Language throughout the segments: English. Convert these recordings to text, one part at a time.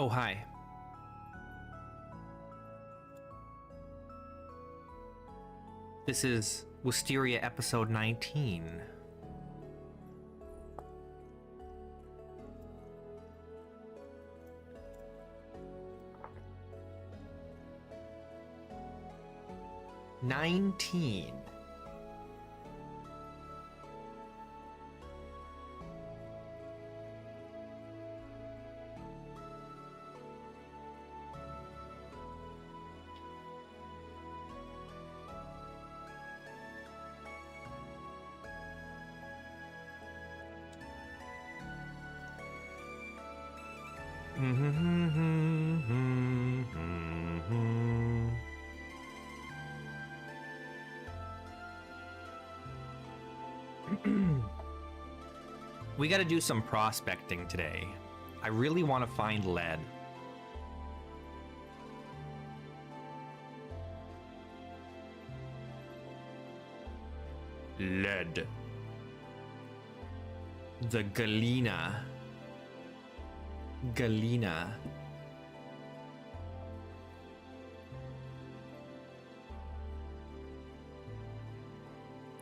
Oh, hi. This is Wisteria episode 19. We gotta do some prospecting today. I really want to find lead. Lead. The galena. Galena.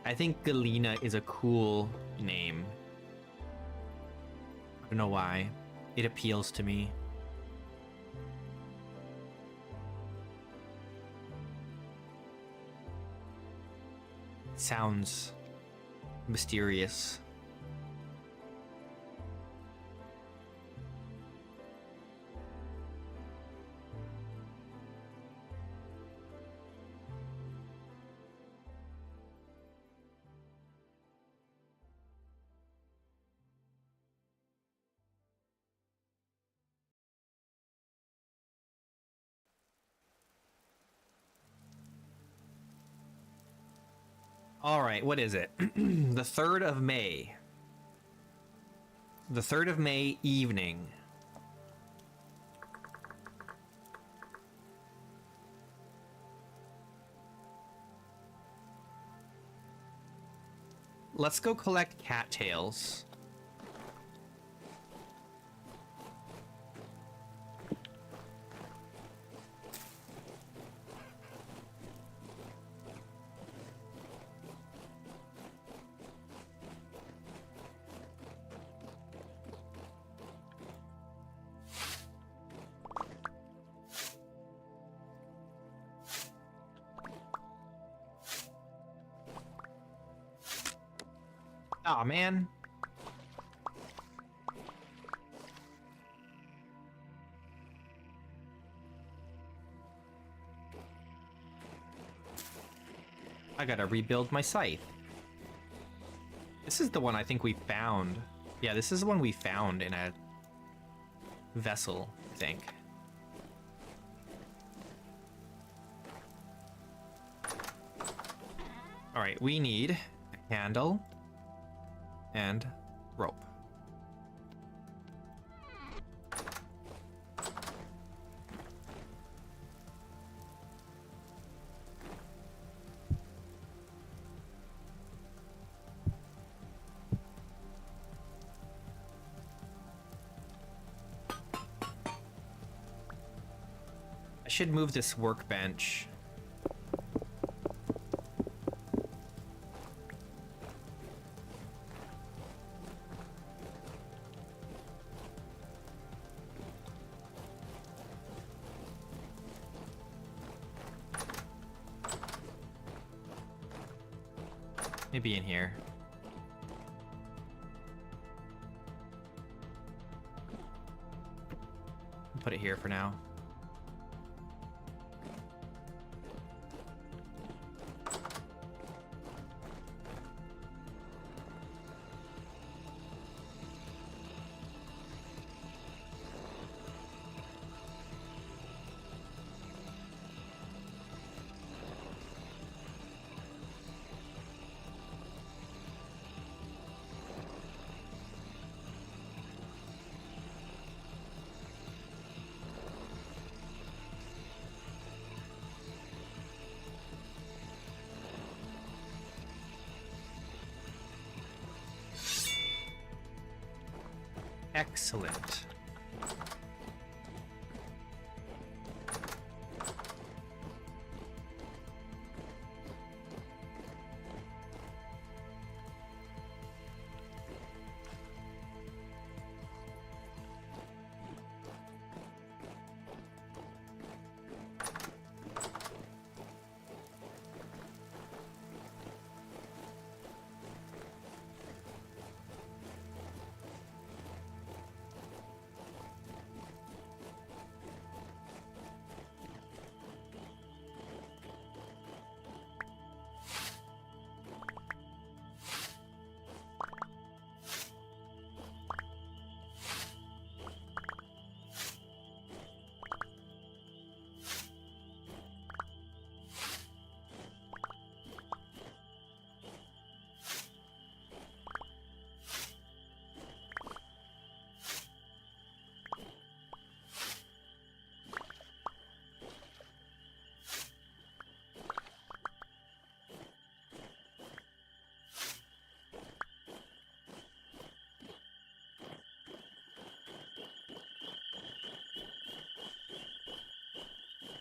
I think Galena is a cool name. I don't know why. It appeals to me. It sounds mysterious. All right, what is it? The 3rd of May. The 3rd of May evening. Let's go collect cattails. Aw, man. I gotta rebuild my scythe. This is the one I think we found. Yeah, this is the one we found in a vessel, I think. All right, we need a handle and rope. I should move this workbench. Maybe in here. Put it here for now. Excellent.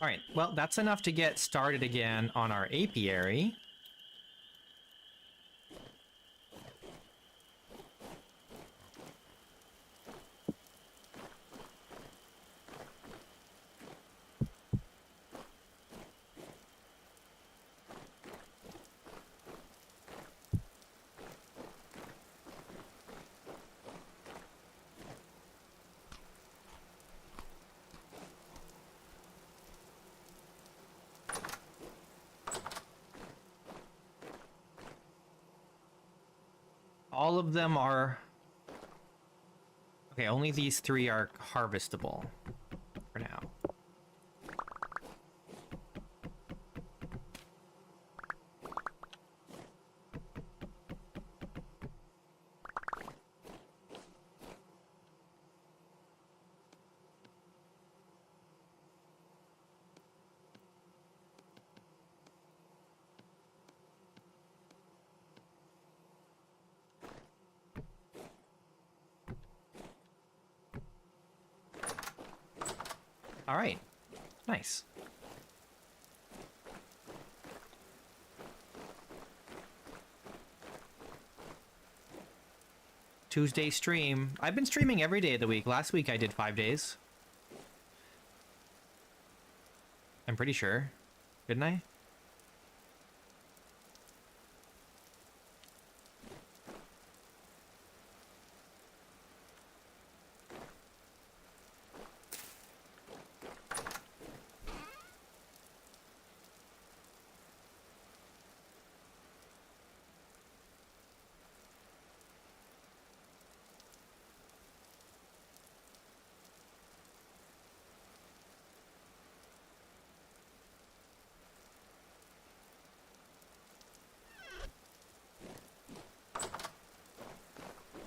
All right, well, that's enough to get started again on our apiary. All of them are... Okay, only these 3 are harvestable for now. All right, nice. Tuesday stream. I've been streaming every day of the week. Last week I did 5 days. I'm pretty sure. Didn't I?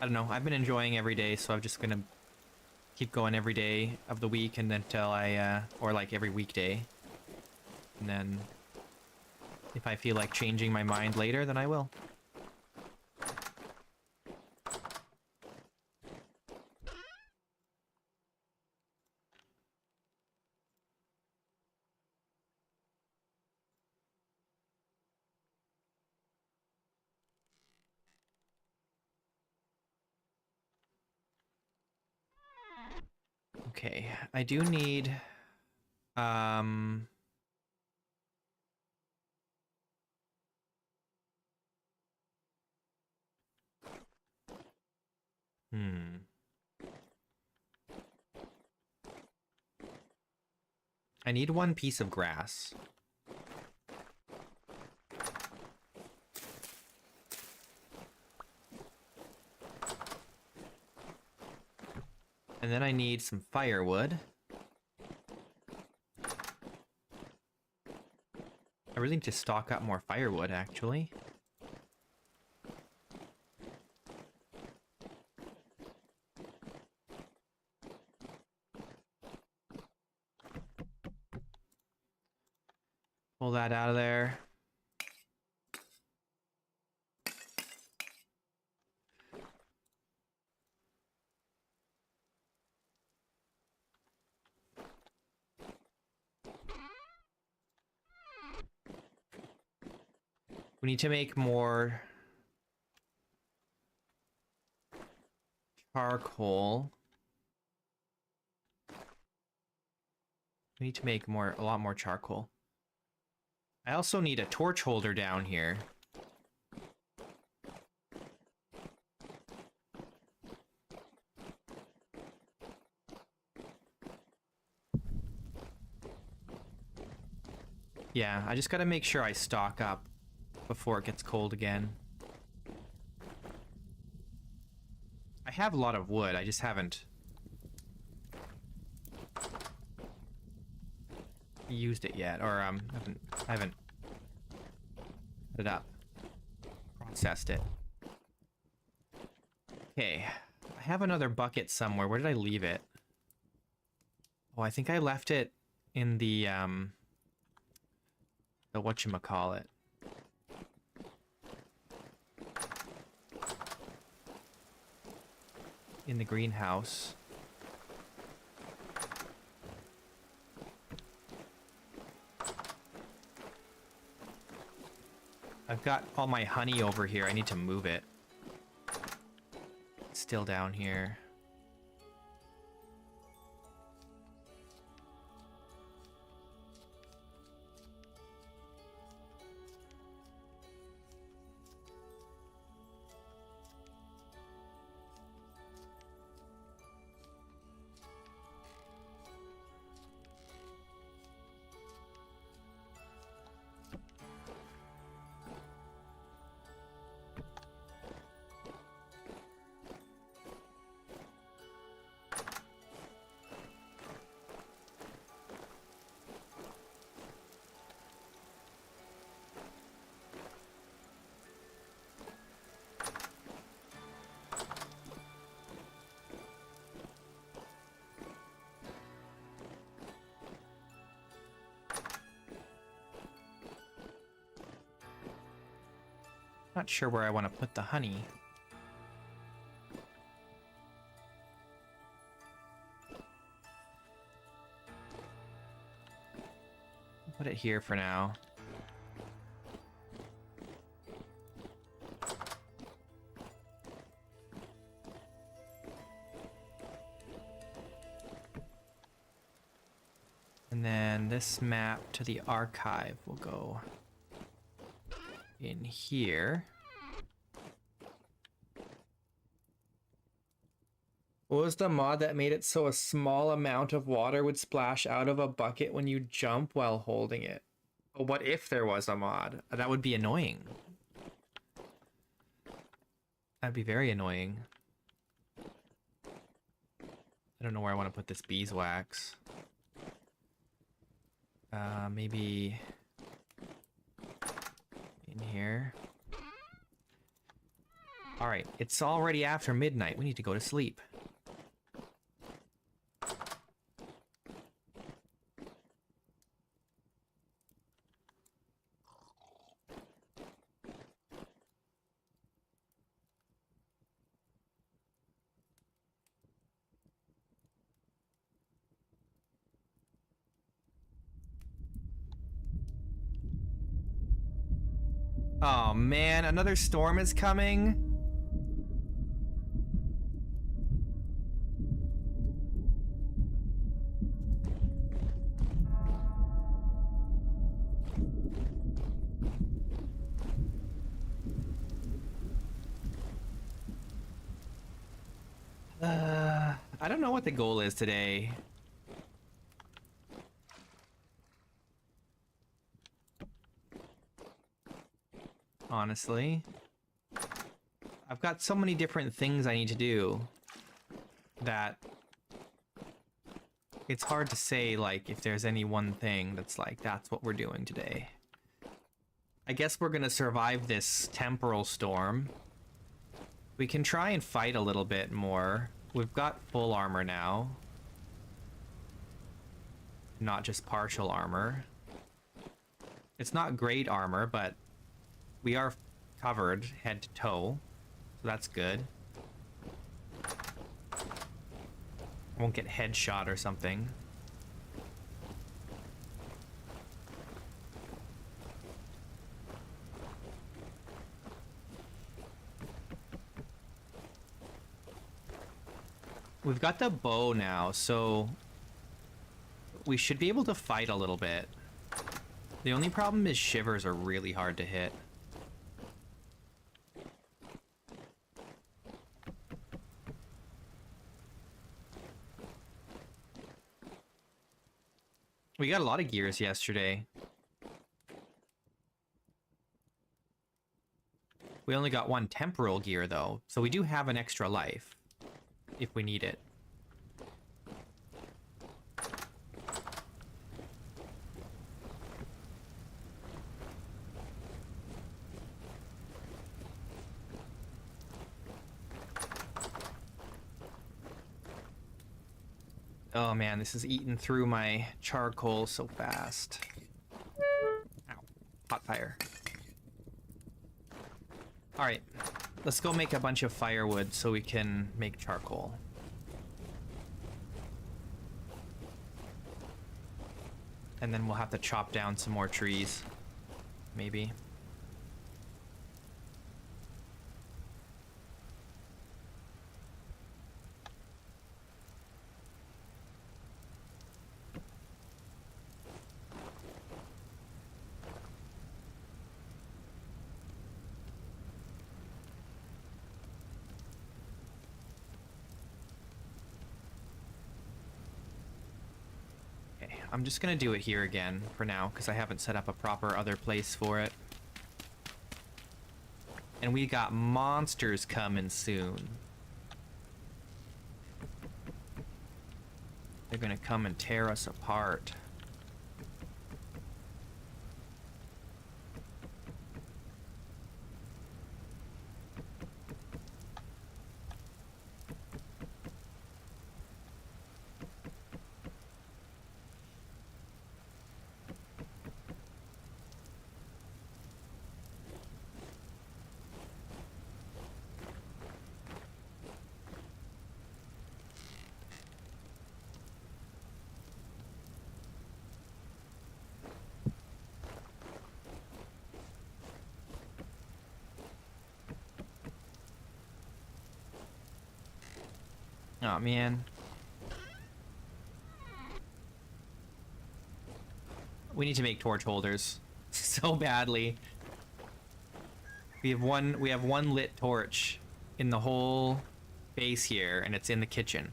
I don't know. I've been enjoying every day, so I'm just gonna keep going every day of the week and until I, or like every weekday. And then if I feel like changing my mind later, then I will. Okay, I do need, um... I need 1 piece of grass. And then I need some firewood. I really need to stock up more firewood, actually. Pull that out of there. We need to make more charcoal. We need to make a lot more charcoal. I also need a torch holder down here. Yeah, I just gotta make sure I stock up before it gets cold again. I have a lot of wood, I just haven't used it yet, or I haven't put it up, processed it. Okay, I have another bucket somewhere. Where did I leave it? Oh, I think I left it in the whatchamacallit. In the greenhouse. I've got all my honey over here. I need to move it. It's still down here. Not sure where I want to put the honey. Put it here for now. And then this map to the archive will go in here. What was the mod that made it so a small amount of water would splash out of a bucket when you jump while holding it? But what if there was a mod? That would be annoying. That'd be very annoying. I don't know where I want to put this beeswax. Maybe in here. All right, it's already after midnight. We need to go to sleep. Oh man, another storm is coming. I don't know what the goal is today. Honestly, I've got so many different things I need to do that it's hard to say, like, if there's any one thing that's like, that's what we're doing today. I guess we're gonna survive this temporal storm. We can try and fight a little bit more. We've got full armor now, not just partial armor. It's not great armor, but we are covered head to toe, so that's good. Won't get headshot or something. We've got the bow now, so we should be able to fight a little bit. The only problem is shivers are really hard to hit. We got a lot of gears yesterday. We only got one temporal gear though, so we do have an extra life if we need it. Oh man, this is eating through my charcoal so fast. Ow. Hot fire. Alright, let's go make a bunch of firewood so we can make charcoal. And then we'll have to chop down some more trees. Maybe. I'm just gonna do it here again for now, because I haven't set up a proper other place for it. And we got monsters coming soon. They're gonna come and tear us apart. Oh man. We need to make torch holders so badly. We have one lit torch in the whole base here, and it's in the kitchen.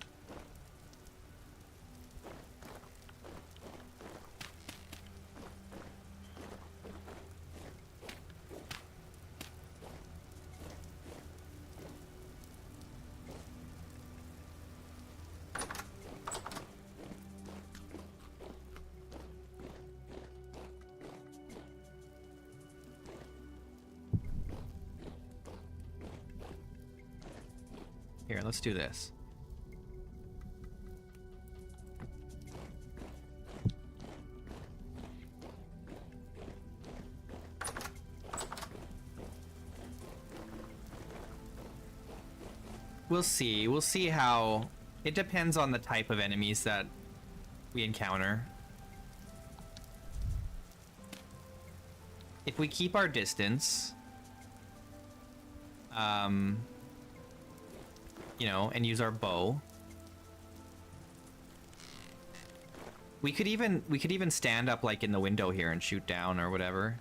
Here, let's do this. We'll see. We'll see how... It depends on the type of enemies that we encounter. If we keep our distance... you know, and use our bow. We could even stand up like in the window here and shoot down or whatever.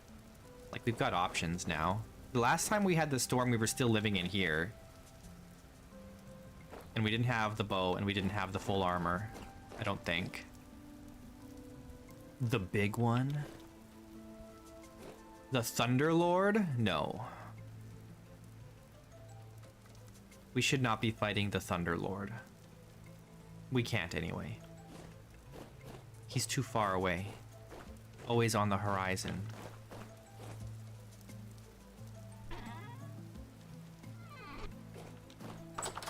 Like we've got options now. The last time we had the storm, we were still living in here. And we didn't have the bow and we didn't have the full armor, I don't think. The big one? The Thunderlord? No. We should not be fighting the Thunderlord. We can't anyway. He's too far away. Always on the horizon.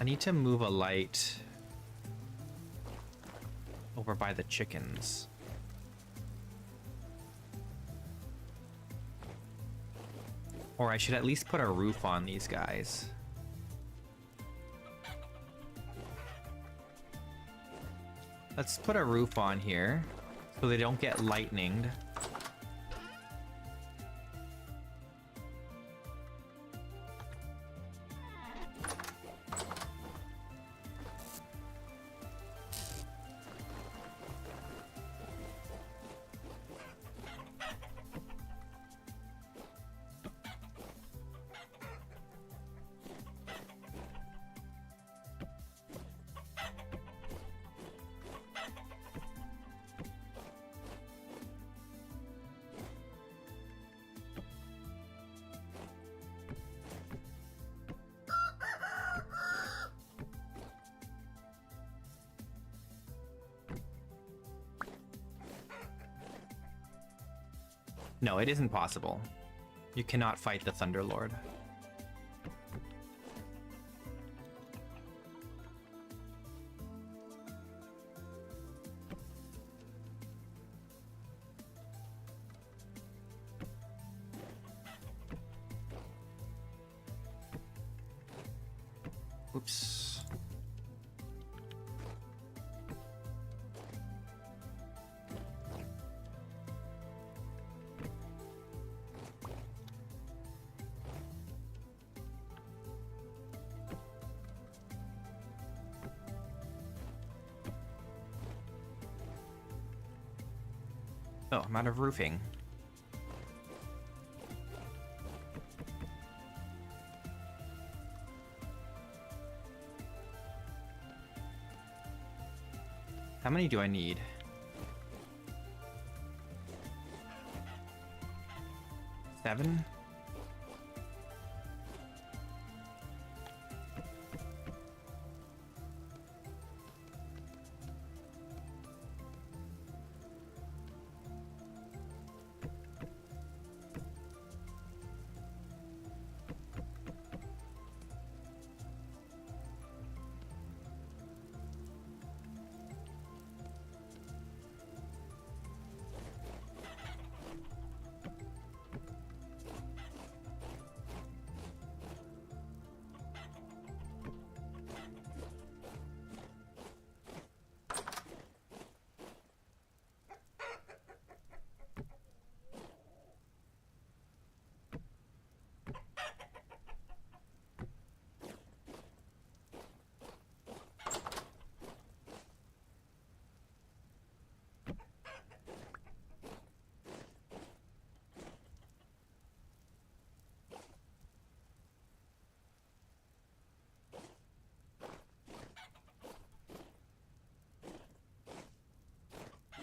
I need to move a light over by the chickens. Or I should at least put a roof on these guys. Let's put a roof on here so they don't get lightninged. No, it isn't possible. You cannot fight the Thunderlord. Oops. Oh, I'm out of roofing. How many do I need? 7.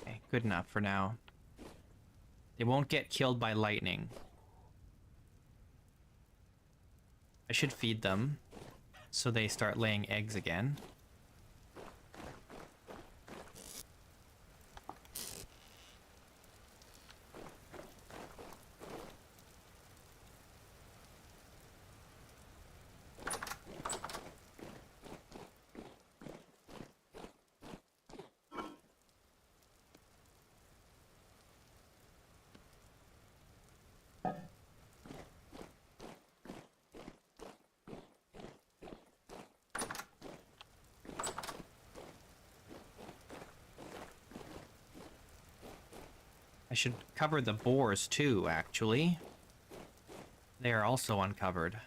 Okay, good enough for now. They won't get killed by lightning. I should feed them so they start laying eggs again. I should cover the boars too, actually. They are also uncovered.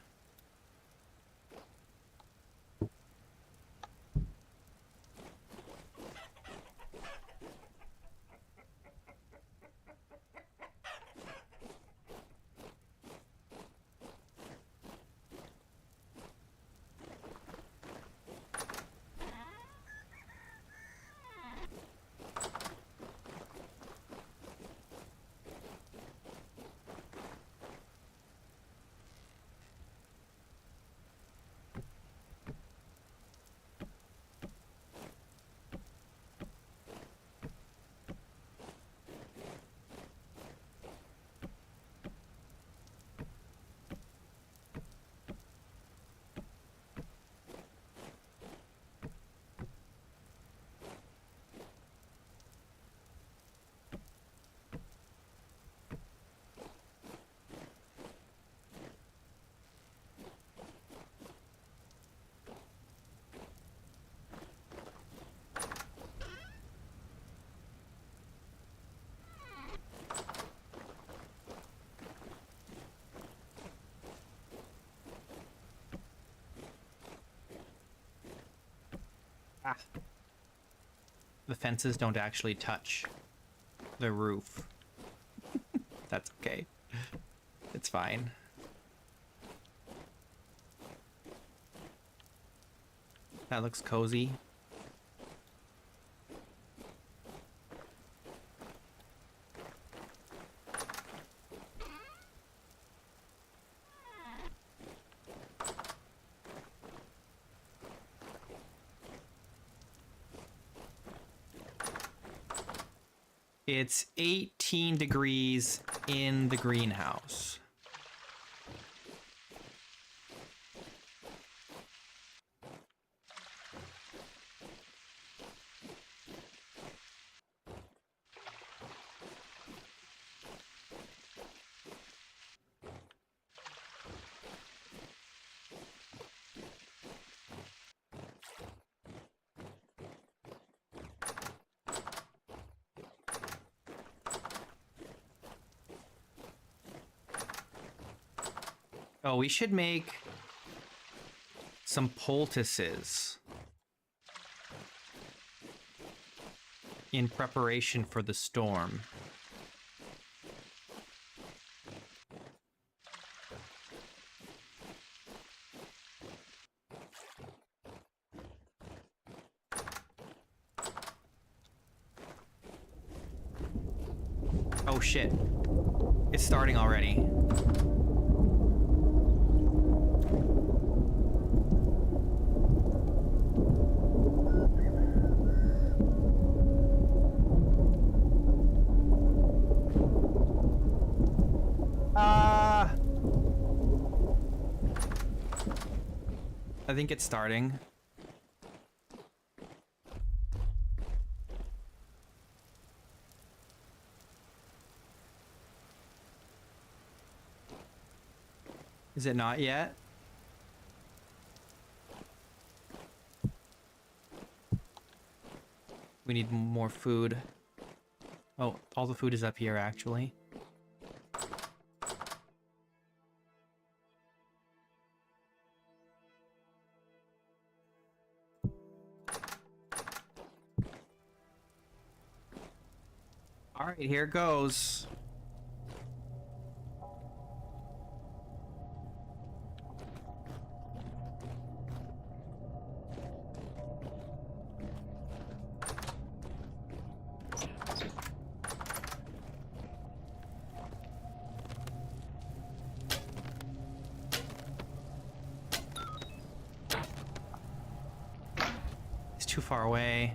Ah. The fences don't actually touch the roof. That's okay. It's fine. That looks cozy. It's 18 degrees in the greenhouse. Oh, we should make some poultices in preparation for the storm. Oh shit. It's starting already. I think it's starting. Is it not yet? We need more food. Oh, all the food is up here, actually. All right, here goes. It's too far away.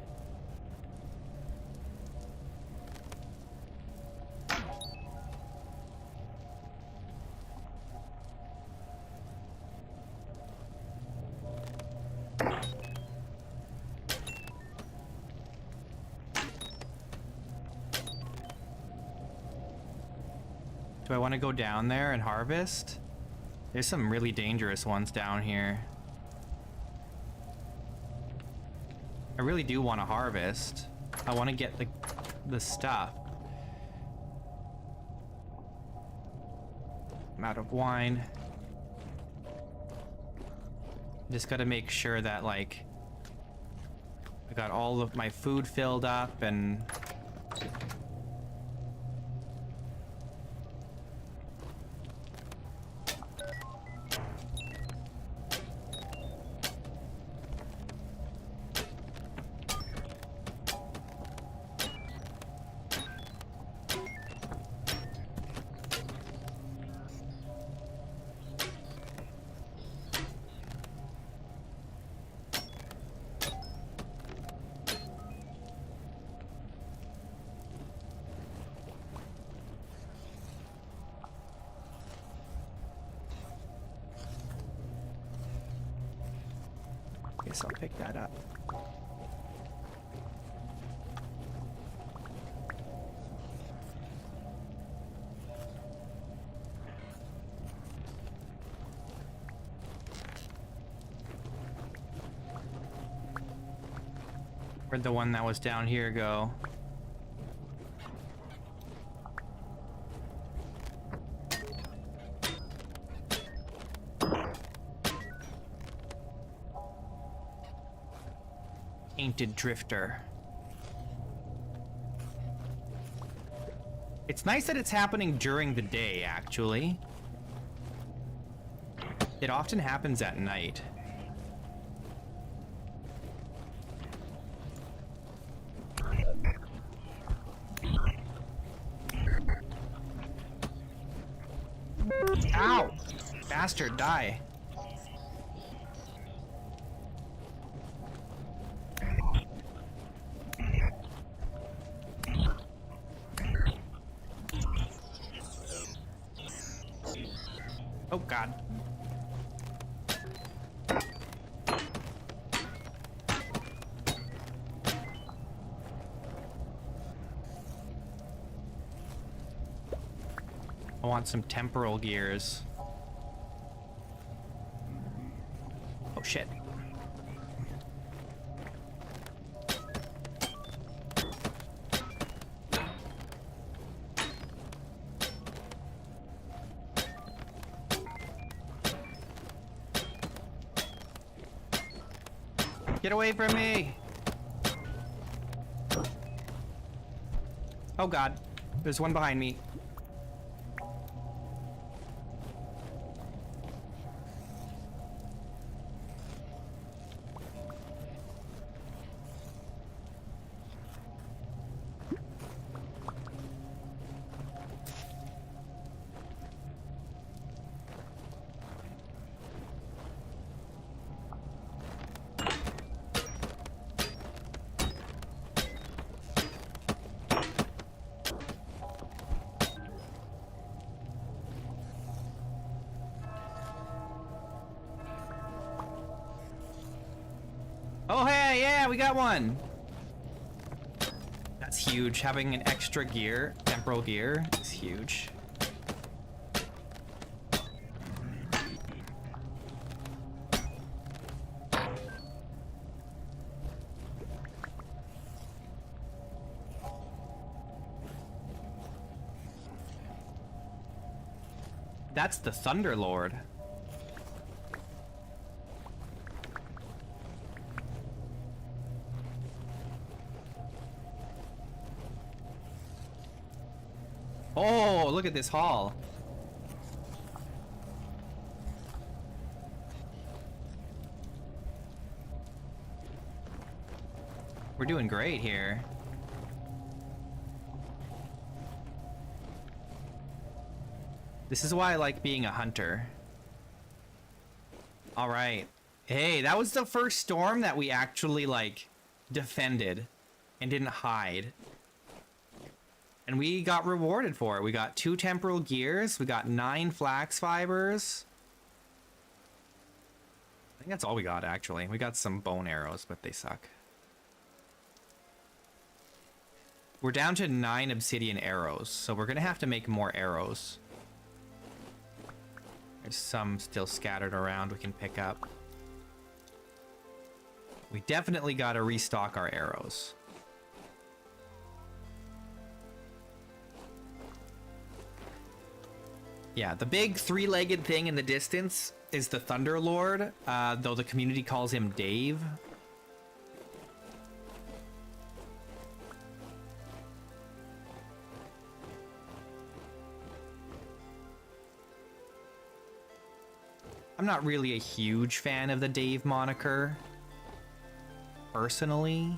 Do I want to go down there and harvest? There's some really dangerous ones down here. I really do want to harvest. I want to get the stuff. I'm out of wine. Just gotta make sure that, like, I got all of my food filled up and... Guess I'll pick that up. Where'd the one that was down here go? Painted drifter. It's nice that it's happening during the day, actually. It often happens at night. Ow! Bastard, die. Oh, God. I want some temporal gears. Oh, shit. Get away from me! Oh God, there's one behind me. we got one. That's huge. Having an extra gear, temporal gear, is huge. That's the Thunder Lord. Oh, look at this hall. We're doing great here. This is why I like being a hunter. All right. Hey, that was the first storm that we actually, like, defended and didn't hide. And we got rewarded for it. We got 2 temporal gears. We got 9 flax fibers. I think that's all we got, actually. We got some bone arrows, but they suck. We're down to 9 obsidian arrows, so we're going to have to make more arrows. There's some still scattered around we can pick up. We definitely got to restock our arrows. Yeah, the big 3-legged thing in the distance is the Thunder Lord, though the community calls him Dave. I'm not really a huge fan of the Dave moniker, personally.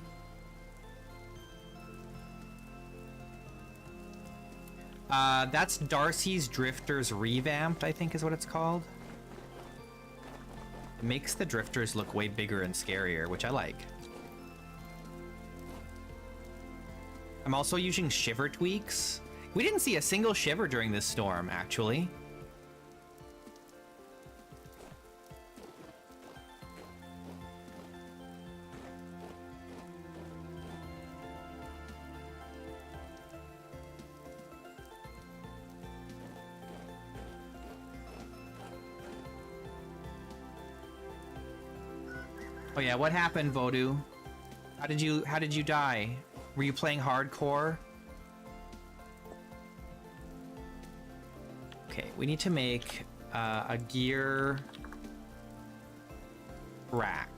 That's Darcy's Drifters Revamped, I think is what it's called. It makes the Drifters look way bigger and scarier, which I like. I'm also using shiver tweaks. We didn't see a single shiver during this storm, actually. Oh yeah, what happened, Vodou? How did you die? Were you playing hardcore? Okay, we need to make a gear rack.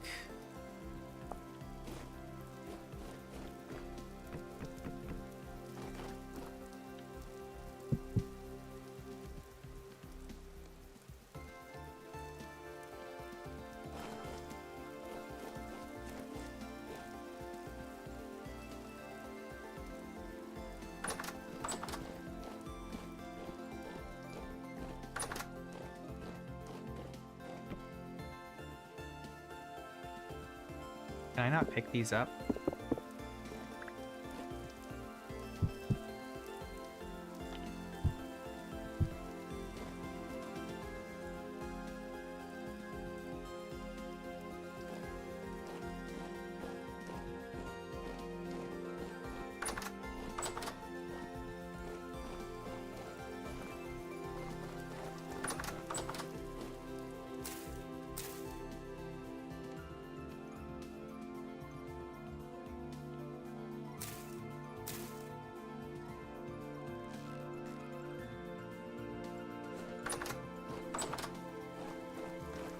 Can I not pick these up?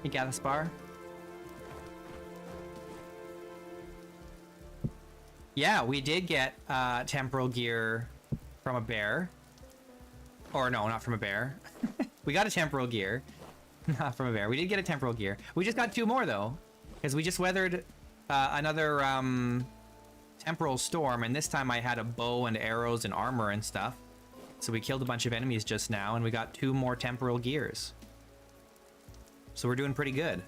Hey, Gaspar. Yeah, we did get temporal gear from a bear. Or no, not from a bear. We got a temporal gear. Not from a bear. We did get a temporal gear. We just got 2 more, though. Because we just weathered another temporal storm. And this time I had a bow and arrows and armor and stuff. So we killed a bunch of enemies just now. And we got 2 more temporal gears. So we're doing pretty good.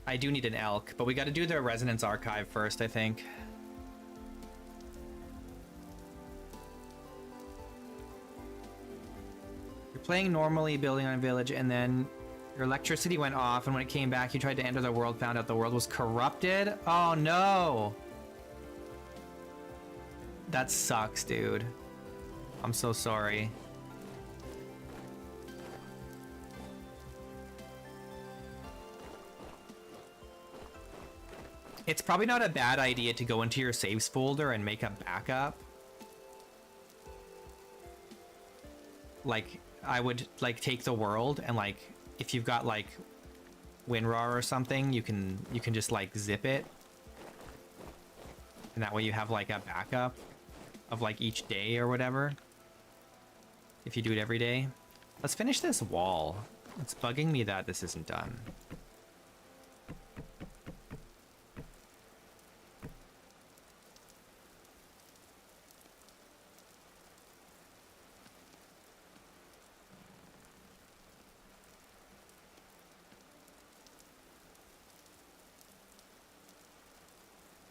I do need an elk, but we got to do the resonance archive first, I think. You're playing normally, building on a village, and then Your electricity went off, and when it came back, you tried to enter the world, found out the world was corrupted? Oh no! That sucks, dude. I'm so sorry. It's probably not a bad idea to go into your saves folder and make a backup. Like, I would, like, take the world and, like, if you've got, like, WinRAR or something, you can just, like, zip it. And that way you have, like, a backup of, like, each day or whatever. If you do it every day. Let's finish this wall. It's bugging me that this isn't done.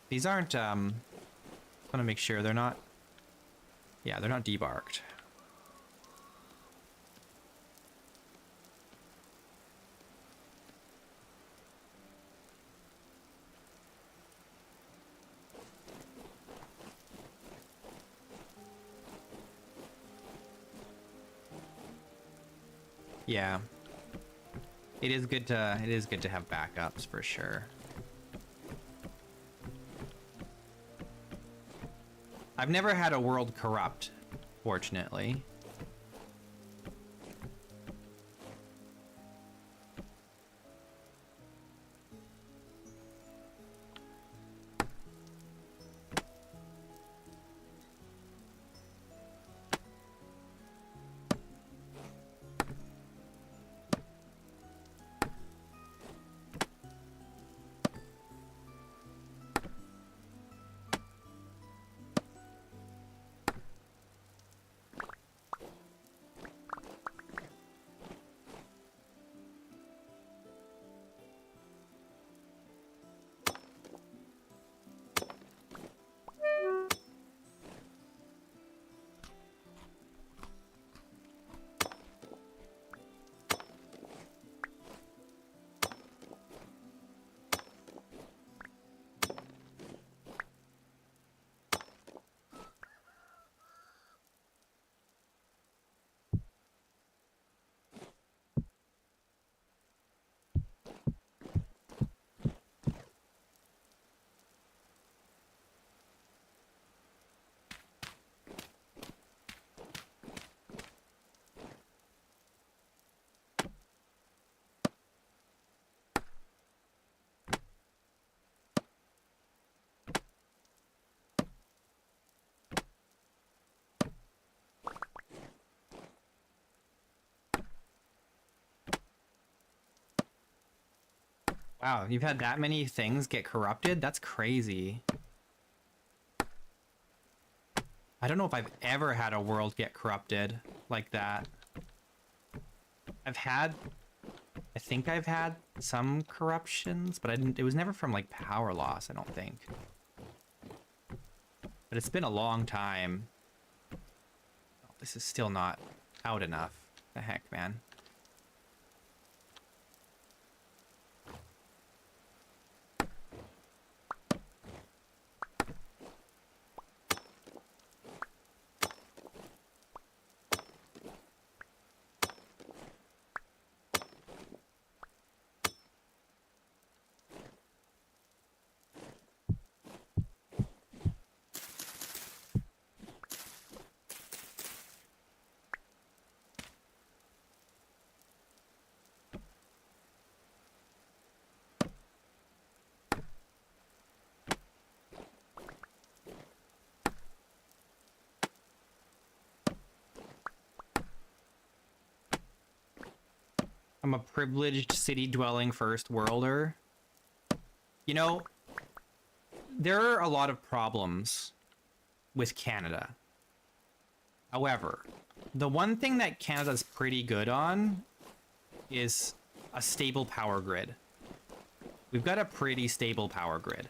These aren't, I want to make sure they're not, yeah, they're not debarked. Yeah. It is good to have backups for sure. I've never had a world corrupt, fortunately. Wow, you've had that many things get corrupted? That's crazy. I don't know if I've ever had a world get corrupted like that. I think I've had some corruptions, but it was never from like power loss, I don't think. But it's been a long time. Oh, this is still not out enough. The heck, man. I'm a privileged city-dwelling first worlder. You know, there are a lot of problems with Canada. However, the one thing that Canada's pretty good on is a stable power grid. We've got a pretty stable power grid.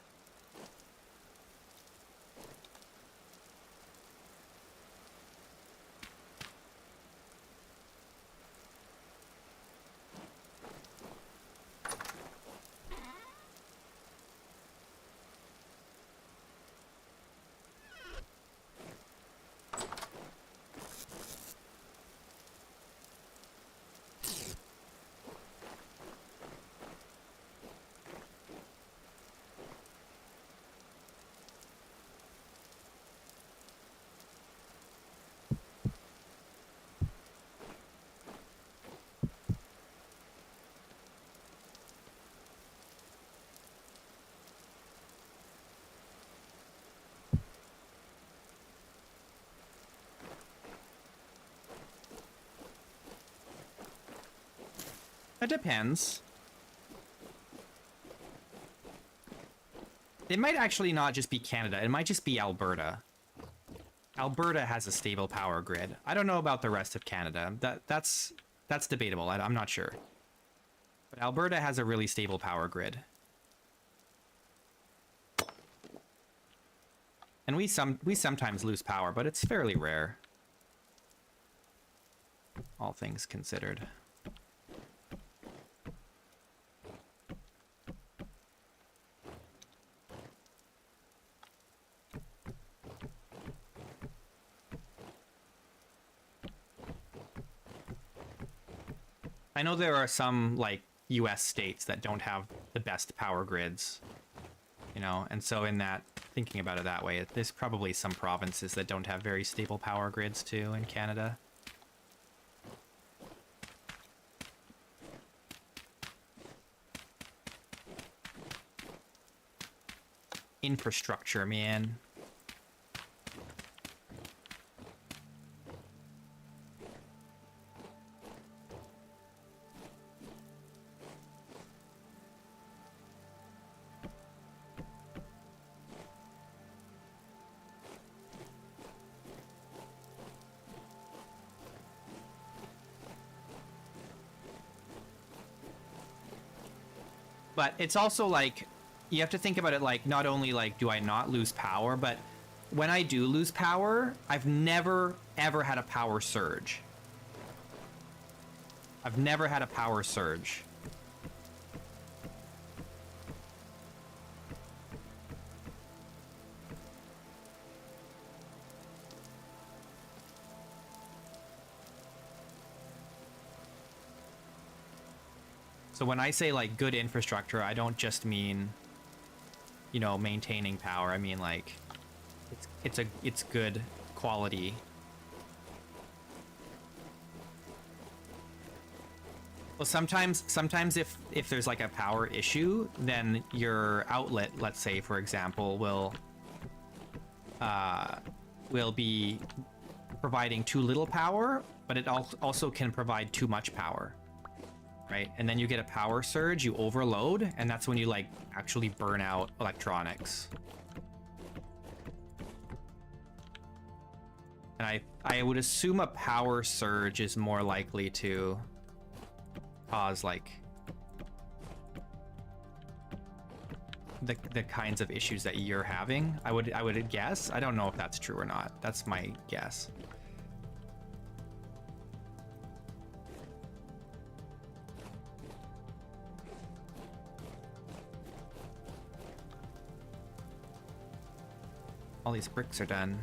It depends. It might actually not just be Canada. It might just be Alberta. Alberta has a stable power grid. I don't know about the rest of Canada. That's debatable. I'm not sure. But Alberta has a really stable power grid. And we sometimes lose power, but it's fairly rare. All things considered. I know there are some, like, US states that don't have the best power grids, you know, and so in that, thinking about it that way, there's probably some provinces that don't have very stable power grids too in Canada. Infrastructure, man. But it's also like, you have to think about it like, not only like, do I not lose power, but when I do lose power, I've never, ever had a power surge. I've never had a power surge. So when I say like good infrastructure, I don't just mean, you know, maintaining power. I mean like it's good quality. Well, sometimes if there's like a power issue, then your outlet, let's say for example, will be providing too little power, but it also can provide too much power. Right? And then you get a power surge, you overload, and that's when you like actually burn out electronics. And I would assume a power surge is more likely to cause like the kinds of issues that you're having. I would guess. I don't know if that's true or not. That's my guess. All these bricks are done.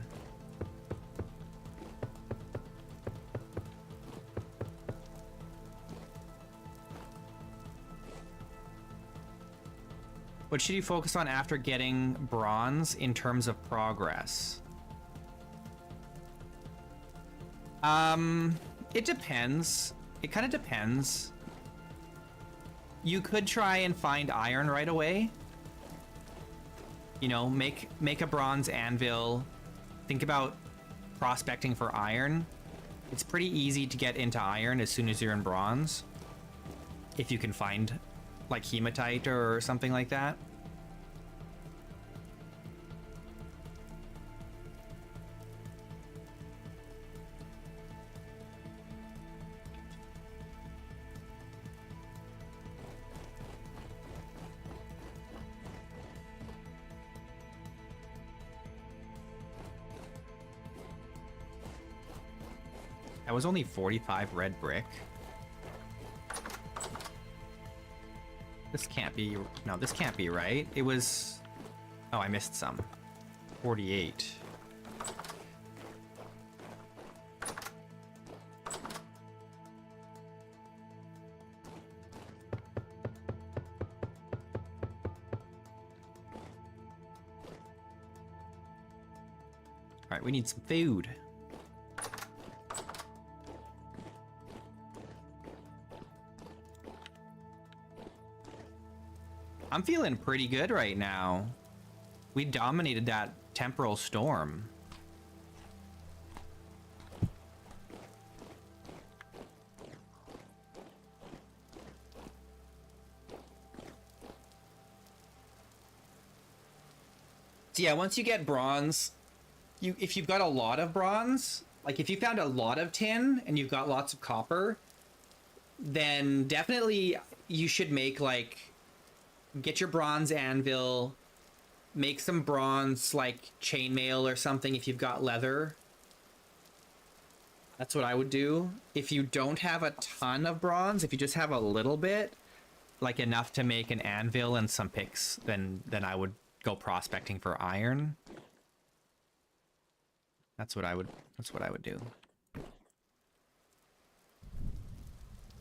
What should you focus on after getting bronze in terms of progress? It depends. It kind of depends. You could try and find iron right away. You know, make a bronze anvil. Think about prospecting for iron. It's pretty easy to get into iron as soon as you're in bronze. If you can find like hematite or something like that. That was only 45 red brick. This can't be... No, this can't be right. It was... Oh, I missed some. 48. Alright, we need some food. I'm feeling pretty good right now. We dominated that temporal storm. So yeah, once you get bronze, if you've got a lot of bronze, like if you found a lot of tin and you've got lots of copper, then definitely you should make like, get your bronze anvil, make some bronze like chainmail or something if you've got leather. That's what I would do. If you don't have a ton of bronze, if you just have a little bit, like enough to make an anvil and some picks, then I would go prospecting for iron. That's what I would do.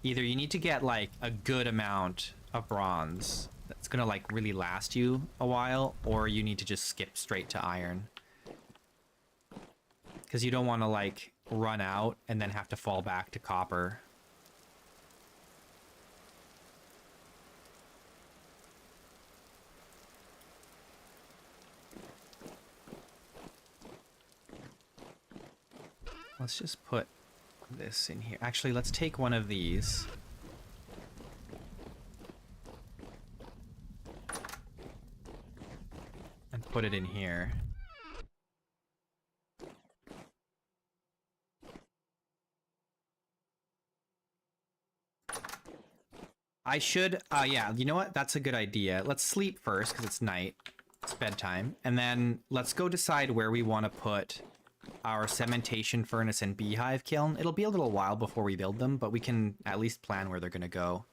Either you need to get like a good amount of bronze that's gonna like really last you a while, or you need to just skip straight to iron. Because you don't want to like run out and then have to fall back to copper. Let's just put this in here. Actually, let's take one of these. And put it in here. I should, yeah, you know what? That's a good idea. Let's sleep first, because it's night. It's bedtime. And then let's go decide where we want to put our cementation furnace and beehive kiln. It'll be a little while before we build them, but we can at least plan where they're going to go.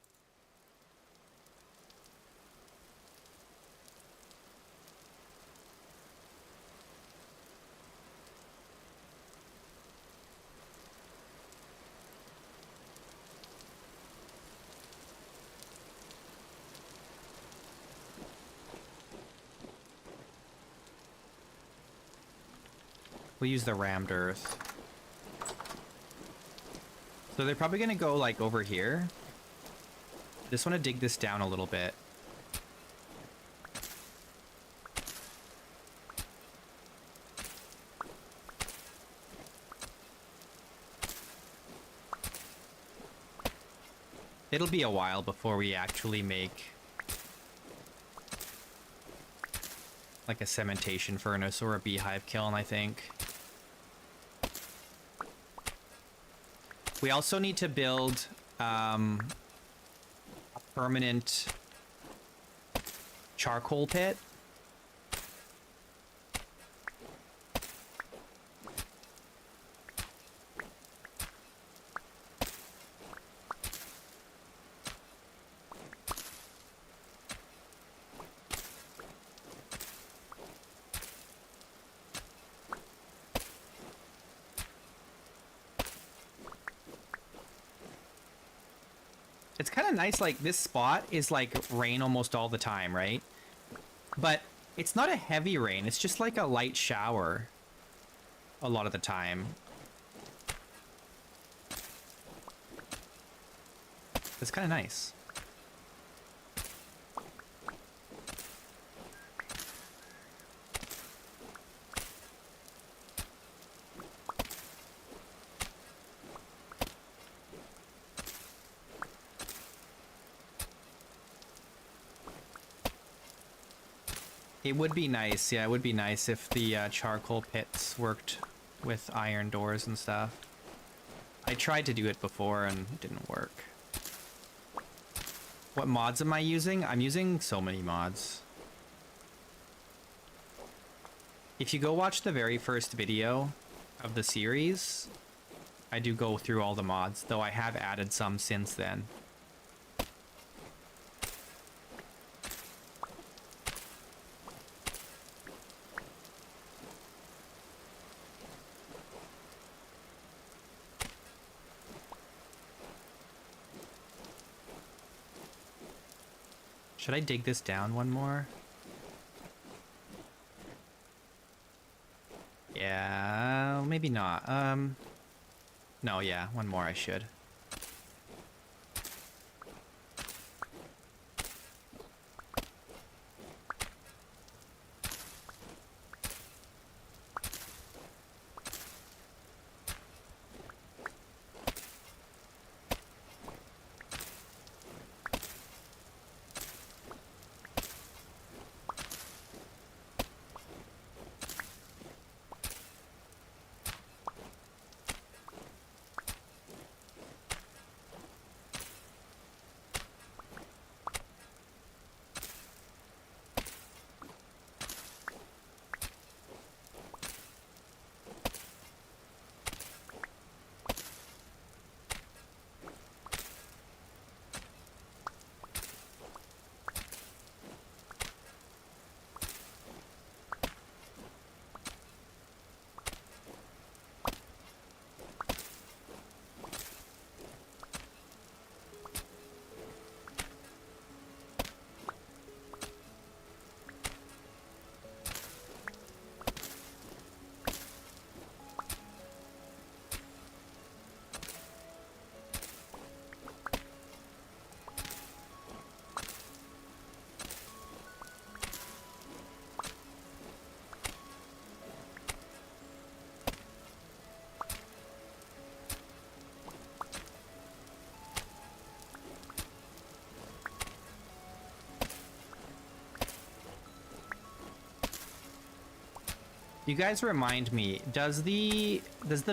We'll use the rammed earth. So they're probably going to go like over here. Just want to dig this down a little bit. It'll be a while before we actually make like a cementation furnace or a beehive kiln, I think. We also need to build a permanent charcoal pit. It's kind of nice, like, this spot is, like, rain almost all the time, right? But it's not a heavy rain. It's just, like, a light shower a lot of the time. It's kind of nice. It would be nice, yeah, it would be nice if the charcoal pits worked with iron doors and stuff. I tried to do it before and it didn't work. What mods am I using? I'm using so many mods. If you go watch the very first video of the series, I do go through all the mods, though I have added some since then. Should I dig this down one more? Yeah, maybe not. No, yeah, one more I should. You guys remind me, does the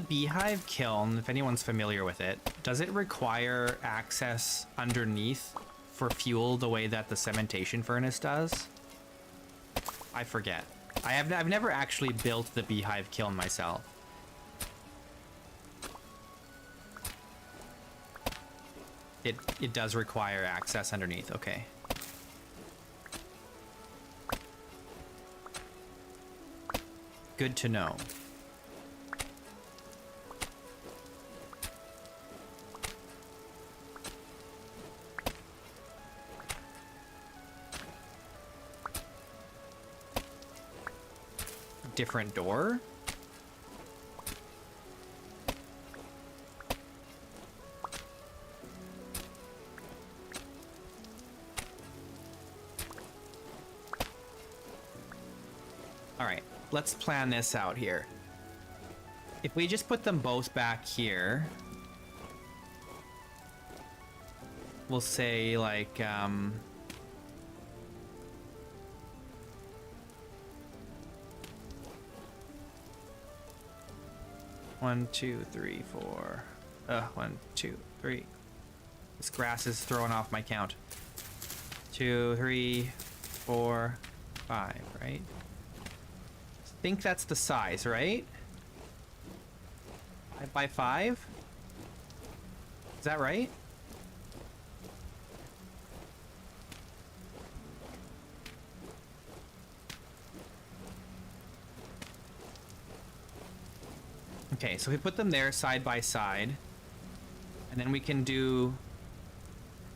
beehive kiln, if anyone's familiar with it, does it require access underneath for fuel the way that the cementation furnace does? I forget. I've never actually built the beehive kiln myself. It does require access underneath, okay. Good to know. Different door? All right, let's plan this out here. If we just put them both back here, we'll say like, 1, 2, 3, 4. 1, 2, 3. This grass is throwing off my count. 2, 3, 4, 5, right? I think that's the size, right? 5 by 5? Is that right? Okay, so we put them there side by side, and then we can do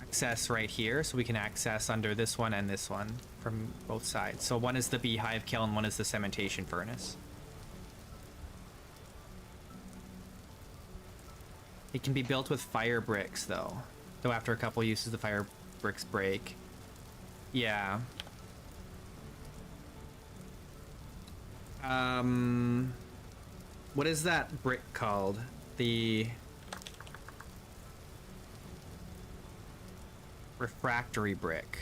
access right here, so we can access under this one and this one from both sides. So one is the beehive kiln, one is the cementation furnace. It can be built with fire bricks, though after a couple uses the fire bricks break. Yeah. What is that brick called? The refractory brick.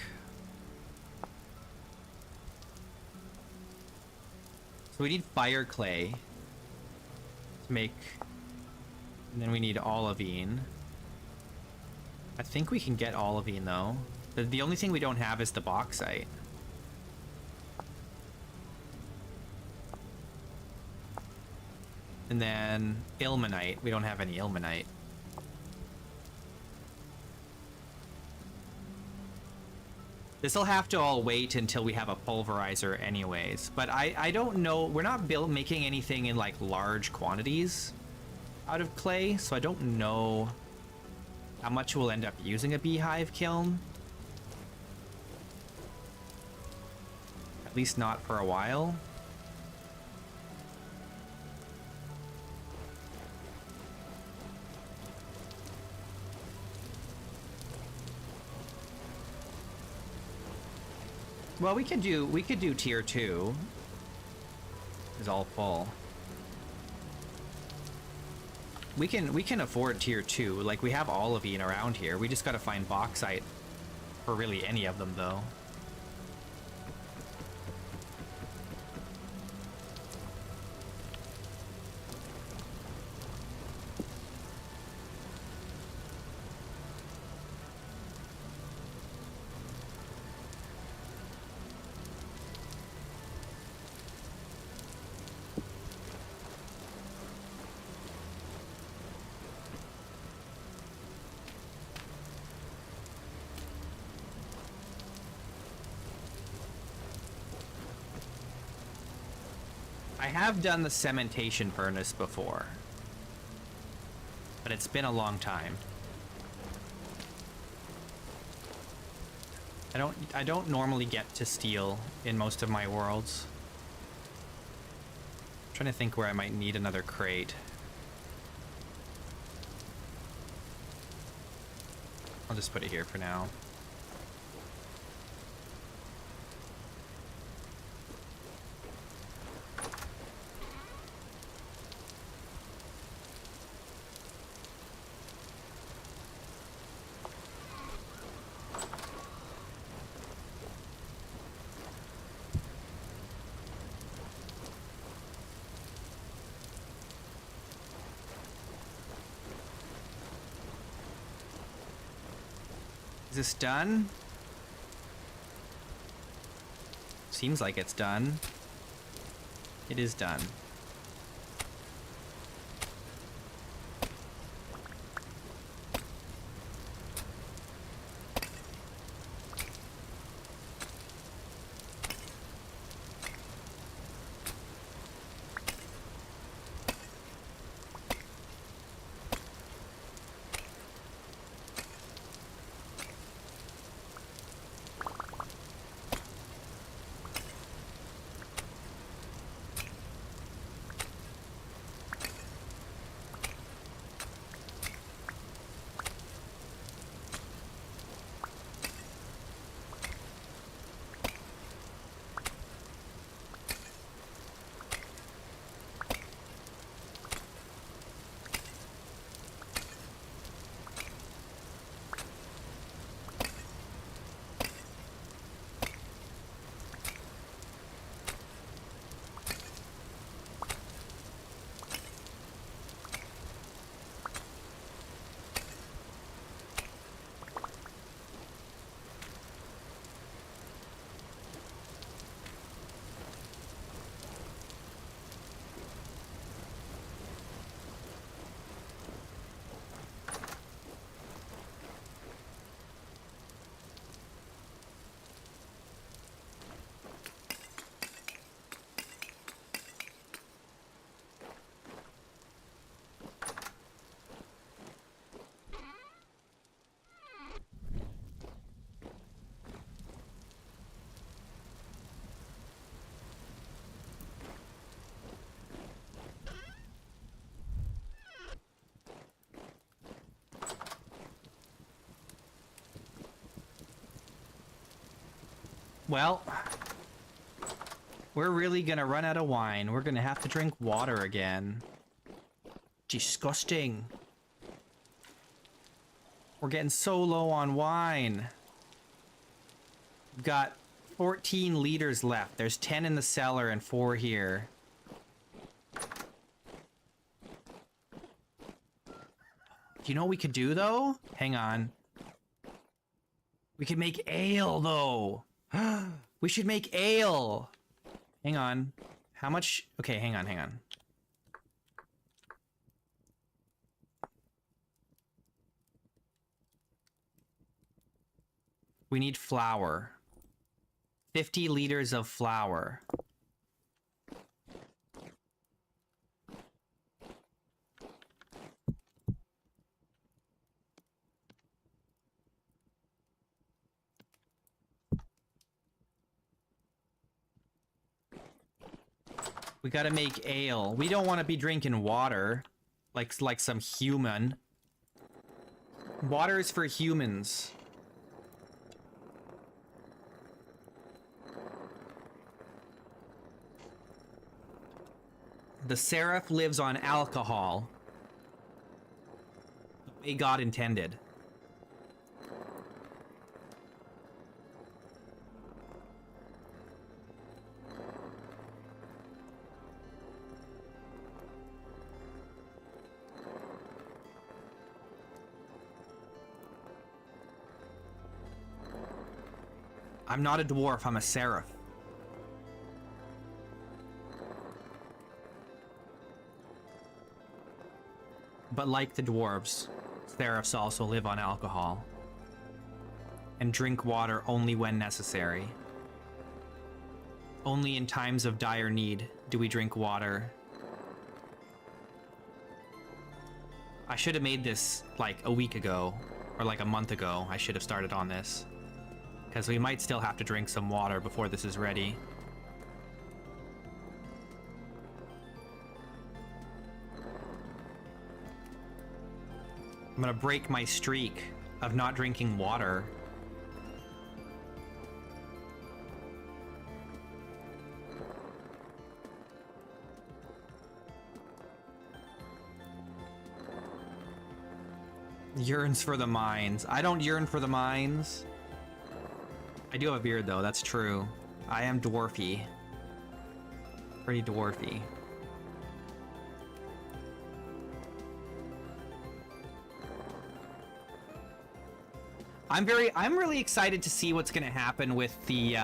So we need fire clay to make, and then we need olivine. I think we can get olivine though. The only thing we don't have is the bauxite. And then ilmenite. We don't have any ilmenite. This'll have to all wait until we have a pulverizer anyways. But I don't know. We're not making anything in like large quantities out of clay, so I don't know how much we'll end up using a beehive kiln. At least not for a while. Well, we could do tier 2. Is all full. We can afford tier 2. Like, we have olivine around here. We just gotta find bauxite for really any of them, though. I have done the cementation furnace before, but it's been a long time. I don't normally get to steel in most of my worlds. I'm trying to think where I might need another crate. I'll just put it here for now. this done? Seems like it's done. It is done. Well, we're really gonna run out of wine. We're gonna have to drink water again. Disgusting. We're getting so low on wine. We've got 14 liters left. There's 10 in the cellar and 4 here. Do you know what we could do, though? Hang on. We could make ale, though. We should make ale. Hang on. How much? Okay, hang on. We need flour. 50 liters of flour. We gotta make ale. We don't want to be drinking water like some human. Water is for humans. The seraph lives on alcohol. The way God intended. I'm not a dwarf, I'm a seraph. But like the dwarves, seraphs also live on alcohol. And drink water only when necessary. Only in times of dire need do we drink water. I should have made this like a week ago, or like a month ago. I should have started on this. Because we might still have to drink some water before this is ready. I'm gonna break my streak of not drinking water. Yearns for the mines. I don't yearn for the mines. I do have a beard, though. That's true. I am dwarfy. Pretty dwarfy. I'm really excited to see what's gonna happen with the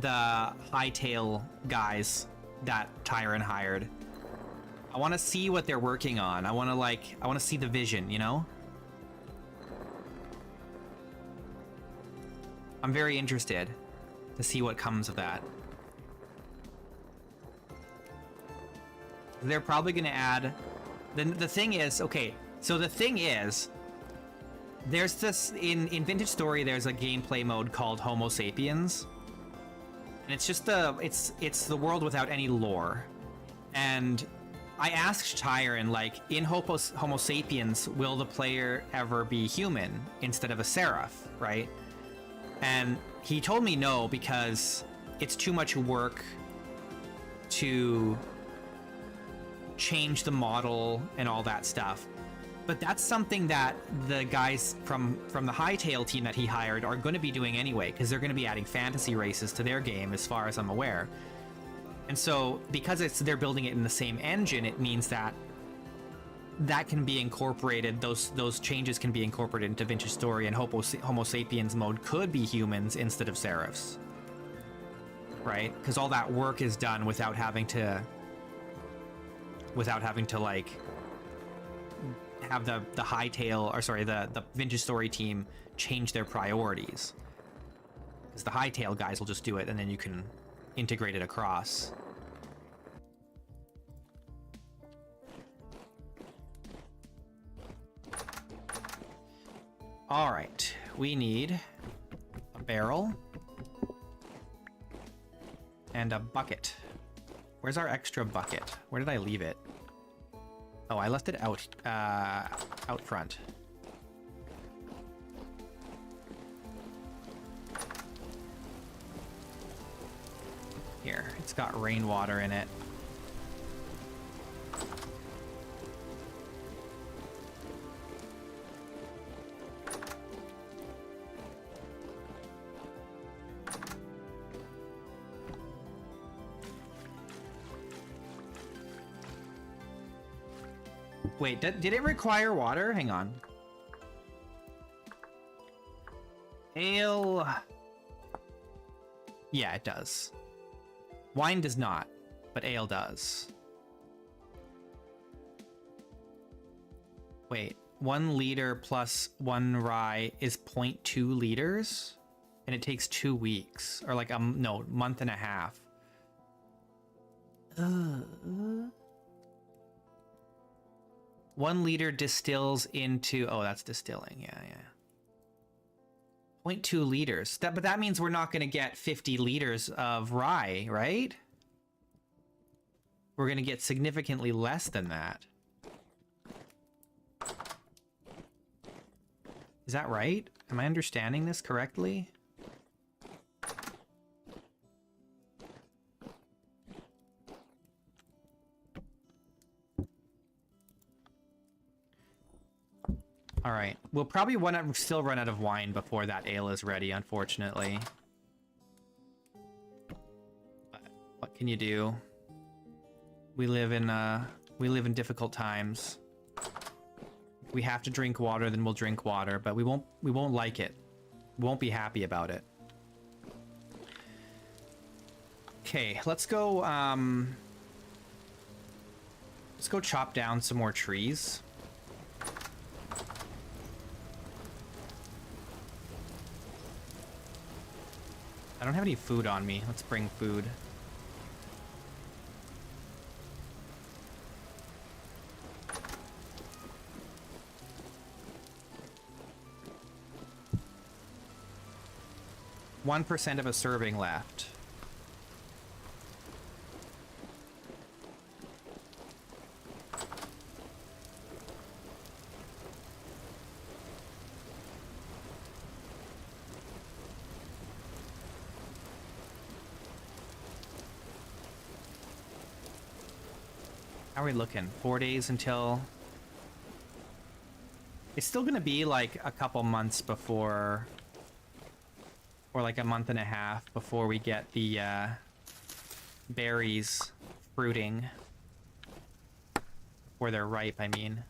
hightail guys that Tyron hired. I want to see what they're working on. I want to see the vision, you know? I'm very interested to see what comes of that. They're probably going to add... The thing is... Okay, so the thing is... There's this... In Vintage Story, there's a gameplay mode called Homo Sapiens. And it's just it's the world without any lore. And I asked Tyron, like, in Homo Sapiens, will the player ever be human instead of a seraph, right? And he told me no, because it's too much work to change the model and all that stuff. But that's something that the guys from the Hightail team that he hired are going to be doing anyway, because they're going to be adding fantasy races to their game, as far as I'm aware. And so, because they're building it in the same engine, it means that can be incorporated, those changes can be incorporated into Vintage Story, and Homo Sapiens mode could be humans instead of seraphs. Right? Because all that work is done without having to like have the Hightail, or sorry, the Vintage Story team change their priorities. Because the Hightail guys will just do it, and then you can integrate it across. All right, we need a barrel and a bucket. Where's our extra bucket? Where did I leave it? Oh, I left it out front. Here, it's got rainwater in it. Wait, did it require water? Hang on. Ale... Yeah, it does. Wine does not, but ale does. Wait, 1 liter plus 1 rye is 0.2 liters? And it takes 2 weeks, or like, no, month and a half. 1 liter distills into... Oh, that's distilling. Yeah. 0.2 liters. But that means we're not going to get 50 liters of rye, right? We're going to get significantly less than that. Is that right? Am I understanding this correctly? All right, we'll probably still run out of wine before that ale is ready, unfortunately. But what can you do? We live in difficult times. If we have to drink water, then we'll drink water, but we won't like it. We won't be happy about it. Okay, let's go chop down some more trees. I don't have any food on me. Let's bring food. %1 of a serving left. How are we looking? 4 days until... It's still gonna be like a couple months before... Or like a month and a half before we get the berries fruiting. Or they're ripe, I mean.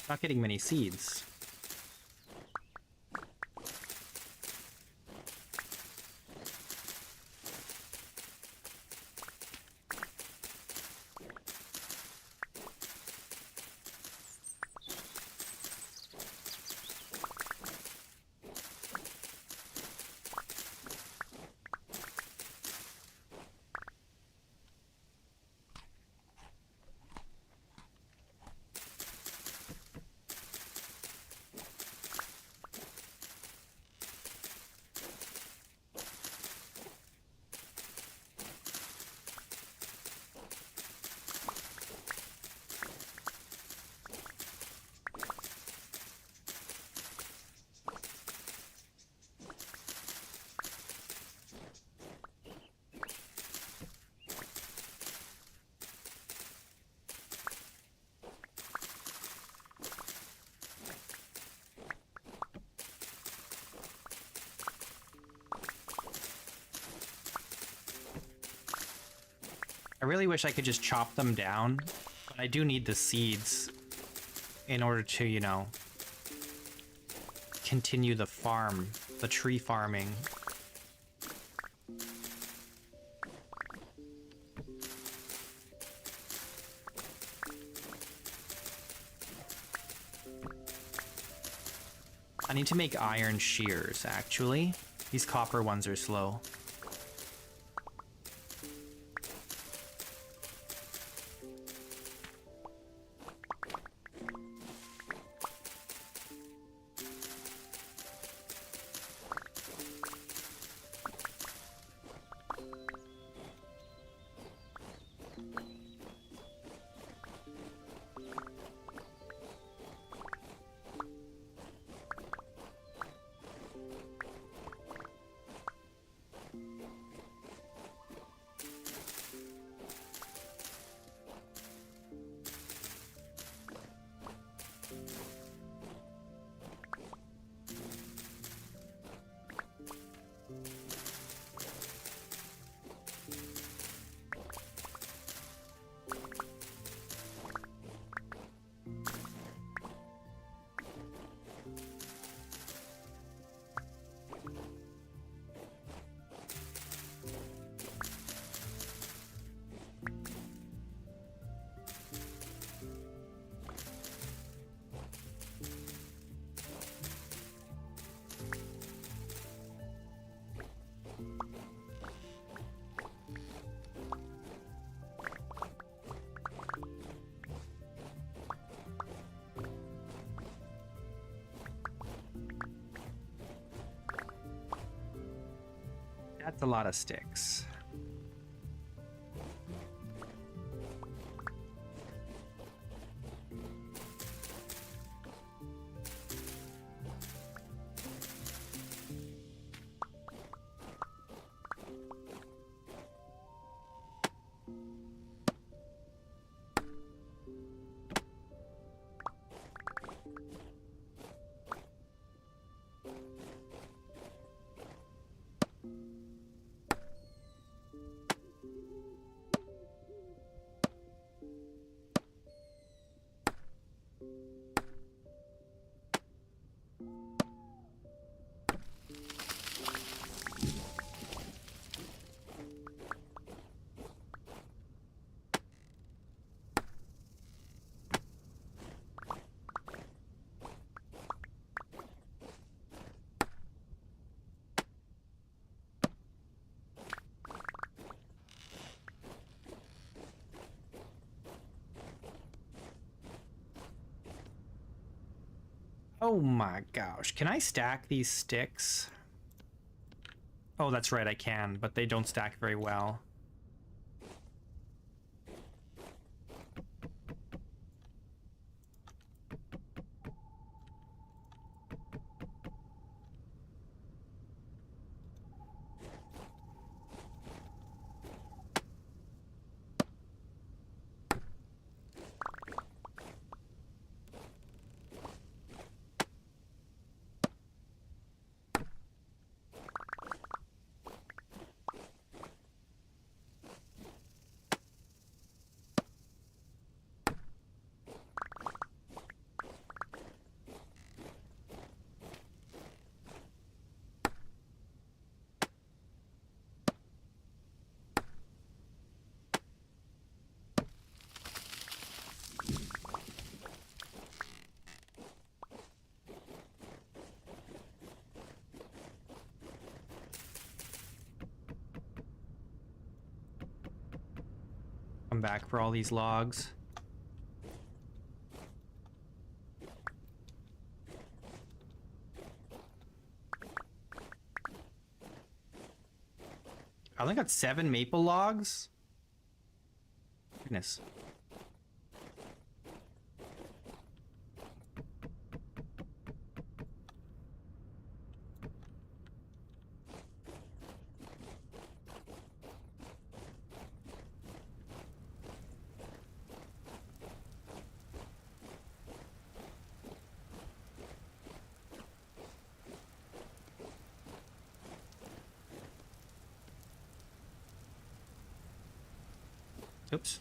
Not getting many seeds. I really wish I could just chop them down, but I do need the seeds in order to, you know, continue the farm, the tree farming. I need to make iron shears, actually. These copper ones are slow. That's a lot of sticks. Oh my gosh, can I stack these sticks? Oh, that's right, I can, but they don't stack very well. back for all these logs. I only got 7 maple logs. Goodness. Oops.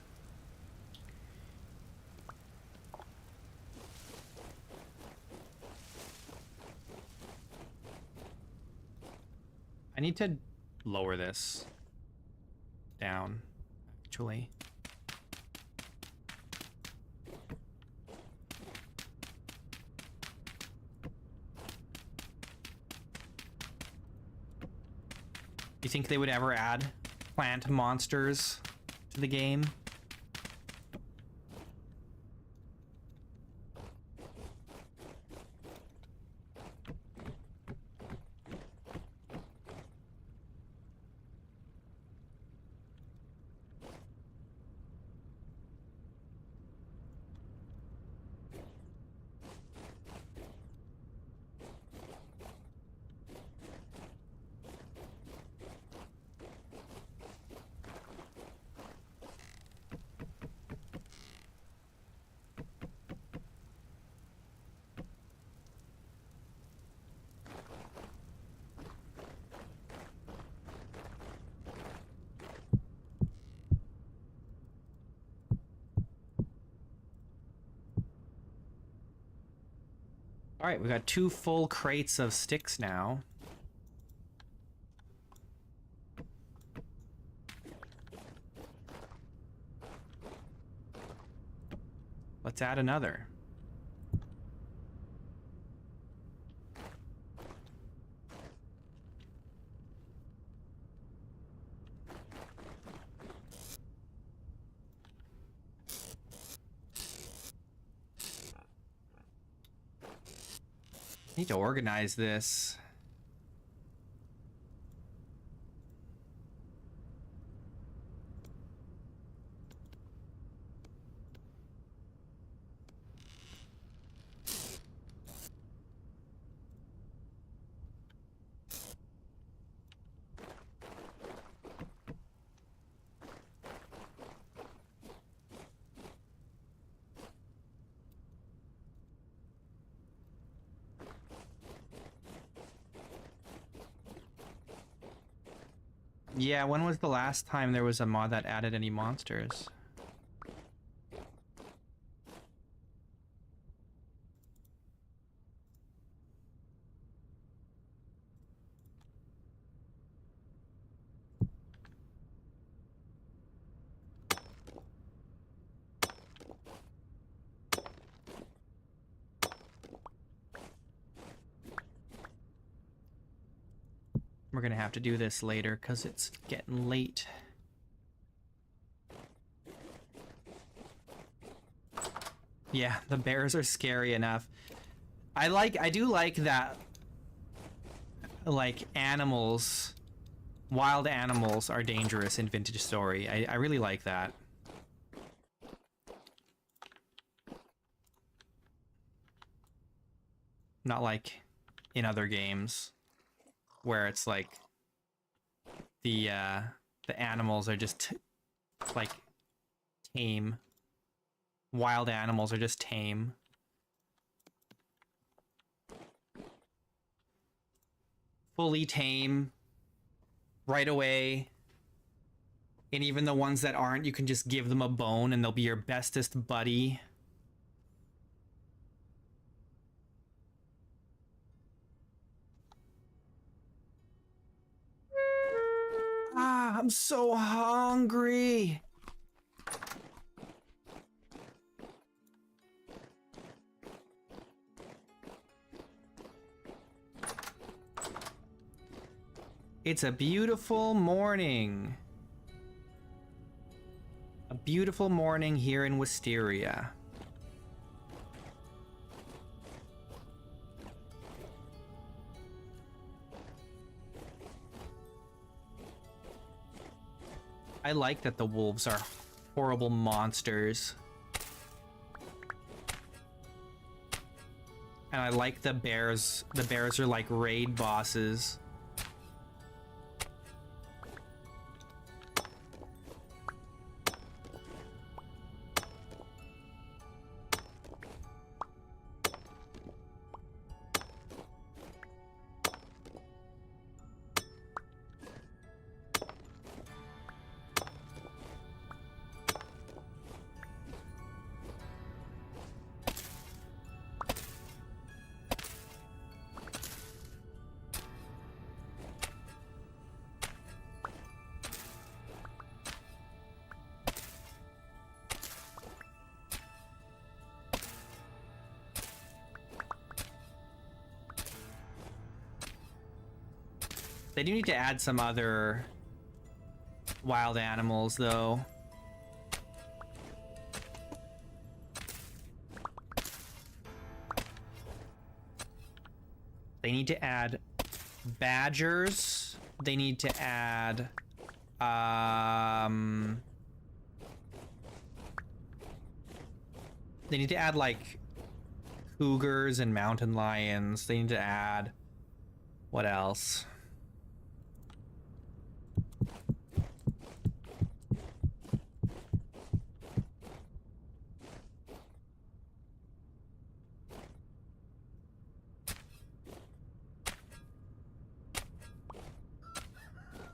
I need to lower this down, actually. You think they would ever add plant monsters to the game? All right, we got 2 full crates of sticks now. Let's add another. Need to organize this. Yeah, when was the last time there was a mod that added any monsters? We're gonna have to do this later because it's getting late. Yeah, the bears are scary enough. I do like that, like, animals, wild animals are dangerous in Vintage Story. I really like that. Not like in other games where it's like the animals are just like tame. Wild animals are just tame. Fully tame right away. And even the ones that aren't, you can just give them a bone and they'll be your bestest buddy. Ah, I'm so hungry. It's a beautiful morning. A beautiful morning here in Wisteria. I like that the wolves are horrible monsters. And I like the bears. The bears are like raid bosses. They do need to add some other wild animals, though. They need to add badgers. They need to add... They need to add, like, cougars and mountain lions. They need to add... What else?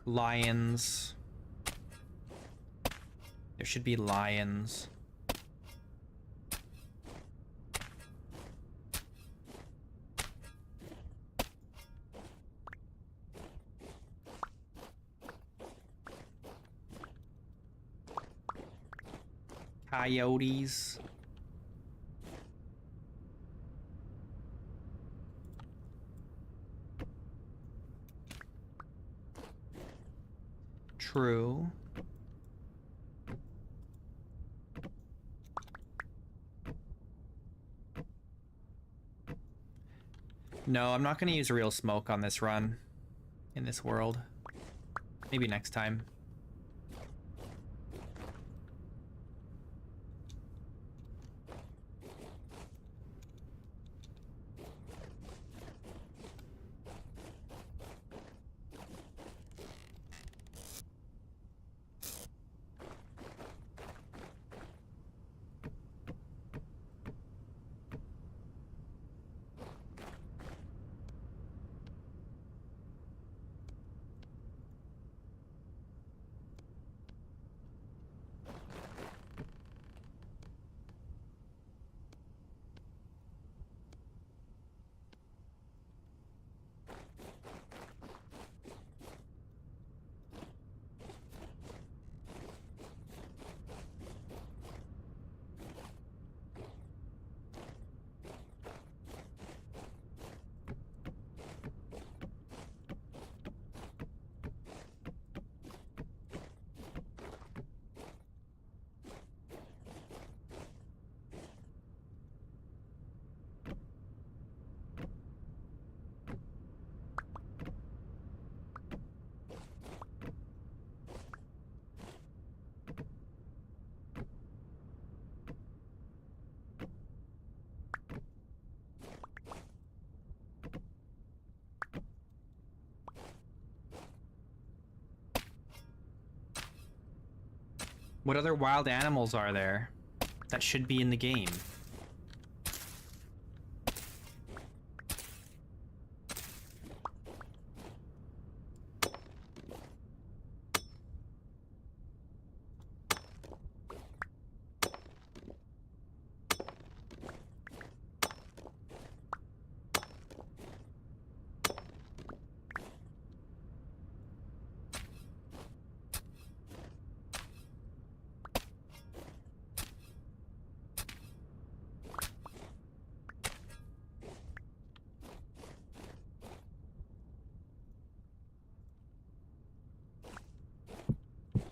Lions. There should be lions. Coyotes. True. No, I'm not going to use real smoke on this run. In this world. Maybe next time. What other wild animals are there that should be in the game?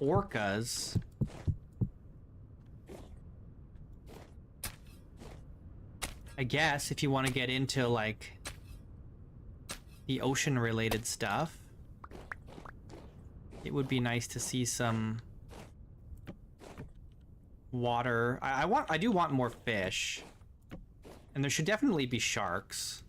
Orcas? I guess if you want to get into like the ocean related stuff, it would be nice to see some water. I do want more fish. And there should definitely be sharks.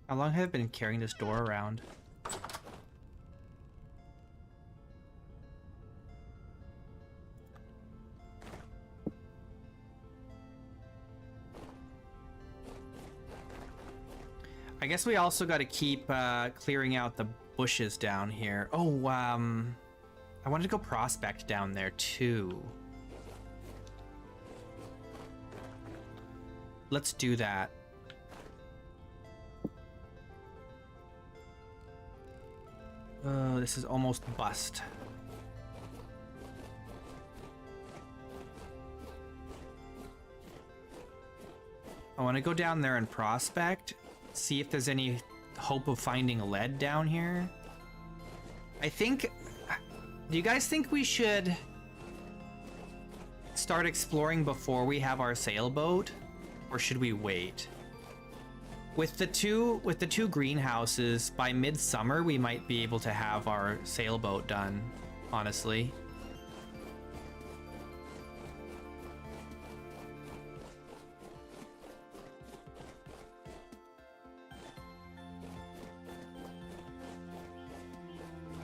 How long have I been carrying this door around? I guess we also got to keep clearing out the bushes down here. Oh, I wanted to go prospect down there too. Let's do that. Oh, this is almost bust. I want to go down there and prospect, see if there's any hope of finding lead down here. I think... Do you guys think we should start exploring before we have our sailboat? Or should we wait? With the two greenhouses, by midsummer we might be able to have our sailboat done, honestly.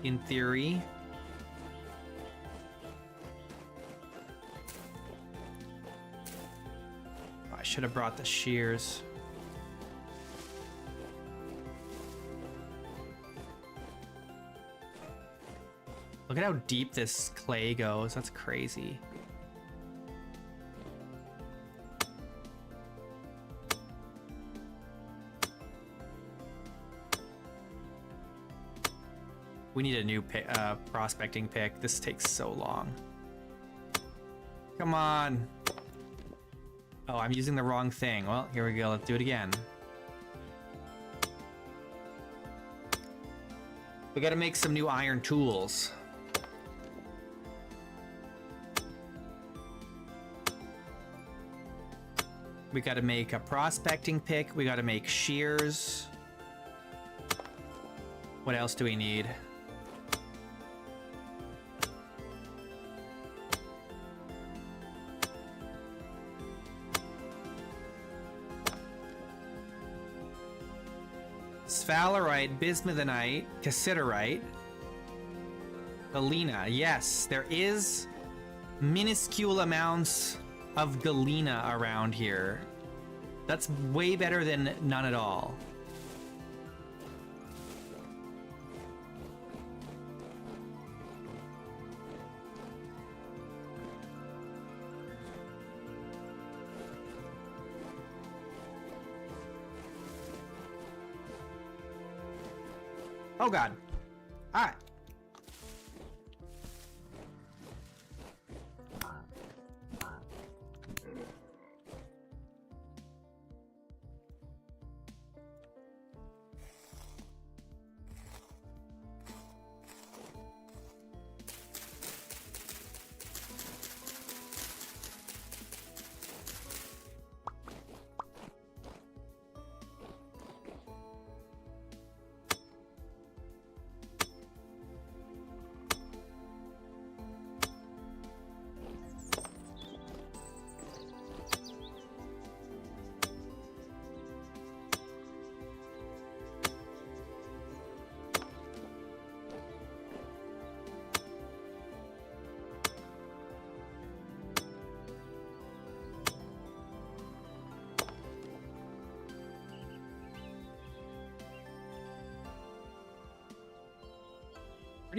In theory. I should have brought the shears. Look at how deep this clay goes. That's crazy. We need a new prospecting pick. This takes so long. Come on. Oh, I'm using the wrong thing. Well, here we go. Let's do it again. We gotta make some new iron tools. We gotta make a prospecting pick. We gotta make shears. What else do we need? Sphalerite, bismuthinite, cassiterite, galena. Yes, there is minuscule amounts of galena around here. That's way better than none at all. Oh god. All right.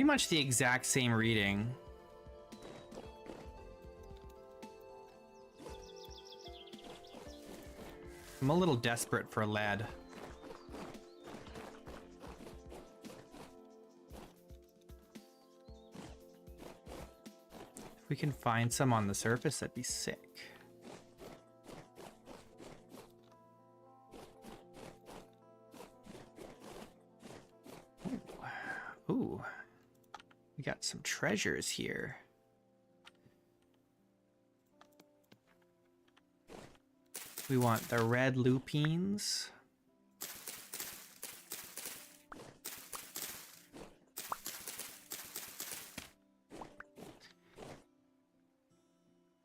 Pretty much the exact same reading. I'm a little desperate for lead. If we can find some on the surface, that'd be sick. Ooh. We got some treasures here. We want the red lupines.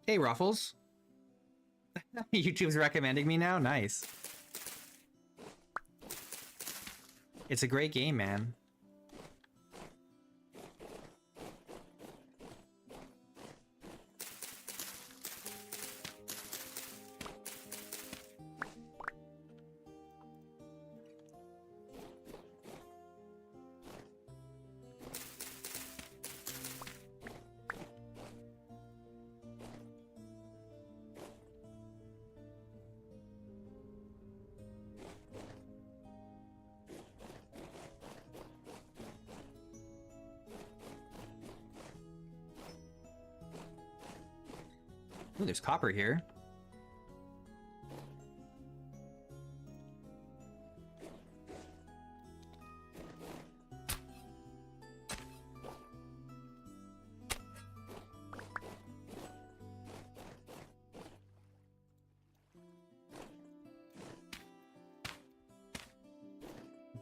Hey, Ruffles. YouTube's recommending me now? Nice. It's a great game, man. Ooh, there's copper here.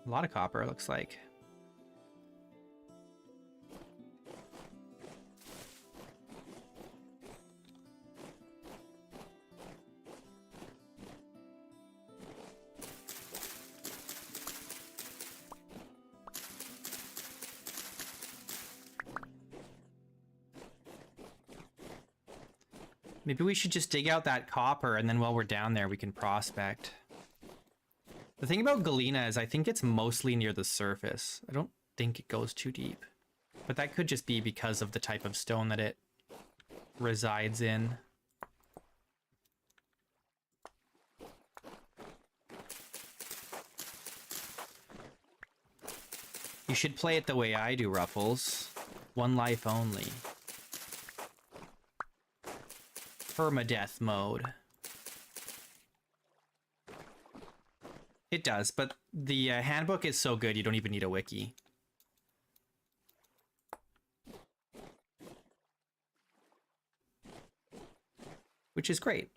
A lot of copper, it looks like. Maybe we should just dig out that copper, and then while we're down there, we can prospect. The thing about Galena is I think it's mostly near the surface. I don't think it goes too deep. But that could just be because of the type of stone that it resides in. You should play it the way I do, Ruffles. One life only. Permadeath mode. It does, but the handbook is so good you don't even need a wiki. Which is great.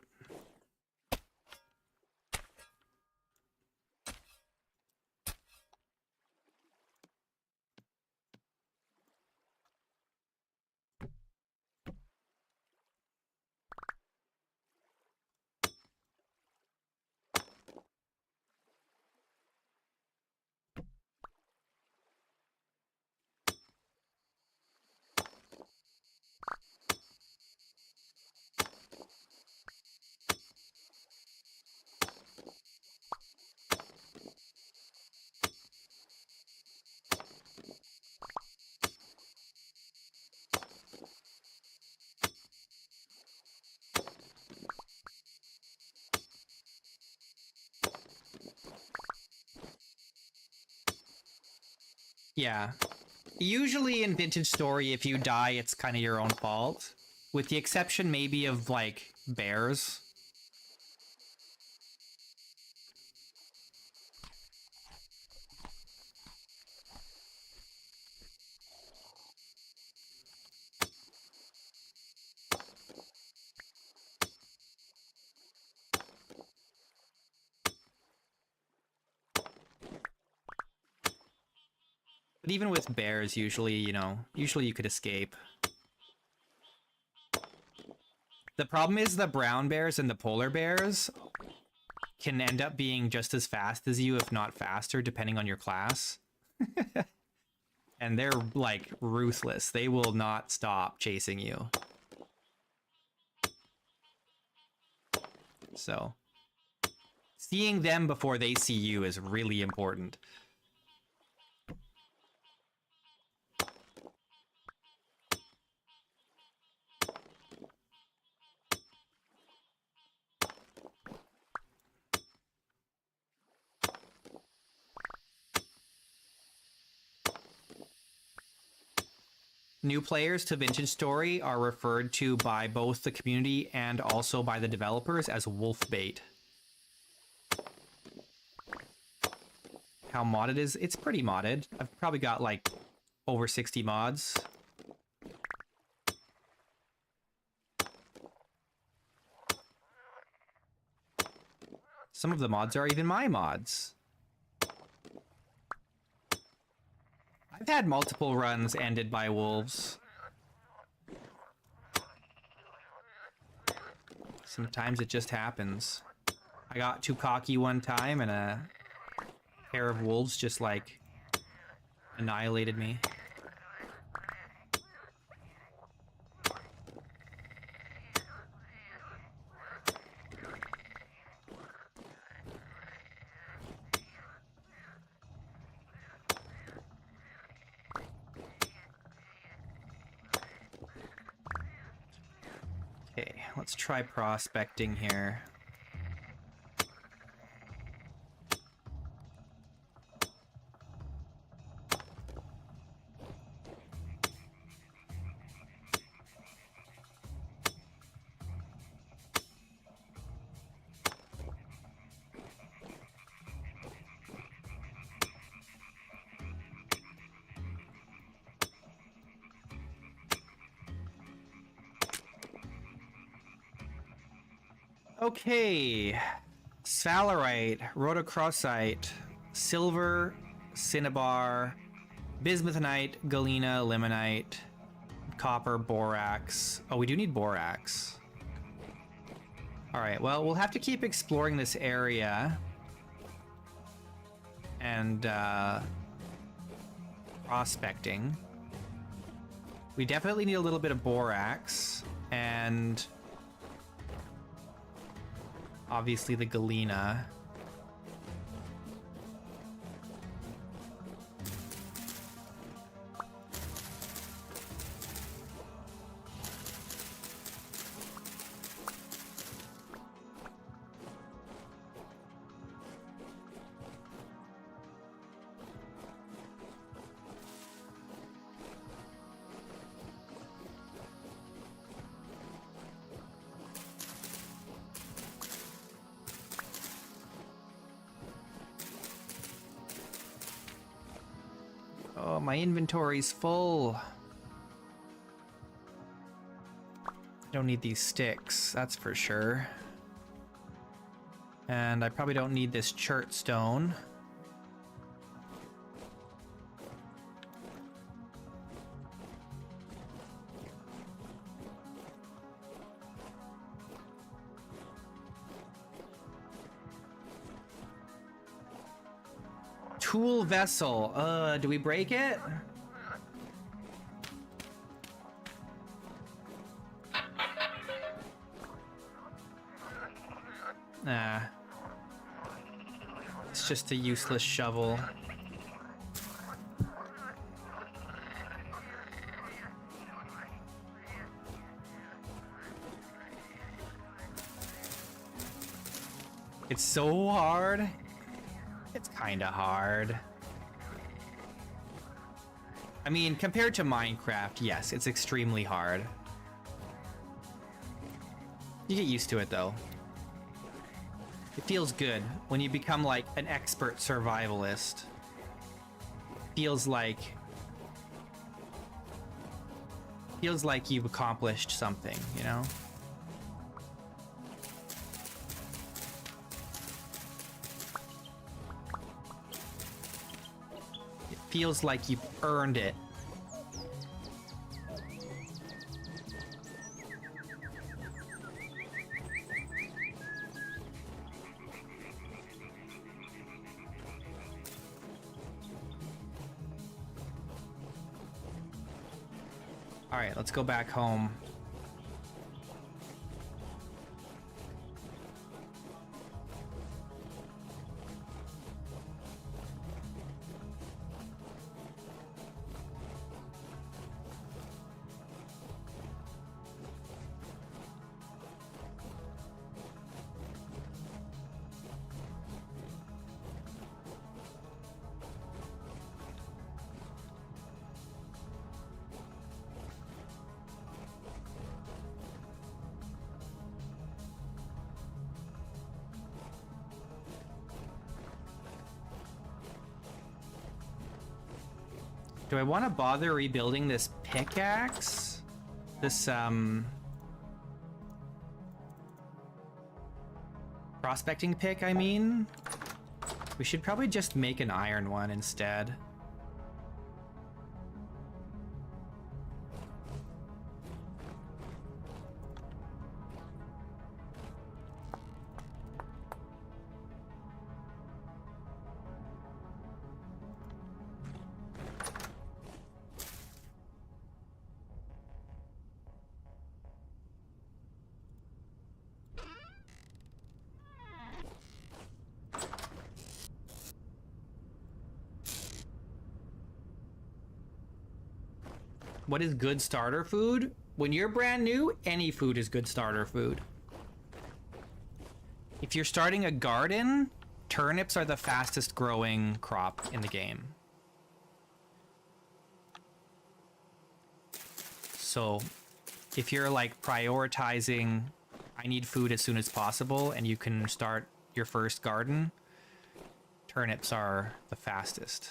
Yeah. Usually in Vintage Story, if you die, it's kind of your own fault. With the exception, maybe, of, like, bears. But even with bears, usually, you know, usually you could escape. The problem is the brown bears and the polar bears can end up being just as fast as you, if not faster, depending on your class. And they're, like, ruthless. They will not stop chasing you. So, seeing them before they see you is really important. new players to Vintage Story are referred to by both the community and also by the developers as wolf bait. How modded is it's pretty modded. I've probably got like over 60 mods. Some of the mods are even my mods. I've had multiple runs ended by wolves. Sometimes it just happens. I got too cocky one time and a pair of wolves just like annihilated me. Okay, let's try prospecting here. Okay, Sphalerite, Rhodochrosite, Silver, Cinnabar, Bismuthinite, Galena, Limonite, Copper, Borax. Oh, we do need Borax. Alright, well, we'll have to keep exploring this area. And, prospecting. We definitely need a little bit of Borax. And obviously the Galena. Oh, my inventory's full. Don't need these sticks, that's for sure. And I probably don't need this chert stone. Tool vessel. Do we break it? Nah. It's just a useless shovel. It's so hard. It's kinda hard. I mean, compared to Minecraft, yes, it's extremely hard. You get used to it, though. It feels good when you become, like, an expert survivalist. Feels like you've accomplished something, you know? Feels like you've earned it. All right, let's go back home. Do I want to bother rebuilding this pickaxe? This, prospecting pick, I mean? We should probably just make an iron one instead. What is good starter food? When you're brand new, any food is good starter food. If you're starting a garden, turnips are the fastest growing crop in the game. So if you're like prioritizing, I need food as soon as possible, and you can start your first garden, turnips are the fastest.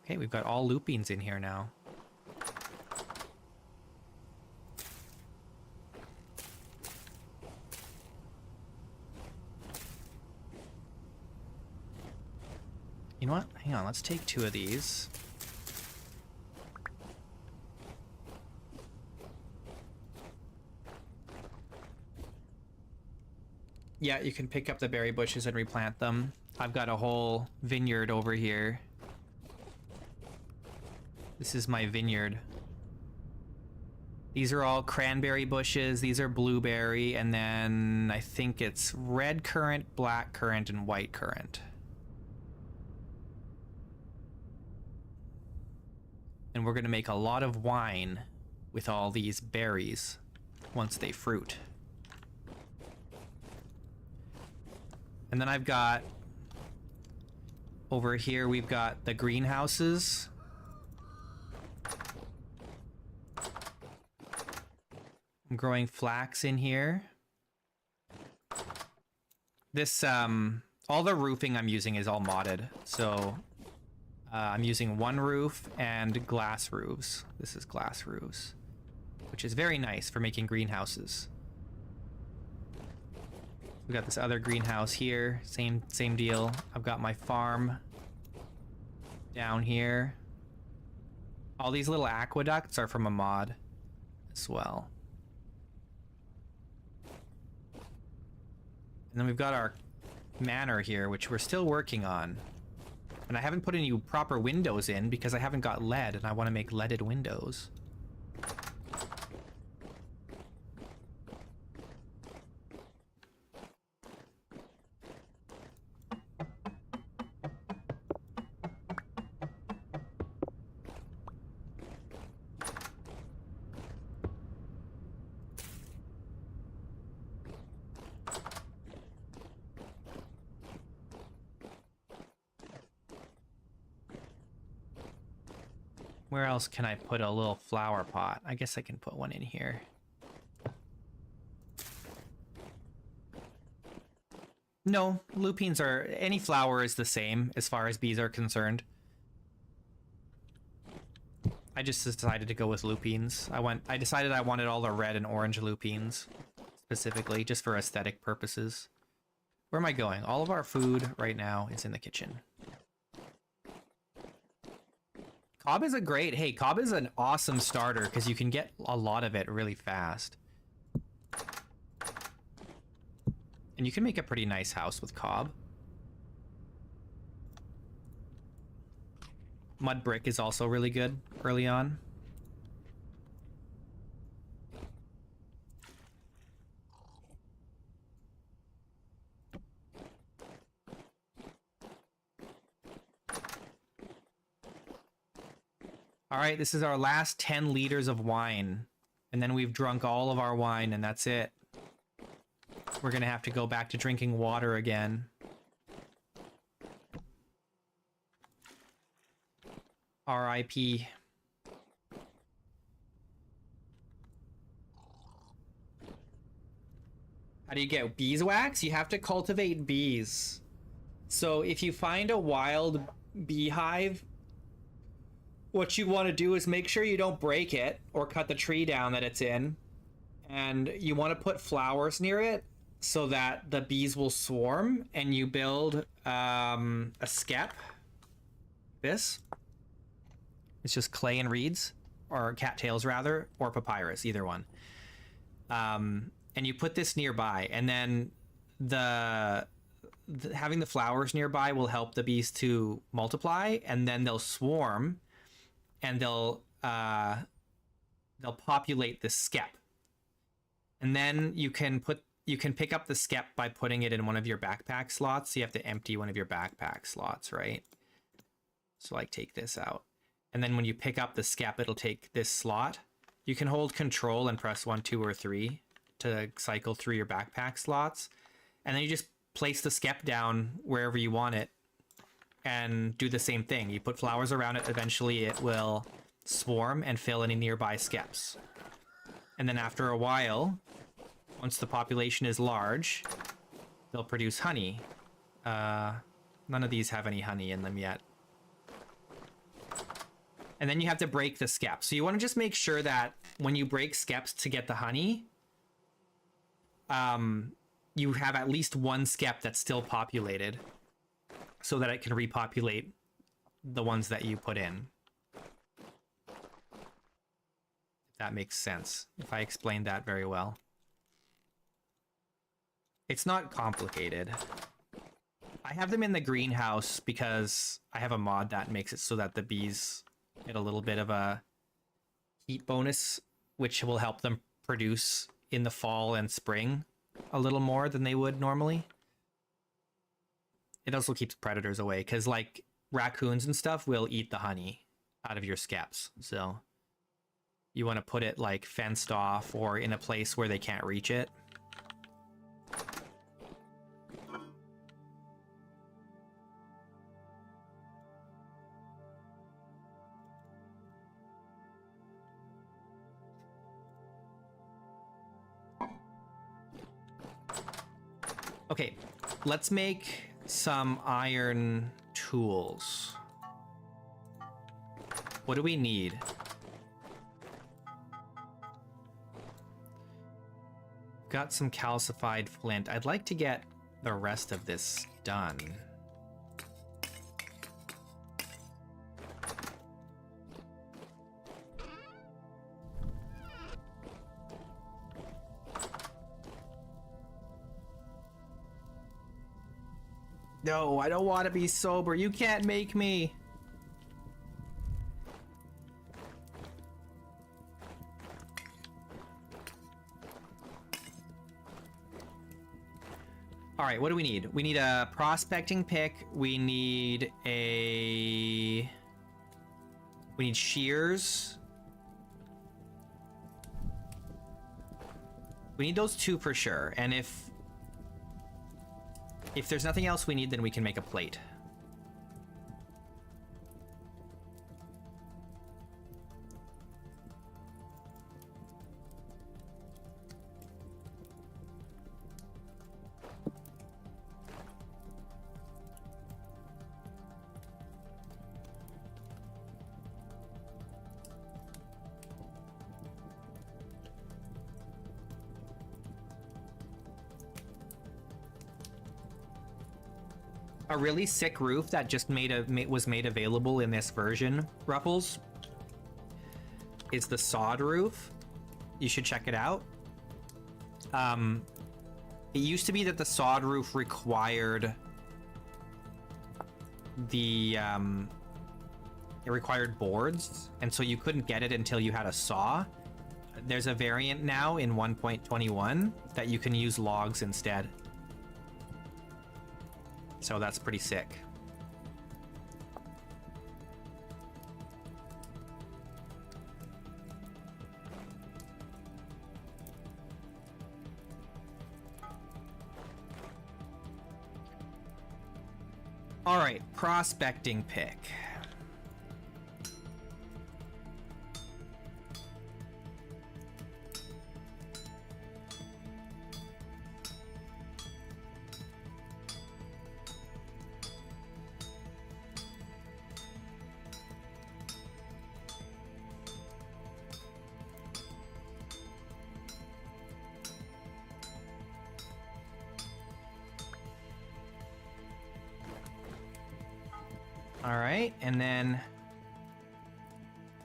Okay, we've got all lupines in here now. You know what? Hang on, let's take 2 of these. Yeah, you can pick up the berry bushes and replant them. I've got a whole vineyard over here. This is my vineyard. These are all cranberry bushes, these are blueberry, and then I think it's red currant, black currant, and white currant. And we're gonna make a lot of wine with all these berries once they fruit. And then I've got, over here we've got the greenhouses. I'm growing flax in here. This, all the roofing I'm using is all modded. So, I'm using one roof and glass roofs. This is glass roofs, which is very nice for making greenhouses. We got this other greenhouse here. Same deal. I've got my farm down here. All these little aqueducts are from a mod as well. And then we've got our manor here, which we're still working on. And I haven't put any proper windows in because I haven't got lead, and I want to make leaded windows. Where else can I put a little flower pot? I guess I can put one in here. No, lupines are... any flower is the same as far as bees are concerned. I just decided to go with lupines. I decided I wanted all the red and orange lupines, specifically, just for aesthetic purposes. Where am I going? All of our food right now is in the kitchen. Cob is Cob is an awesome starter because you can get a lot of it really fast. And you can make a pretty nice house with cob. Mud brick is also really good early on. All right, this is our last 10 liters of wine. And then we've drunk all of our wine, and that's it. We're gonna have to go back to drinking water again. R.I.P. How do you get beeswax? You have to cultivate bees. So if you find a wild beehive, what you want to do is make sure you don't break it or cut the tree down that it's in. And you want to put flowers near it so that the bees will swarm, and you build a skep. This. It's just clay and reeds, or cattails rather, or papyrus, either one. And you put this nearby, and then having the flowers nearby will help the bees to multiply, and then they'll swarm, and they'll populate the skep. And then you can pick up the skep by putting it in one of your backpack slots. So you have to empty one of your backpack slots, right? So like take this out. And then when you pick up the skep, it'll take this slot. You can hold control and press 1, 2, or 3 to cycle through your backpack slots. And then you just place the skep down wherever you want it and do the same thing. You put flowers around it. Eventually it will swarm and fill any nearby skeps. And then after a while, once the population is large, they'll produce honey. None of these have any honey in them yet. And then you have to break the skep. So you want to just make sure that when you break skeps to get the honey, you have at least one skep that's still populated so that it can repopulate the ones that you put in. If that makes sense. If I explained that very well. It's not complicated. I have them in the greenhouse because I have a mod that makes it so that the bees get a little bit of a heat bonus, which will help them produce in the fall and spring a little more than they would normally. It also keeps predators away, because like raccoons and stuff will eat the honey out of your skeps. So you want to put it like fenced off or in a place where they can't reach it. Okay, let's make some iron tools. What do we need? Got some calcified flint. I'd like to get the rest of this done. No, I don't want to be sober. You can't make me. All right, what do we need? We need a prospecting pick. We need shears. We need those two for sure. And if there's nothing else we need, then we can make a plate. A really sick roof that just was made available in this version, Ruffles, is the sod roof. You should check it out. It used to be that the sod roof required it required boards, and so you couldn't get it until you had a saw. There's a variant now in 1.21 that you can use logs instead. So that's pretty sick. All right, prospecting pick. All right, and then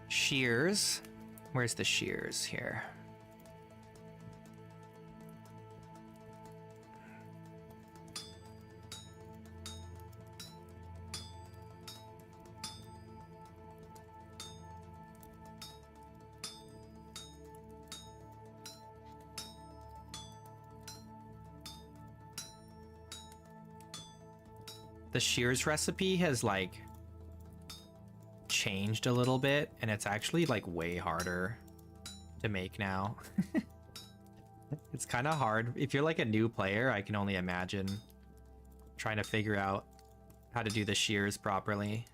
shears. Where's the shears here? The shears recipe has like changed a little bit, and it's actually like way harder to make now. It's kind of hard. If you're like a new player, I can only imagine trying to figure out how to do the shears properly.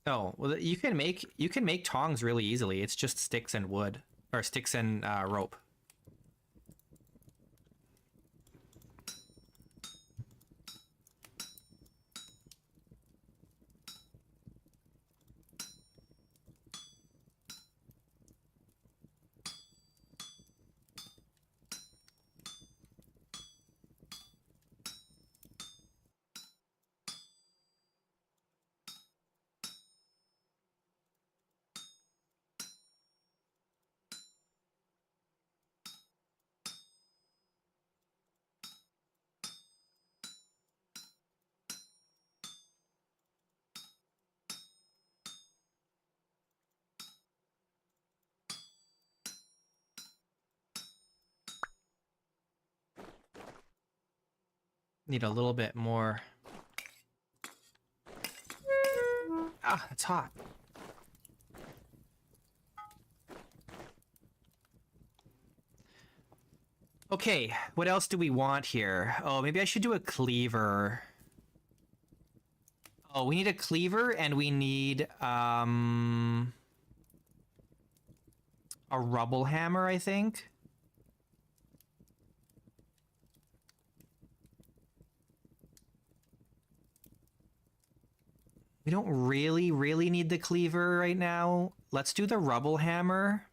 Oh, well, you can make tongs really easily. It's just sticks and wood, or sticks and rope. Need a little bit more. Ah, it's hot. Okay, what else do we want here? Oh, maybe I should do a cleaver. Oh, we need a cleaver, and we need a rubble hammer, I think. We don't really need the cleaver right now. Let's do the rubble hammer.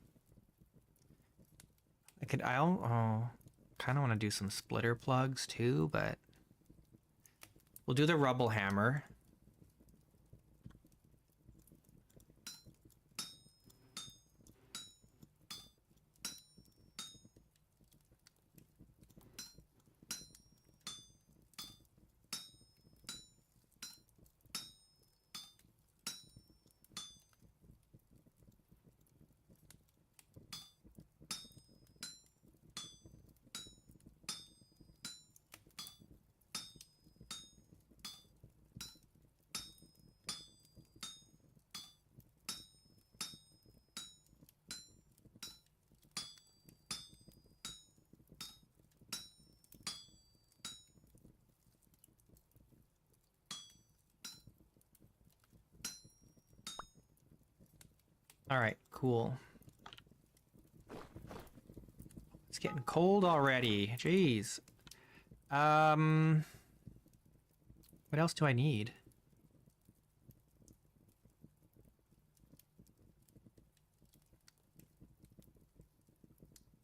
I kind of want to do some splitter plugs too, but we'll do the rubble hammer. All right, cool. It's getting cold already. Jeez. What else do I need?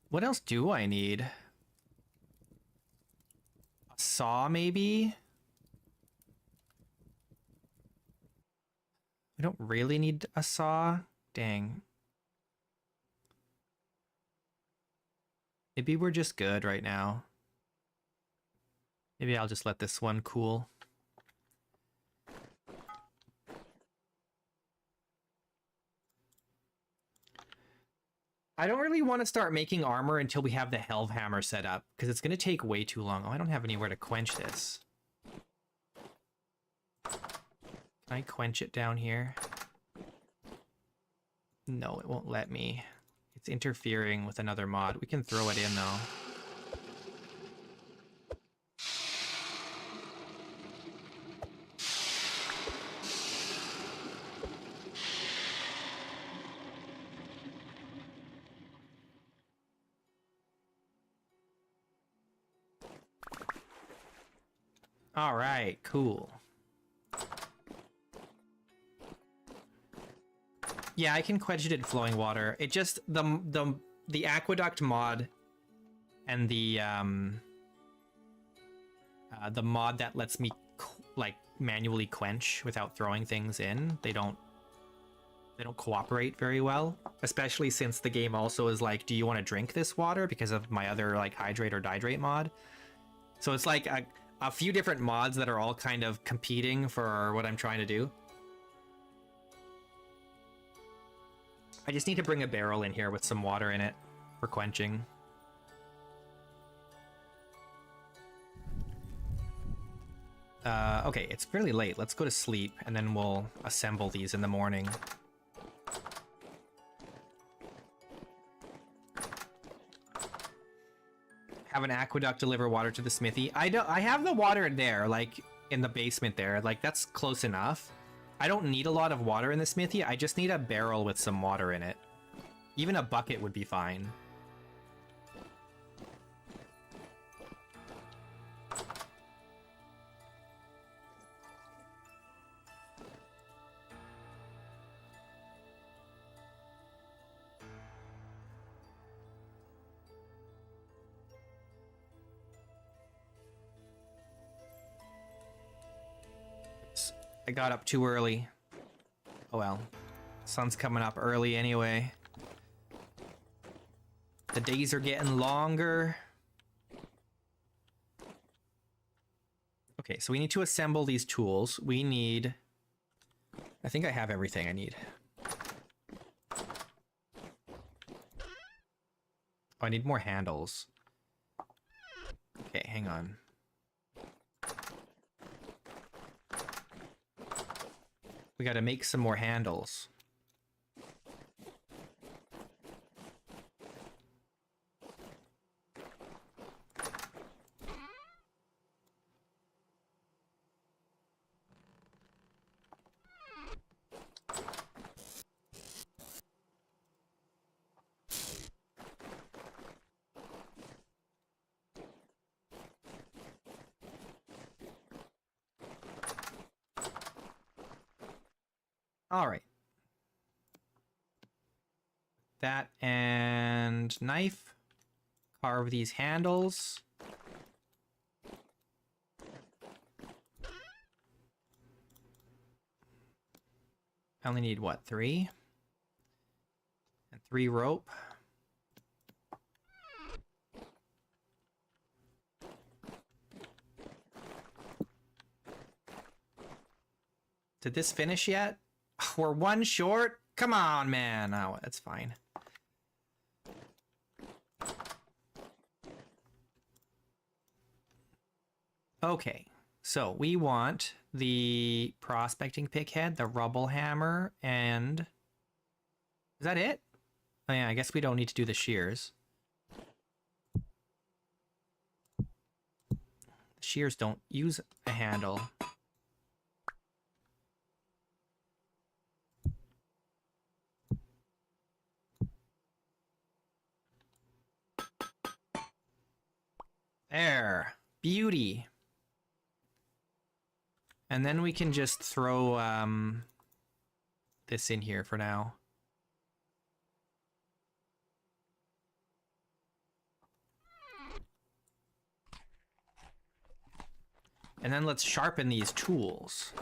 What else do I need? A saw, maybe? I don't really need a saw. Dang. Maybe we're just good right now. Maybe I'll just let this one cool. I don't really want to start making armor until we have the Helve Hammer set up, because it's going to take way too long. Oh, I don't have anywhere to quench this. Can I quench it down here? No, it won't let me. It's interfering with another mod. We can throw it in, though. All right, cool. Yeah, I can quench it in flowing water. It just the aqueduct mod and the mod that lets me like manually quench without throwing things in, they don't cooperate very well, especially since the game also is like, do you want to drink this water, because of my other like hydrate or dihydrate mod. So it's like a few different mods that are all kind of competing for what I'm trying to do. I just need to bring a barrel in here with some water in it for quenching. Okay, it's fairly late. Let's go to sleep, and then we'll assemble these in the morning. Have an aqueduct deliver water to the smithy. I have the water in there, like, in the basement there. Like, that's close enough. I don't need a lot of water in the smithy. I just need a barrel with some water in it. Even a bucket would be fine. I got up too early. Oh well. Sun's coming up early anyway. The days are getting longer. Okay, so we need to assemble these tools. We need... I think I have everything I need. Oh, I need more handles. Okay, hang on. We gotta make some more handles. All right. That and knife. Carve these handles. I only need, what, 3? And 3 rope. Did this finish yet? We're 1 short? Come on, man. Oh, that's fine. Okay, so we want the prospecting pick head, the rubble hammer, and... Is that it? Oh yeah, I guess we don't need to do the shears. The shears don't use a handle. There. Beauty. And then we can just throw this in here for now. And then let's sharpen these tools.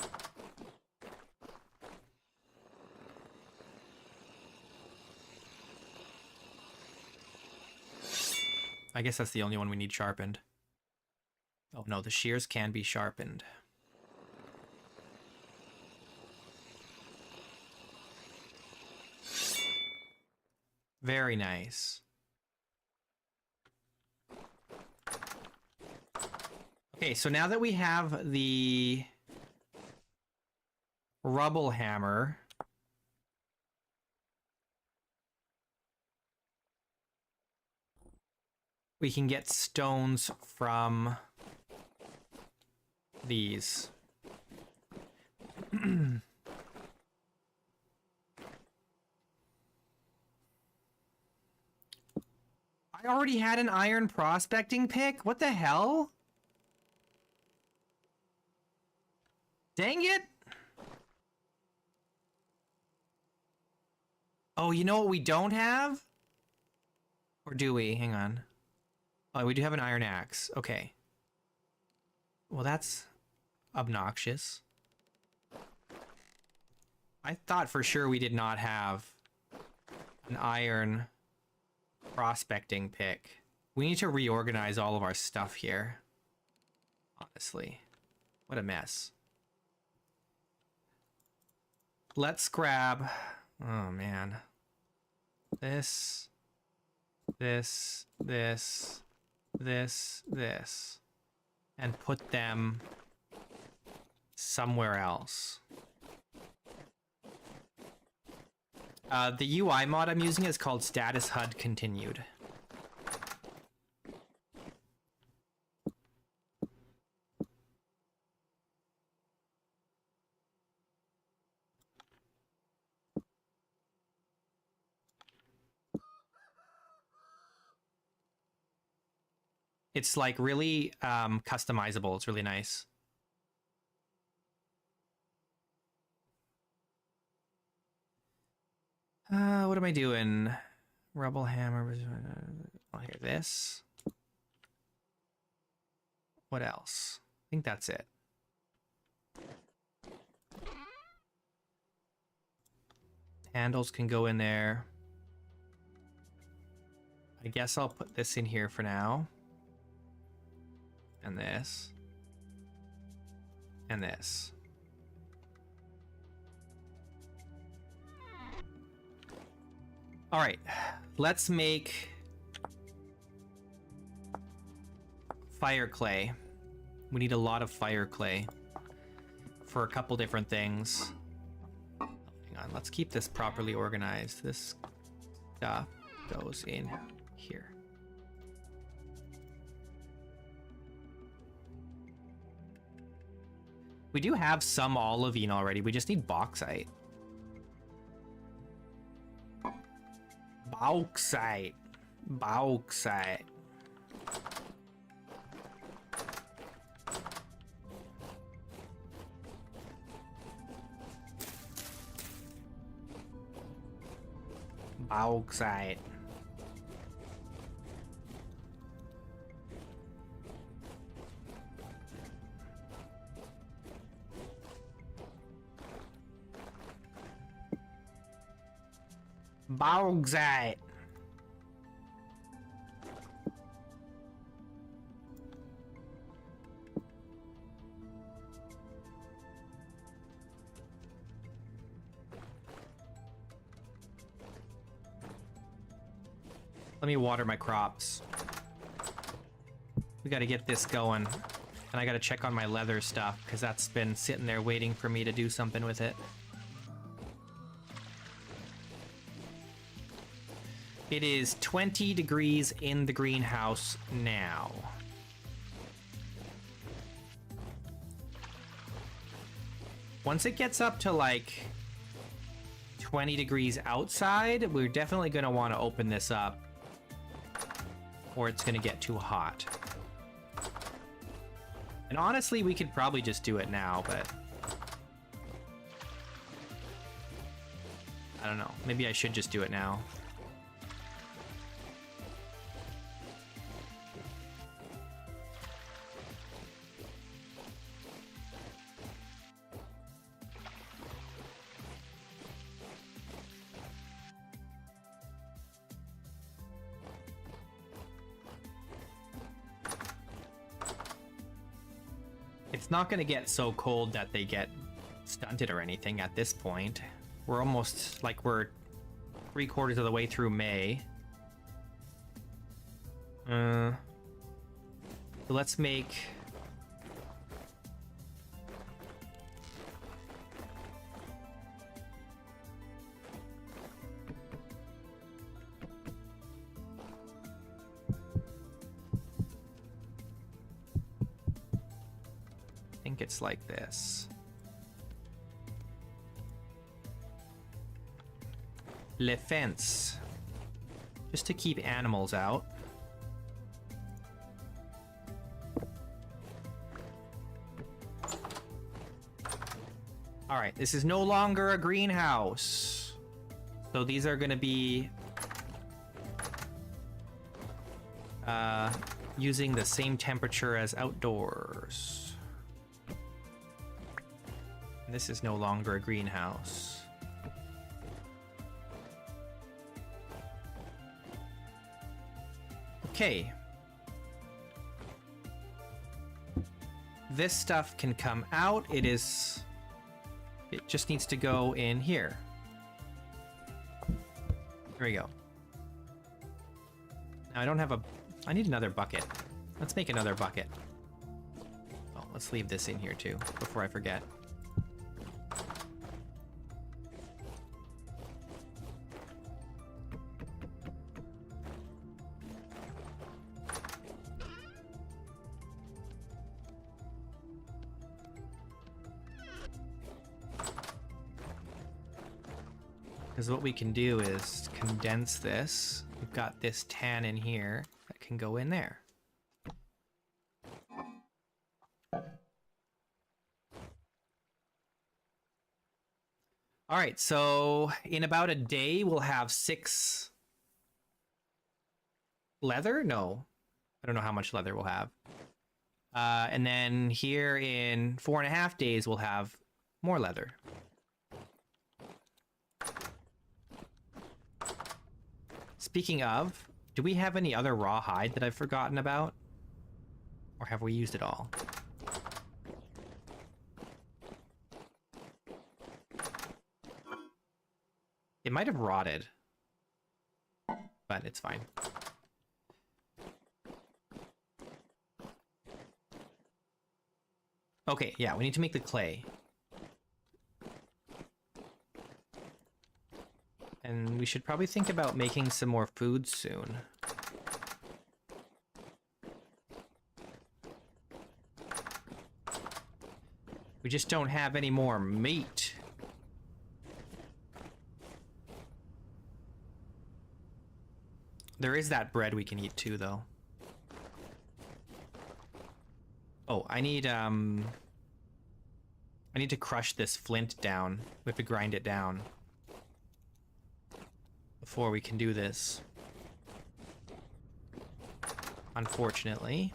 I guess that's the only one we need sharpened. Oh no, the shears can be sharpened. Very nice. Okay, so now that we have the rubble hammer, we can get stones from these. I already had an iron prospecting pick? What the hell? Dang it! Oh, you know what we don't have? Or do we? Hang on. Oh, we do have an iron axe. Okay. Well, that's obnoxious. I thought for sure we did not have an iron prospecting pick. We need to reorganize all of our stuff here. Honestly. What a mess. Let's grab... Oh, man. This, this, and put them somewhere else. The UI mod I'm using is called Status HUD Continued. It's like really customizable. It's really nice. What am I doing? Rubble hammer. I'll hear this. What else? I think that's it. Handles can go in there. I guess I'll put this in here for now. And this. And this. All right, let's make fire clay. We need a lot of fire clay for a couple different things. Hang on, let's keep this properly organized. This stuff goes in here. We do have some olivine already. We just need bauxite. Bauxite. Bauxite. Bauxite. Bauxite. Let me water my crops. We got to get this going. And I got to check on my leather stuff because that's been sitting there waiting for me to do something with it. It is 20 degrees in the greenhouse now. Once it gets up to like 20 degrees outside, we're definitely going to want to open this up or it's going to get too hot. And honestly, we could probably just do it now, but I don't know. Maybe I should just do it now. It's not going to get so cold that they get stunted or anything at this point. We're almost like we're 3/4 of the way through May. So let's make... I think it's like this. Le fence. Just to keep animals out. right, this is no longer a greenhouse. So these are gonna be using the same temperature as outdoors. And this is no longer a greenhouse. Okay. This stuff can come out. It just needs to go in here. There we go. Now I don't have I need another bucket. Let's make another bucket. Oh, let's leave this in here too, before I forget. Because what we can do is condense this. We've got this tan in here that can go in there. All right, so in about a day, we'll have 6 leather? No, I don't know how much leather we'll have. And then here in 4.5 days, we'll have more leather. Speaking of, do we have any other raw hide that I've forgotten about? Or have we used it all? It might have rotted, but it's fine. Okay, yeah, we need to make the clay. And we should probably think about making some more food soon. We just don't have any more meat. There is that bread we can eat too, though. Oh, I need to crush this flint down. We have to grind it down before we can do this. Unfortunately.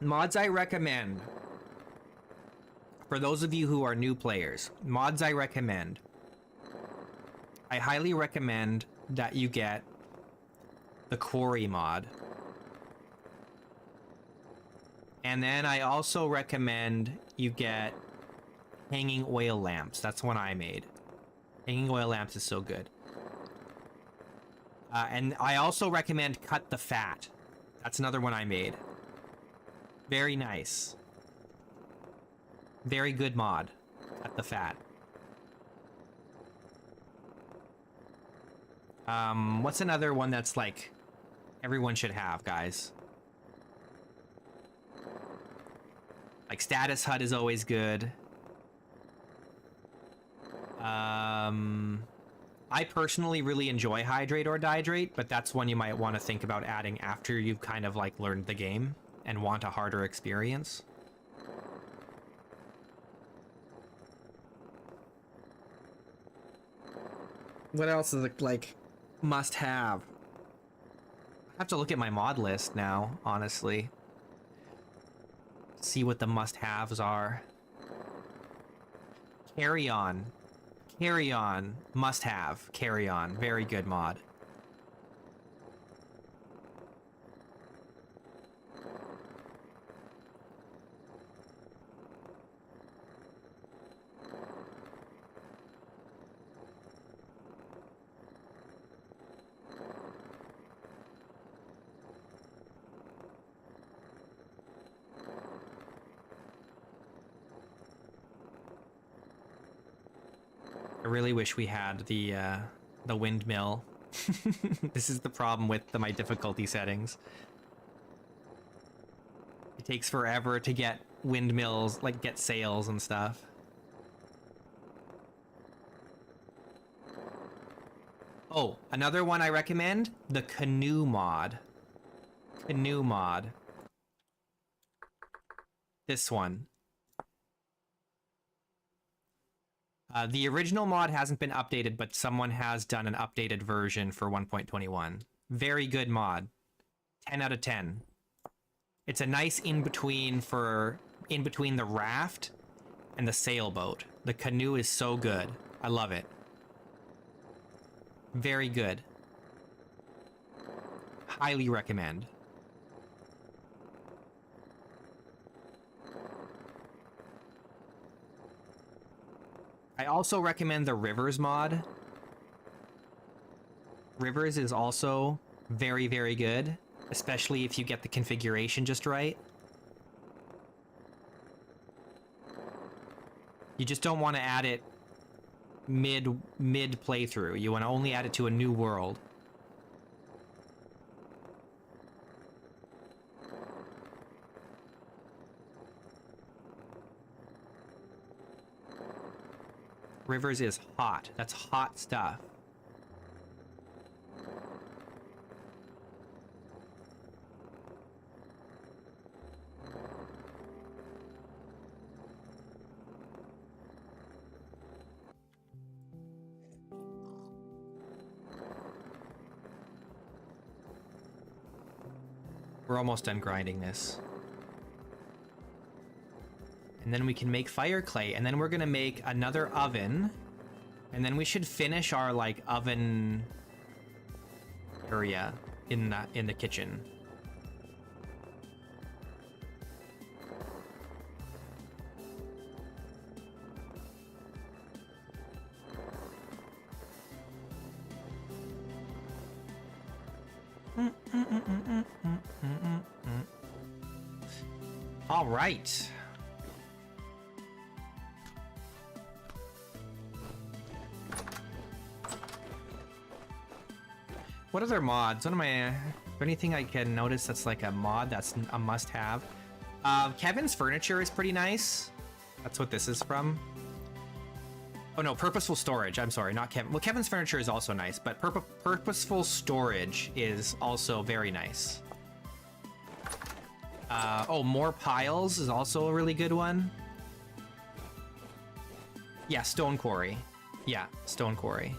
Mods I recommend. For those of you who are new players, mods I recommend. I highly recommend that you get the quarry mod. And then I also recommend you get hanging oil lamps. That's one I made. Hanging oil lamps is so good. And I also recommend cut the fat. That's another one I made. Very nice. Very good mod. Cut the fat. What's another one that's like everyone should have, guys? Like status HUD is always good. I personally really enjoy hydrate or dihydrate, but that's one you might want to think about adding after you've kind of like learned the game and want a harder experience. What else is it like must have? I have to look at my mod list now, honestly. See what the must-haves are. Carry on. Carry on. Must have. Carry on. Very good mod. I really wish we had the the windmill. This is the problem with my difficulty settings. It takes forever to get windmills, like get sails and stuff. Oh, another one I recommend, the canoe mod. Canoe mod. This one. The original mod hasn't been updated, but someone has done an updated version for 1.21. Very good mod. 10 out of 10. It's a nice in-between the raft and the sailboat. The canoe is so good. I love it. Very good. Highly recommend. I also recommend the Rivers mod. Rivers is also very, very good, especially if you get the configuration just right. You just don't want to add it mid playthrough. You want to only add it to a new world. Rivers is hot. That's hot stuff. We're almost done grinding this. And then we can make fire clay, and then we're gonna make another oven, and then we should finish our like oven area in the kitchen. All right. What other mods? What am I? Anything I can notice that's like a mod that's a must-have? Kevin's furniture is pretty nice. That's what this is from. Oh no, purposeful storage. I'm sorry, not Kevin. Well, Kevin's furniture is also nice, but purposeful storage is also very nice. Oh, more piles is also a really good one. Yeah, stone quarry. Yeah, stone quarry.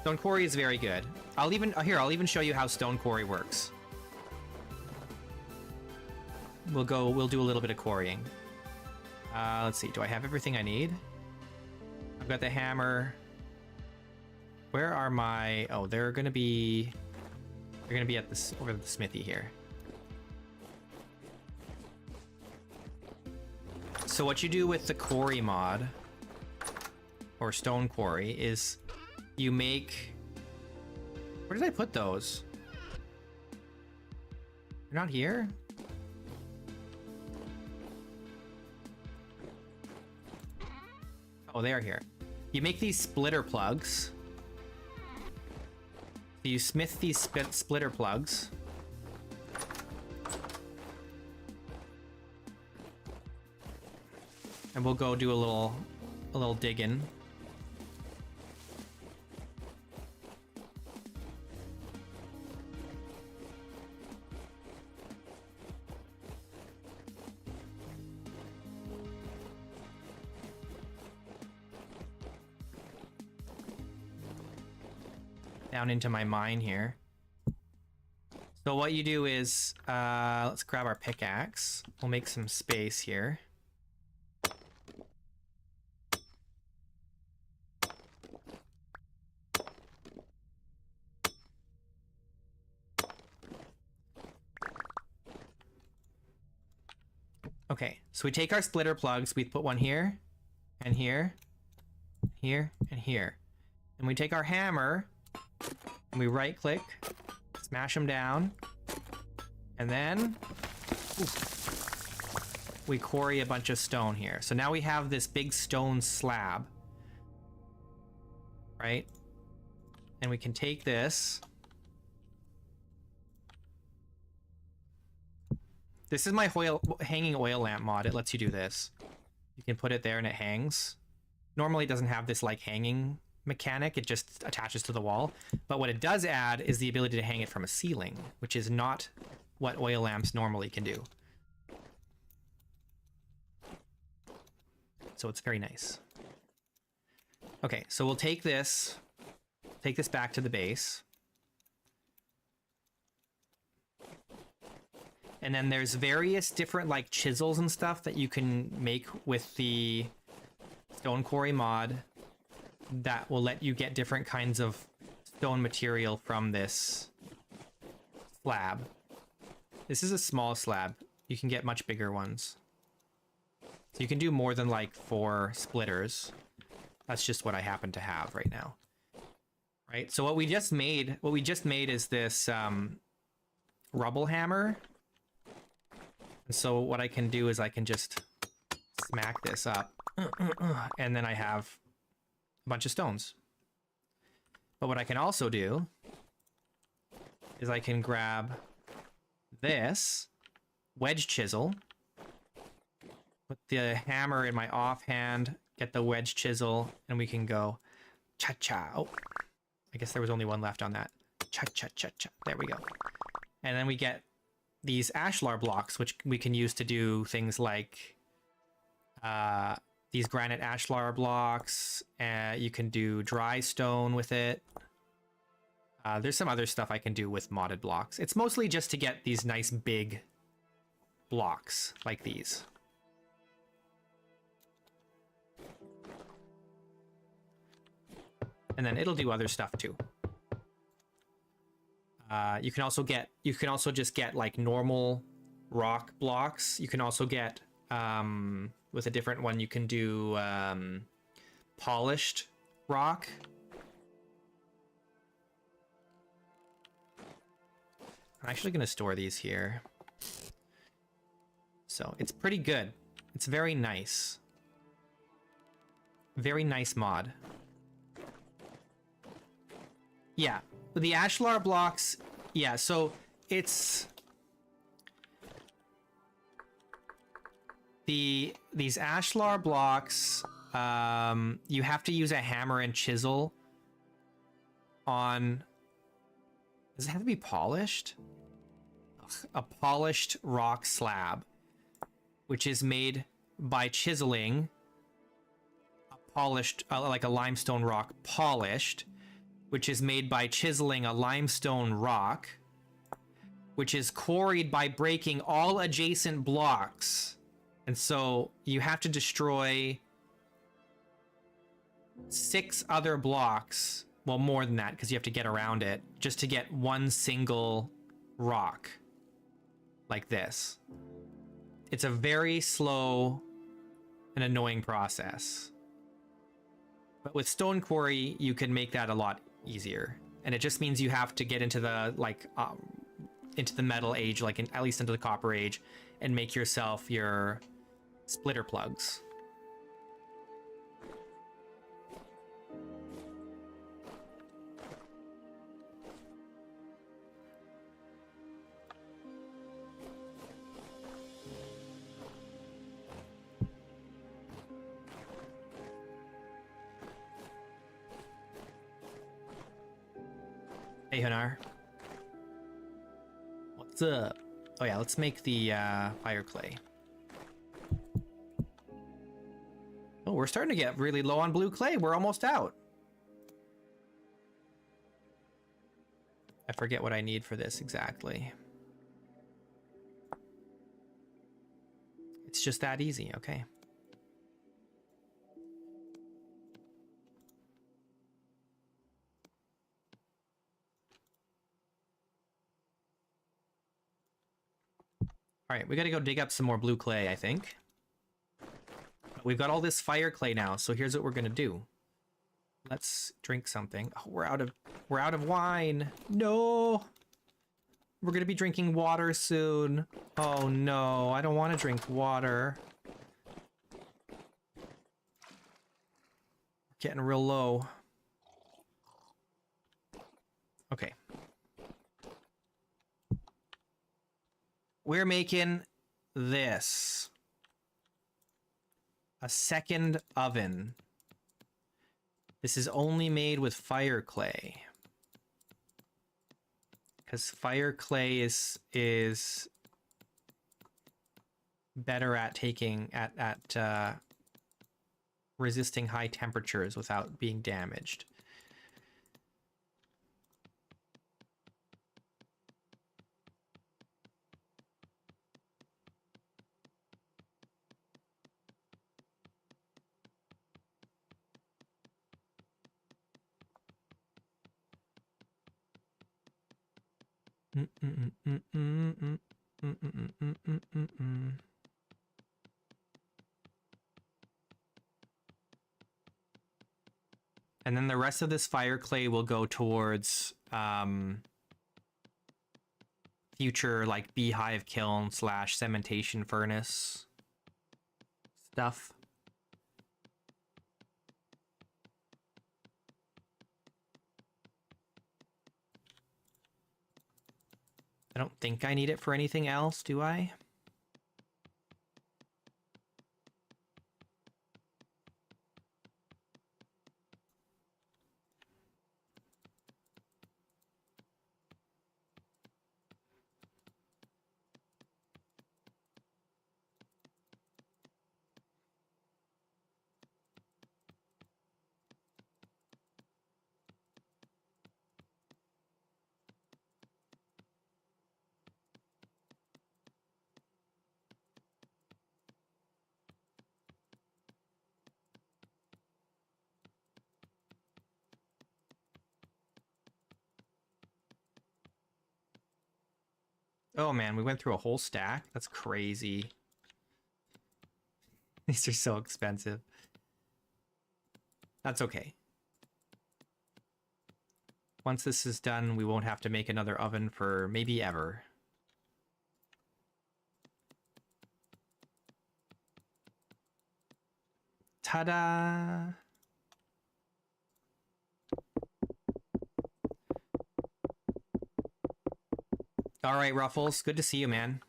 Stone quarry is very good. I'll even show you how stone quarry works. We'll do a little bit of quarrying. Let's see, do I have everything I need? I've got the hammer. Where are my, oh, they're gonna be at this, over the smithy here. So what you do with the quarry mod, or stone quarry, is you make... Where did I put those? They're not here? Oh, they are here. You make these splitter plugs. So you smith these splitter plugs. And we'll go do a little digging. Down into my mine here. So what you do is, let's grab our pickaxe. We'll make some space here. Okay, so we take our splitter plugs, we put one here, and here, here, and here. And we take our hammer, and we right click, smash them down, and then we quarry a bunch of stone here. So now we have this big stone slab, right? And we can take this. This is my hanging oil lamp mod. It lets you do this. You can put it there and it hangs. Normally it doesn't have this like hanging mechanic. It just attaches to the wall. But what it does add is the ability to hang it from a ceiling, which is not what oil lamps normally can do. So it's very nice. Okay, so we'll take this back to the base. And then there's various different like chisels and stuff that you can make with the stone quarry mod that will let you get different kinds of stone material from this slab. This is a small slab. You can get much bigger ones. So you can do more than like 4 splitters. That's just what I happen to have right now. Right? So what we just made is this rubble hammer. And so what I can do is I can just smack this up. And then I have a bunch of stones. But what I can also do is I can grab this wedge chisel, put the hammer in my offhand, get the wedge chisel, and we can go cha-cha. Oh, I guess there was only one left on that. Cha-cha-cha-cha. There we go. And then we get these ashlar blocks, which we can use to do things like these granite ashlar blocks. You can do dry stone with it. There's some other stuff I can do with modded blocks. It's mostly just to get these nice big blocks like these. And then it'll do other stuff too. You can also just get like normal rock blocks. You can also get with a different one you can do polished rock. I'm actually going to store these here. So it's pretty good. It's very nice. Very nice mod. Yeah, the ashlar blocks, yeah, so it's these ashlar blocks, you have to use a hammer and chisel on, does it have to be polished? A polished rock slab, which is made by chiseling a polished, like a limestone rock polished, which is made by chiseling a limestone rock, which is quarried by breaking all adjacent blocks. And so you have to destroy 6 other blocks, well, more than that, because you have to get around it, just to get one single rock like this. It's a very slow and annoying process. But with stone quarry, you can make that a lot easier, and it just means you have to get into the into the metal age, like at least into the copper age, and make yourself your splitter plugs. Hey, Hanar. What's up? Oh yeah, let's make the fire clay. Oh, we're starting to get really low on blue clay. We're almost out. I forget what I need for this exactly. It's just that easy, okay. All right, we gotta go dig up some more blue clay, I think. We've got all this fire clay now, so here's what we're gonna do. Let's drink something. Oh, we're out of wine. No. We're gonna be drinking water soon. Oh no, I don't want to drink water. Getting real low. Okay. We're making this. A second oven. This is only made with fire clay. Because fire clay is better at resisting high temperatures without being damaged. And then the rest of this fire clay will go towards future like beehive kiln / cementation furnace stuff. I don't think I need it for anything else, do I? Oh man, we went through a whole stack? That's crazy. These are so expensive. That's okay. Once this is done, we won't have to make another oven for maybe ever. Ta-da! All right, Ruffles. Good to see you, man.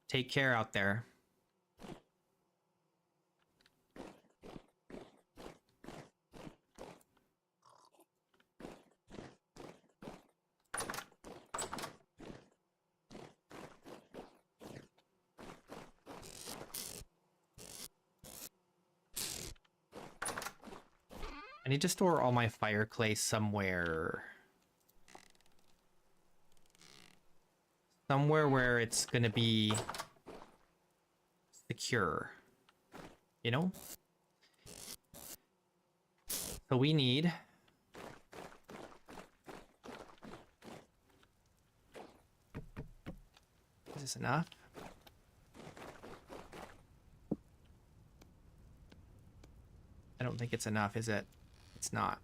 Take care out there. I need to store all my fire clay somewhere. Somewhere where it's gonna be secure. You know? So we need... Is this enough? I don't think it's enough, is it? It's not.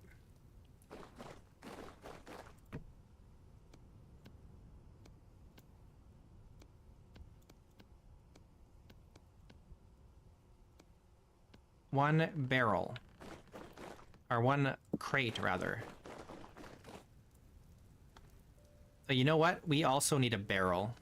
One barrel. Or one crate, rather. But you know what? We also need a barrel.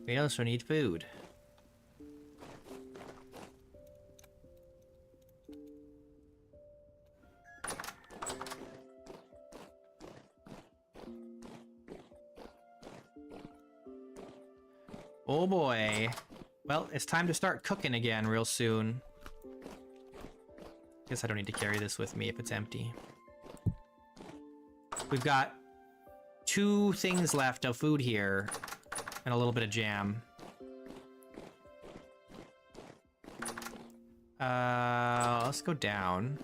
We also need food. Oh boy. Well, it's time to start cooking again real soon. Guess I don't need to carry this with me if it's empty. We've got 2 things left of food here. And a little bit of jam. Let's go down.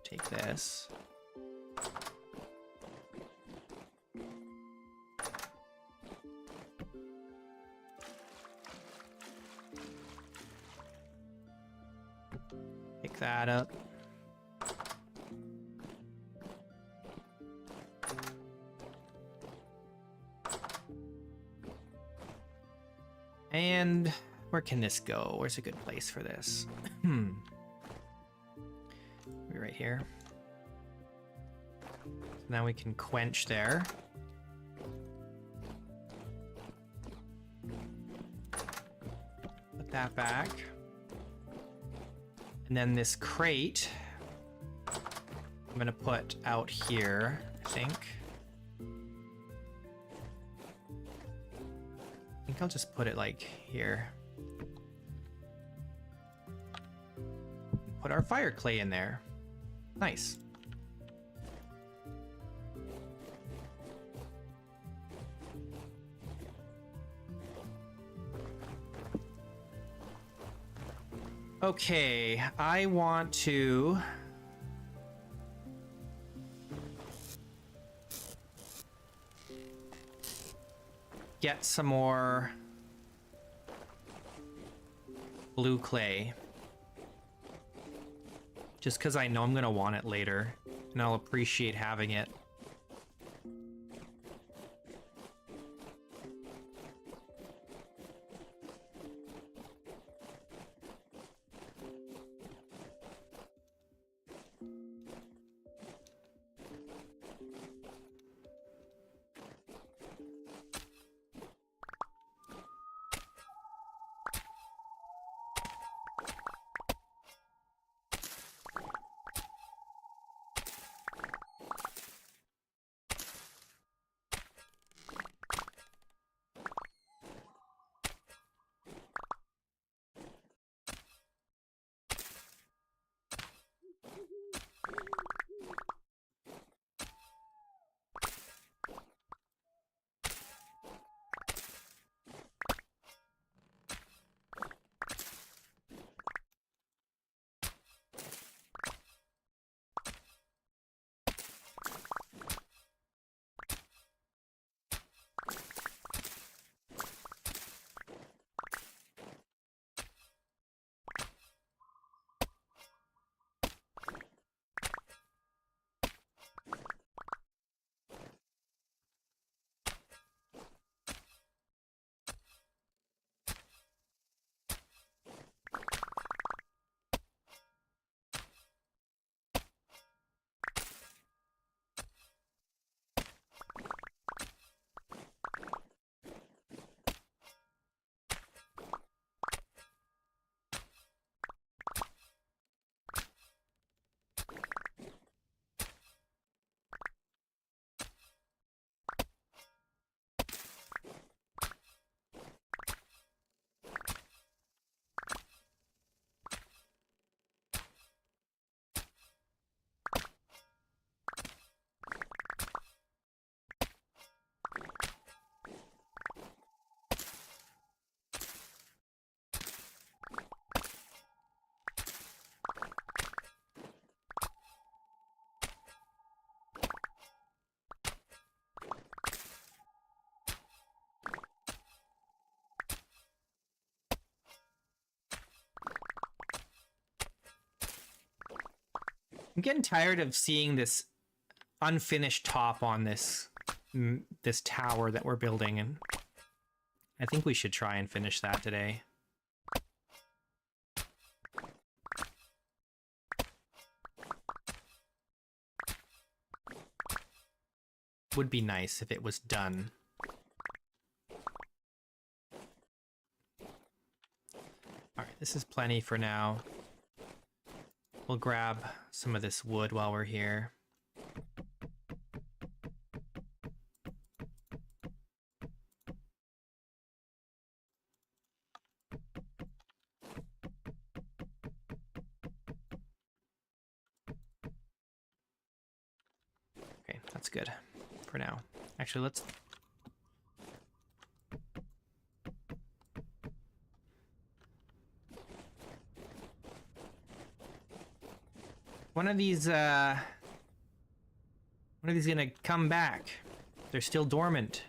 Take this. Pick that up. And where can this go? Where's a good place for this? Maybe right here. So now we can quench there. Put that back. And then this crate, I'm gonna put out here, I think. I think I'll just put it like here. Put our fire clay in there. Nice. Okay, I want to get some more blue clay. Just because I know I'm going to want it later, and I'll appreciate having it. I'm getting tired of seeing this unfinished top on this this tower that we're building, and I think we should try and finish that today. Would be nice if it was done. Alright, this is plenty for now. We'll grab some of this wood while we're here. Okay, that's good for now. Actually, let's... One of these gonna come back. They're still dormant.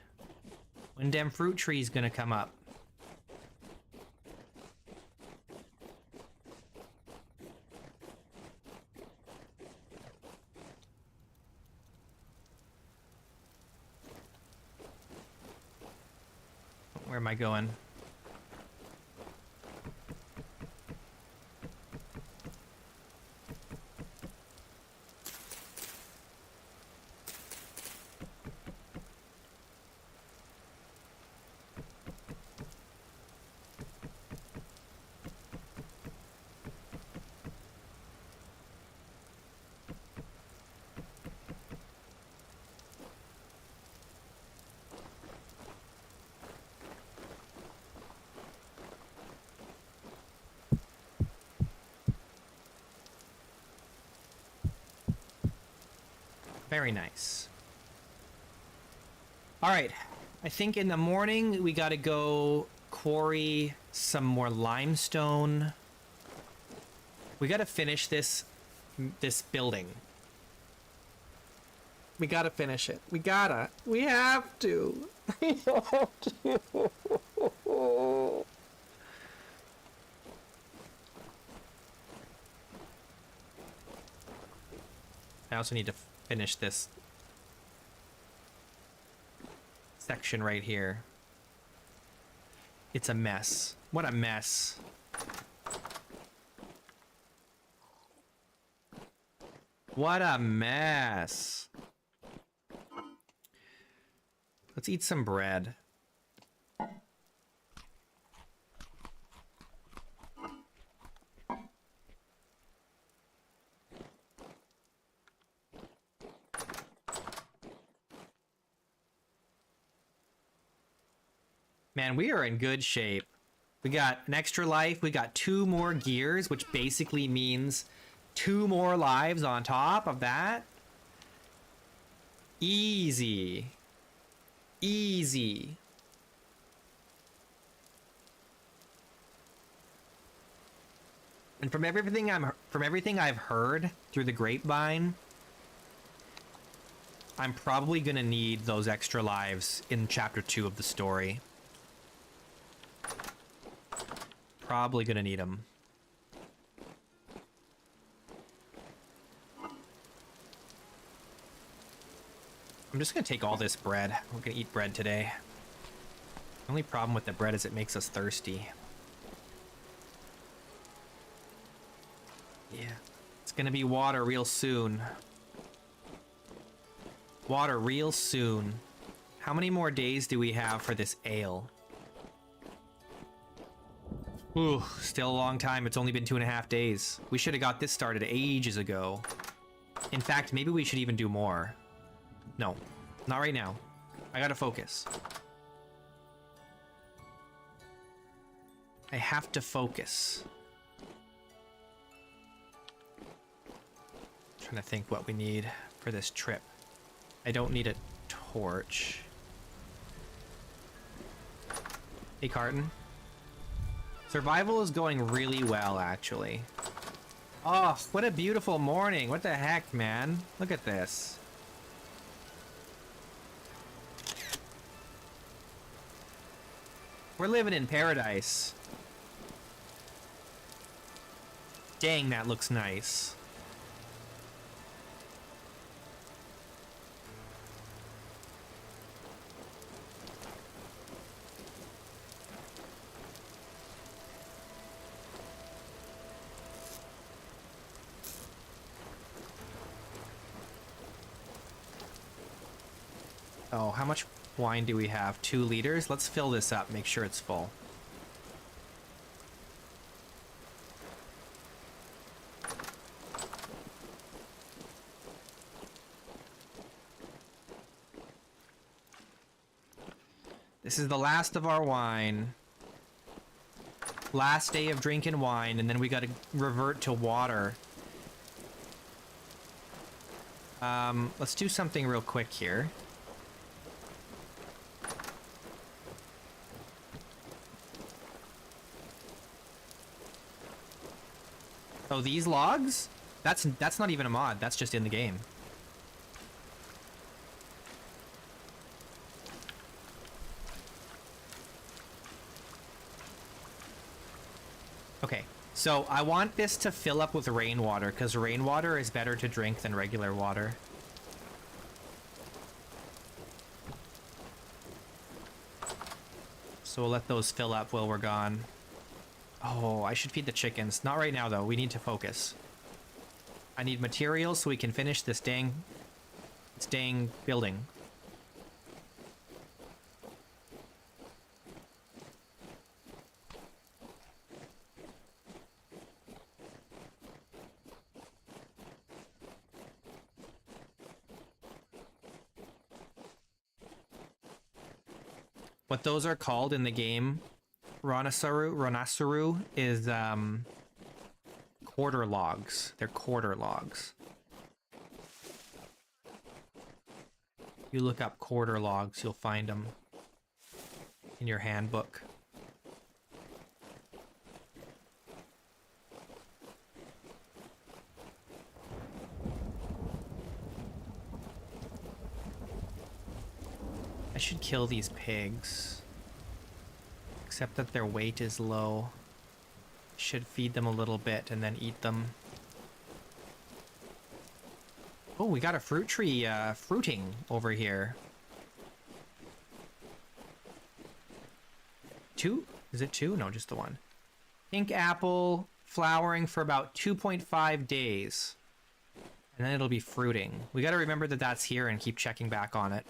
When damn fruit tree's gonna come up? Where am I going? Very nice. All right. I think in the morning we got to go quarry some more limestone. We got to finish this building. We got to finish it. We have to. We have to. I also need to finish this section right here. It's a mess. What a mess. What a mess. Let's eat some bread. Man, we are in good shape. We got an extra life. We got 2 more gears, which basically means 2 more lives on top of that. Easy. Easy. And from everything I've heard through the grapevine, I'm probably gonna need those extra lives in chapter 2 of the story. Probably gonna need them. I'm just gonna take all this bread. We're gonna eat bread today. The only problem with the bread is it makes us thirsty. Yeah. It's gonna be water real soon. Water real soon. How many more days do we have for this ale? Ooh, still a long time. It's only been 2.5 days. We should have got this started ages ago. In fact, maybe we should even do more. No, not right now. I gotta focus. I have to focus. Trying to think what we need for this trip. I don't need a torch. Hey, Carton. Survival is going really well, actually. Oh, what a beautiful morning. What the heck, man? Look at this. We're living in paradise. Dang, that looks nice. Oh, how much wine do we have? 2 liters? Let's fill this up, make sure it's full. This is the last of our wine. Last day of drinking wine, and then we gotta revert to water. Let's do something real quick here. Oh, these logs? That's not even a mod. That's just in the game. Okay, so I want this to fill up with rainwater, because rainwater is better to drink than regular water. So we'll let those fill up while we're gone. Oh, I should feed the chickens. Not right now, though. We need to focus. I need materials so we can finish this dang building. What those are called in the game, Ronasaru is quarter logs. They're quarter logs. you look up quarter logs, you'll find them in your handbook. I should kill these pigs. Except that their weight is low. Should feed them a little bit and then eat them. Oh, we got a fruit tree fruiting over here. 2? Is it 2? No, just the one. Pink apple flowering for about 2.5 days. And then it'll be fruiting. We got to remember that that's here and keep checking back on it.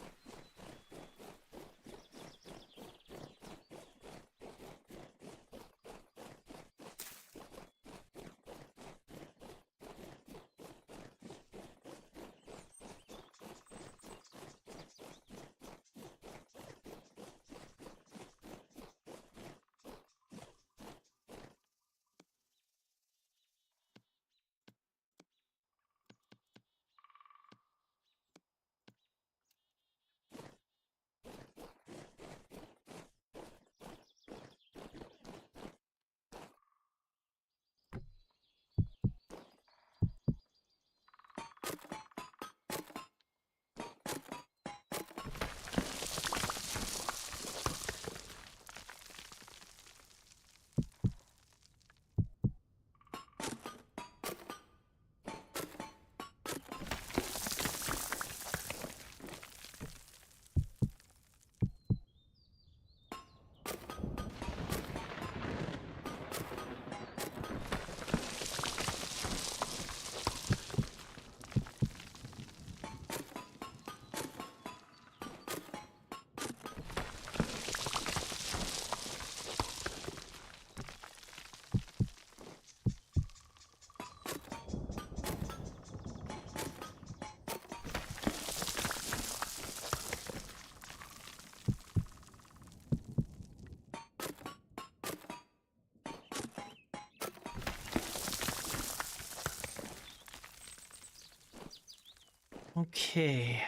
Okay.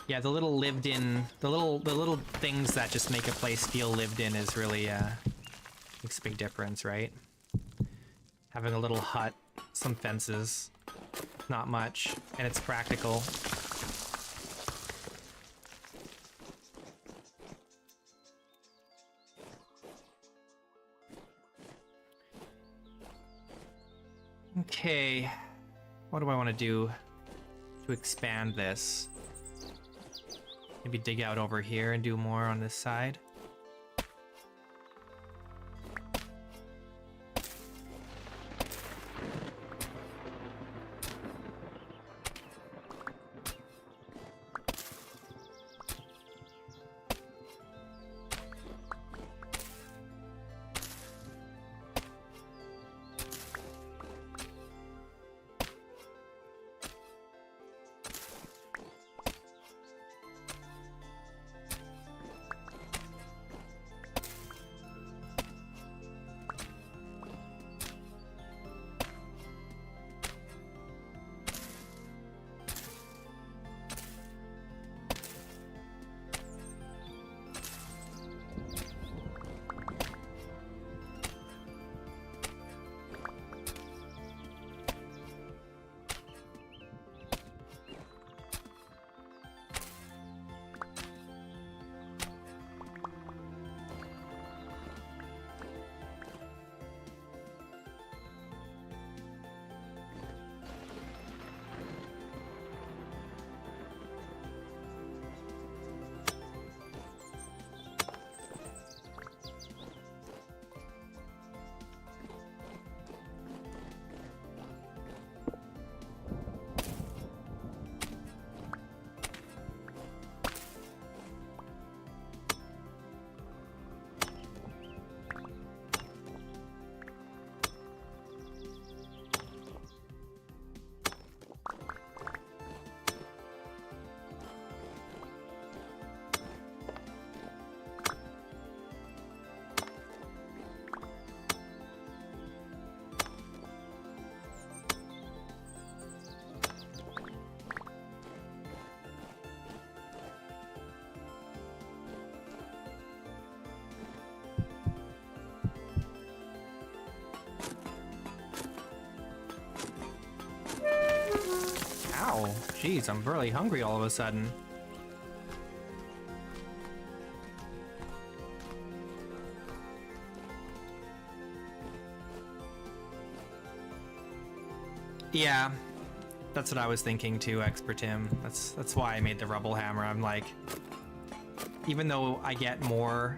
Yeah, the little lived in, the little things that just make a place feel lived in is really makes a big difference, right? Having a little hut, some fences, not much, and it's practical. Okay, what do I want to do to expand this? Maybe dig out over here and do more on this side. Jeez, I'm really hungry all of a sudden. Yeah, that's what I was thinking too, Expert Tim. That's why I made the rubble hammer. I'm like, even though I get more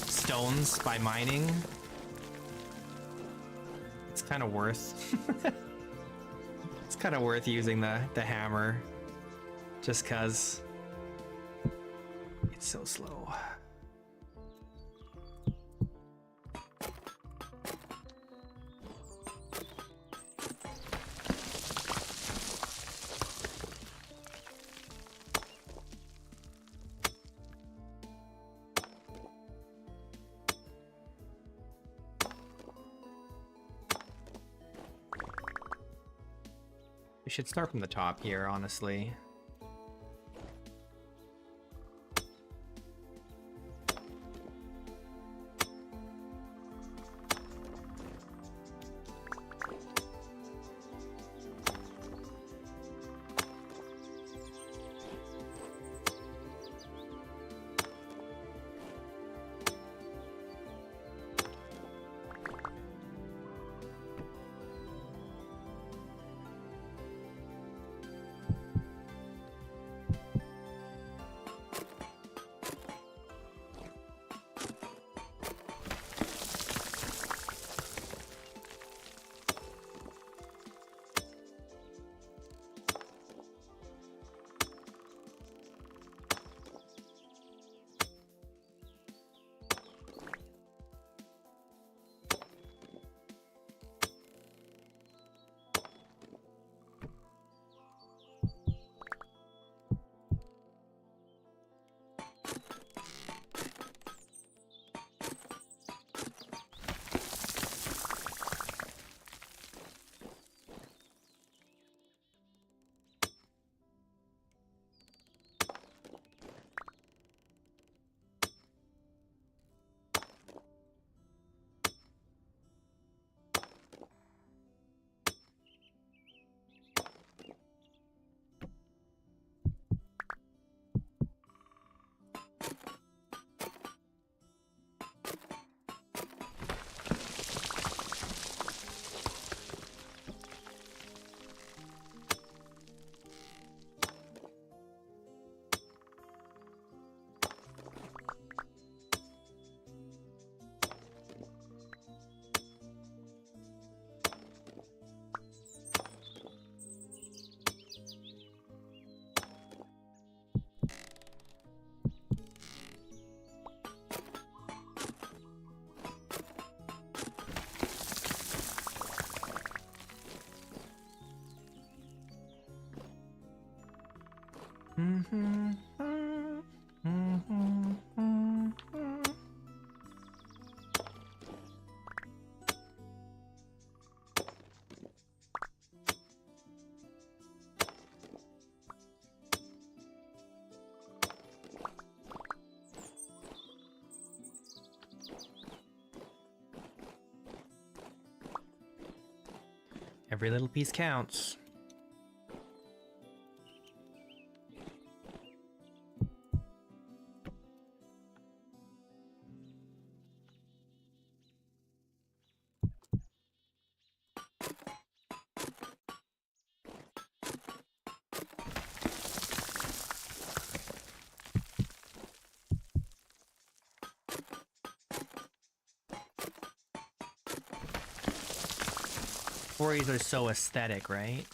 stones by mining, it's kind of worth. It's kind of worth using the hammer, just cause it's so slow. We should start from the top here, honestly. Every little piece counts. Quarries are so aesthetic, right?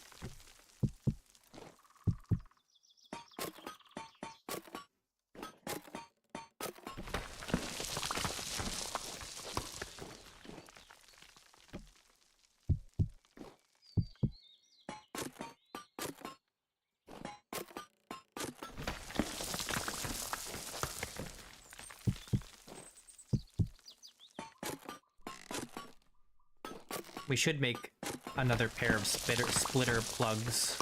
We should make another pair of splitter plugs.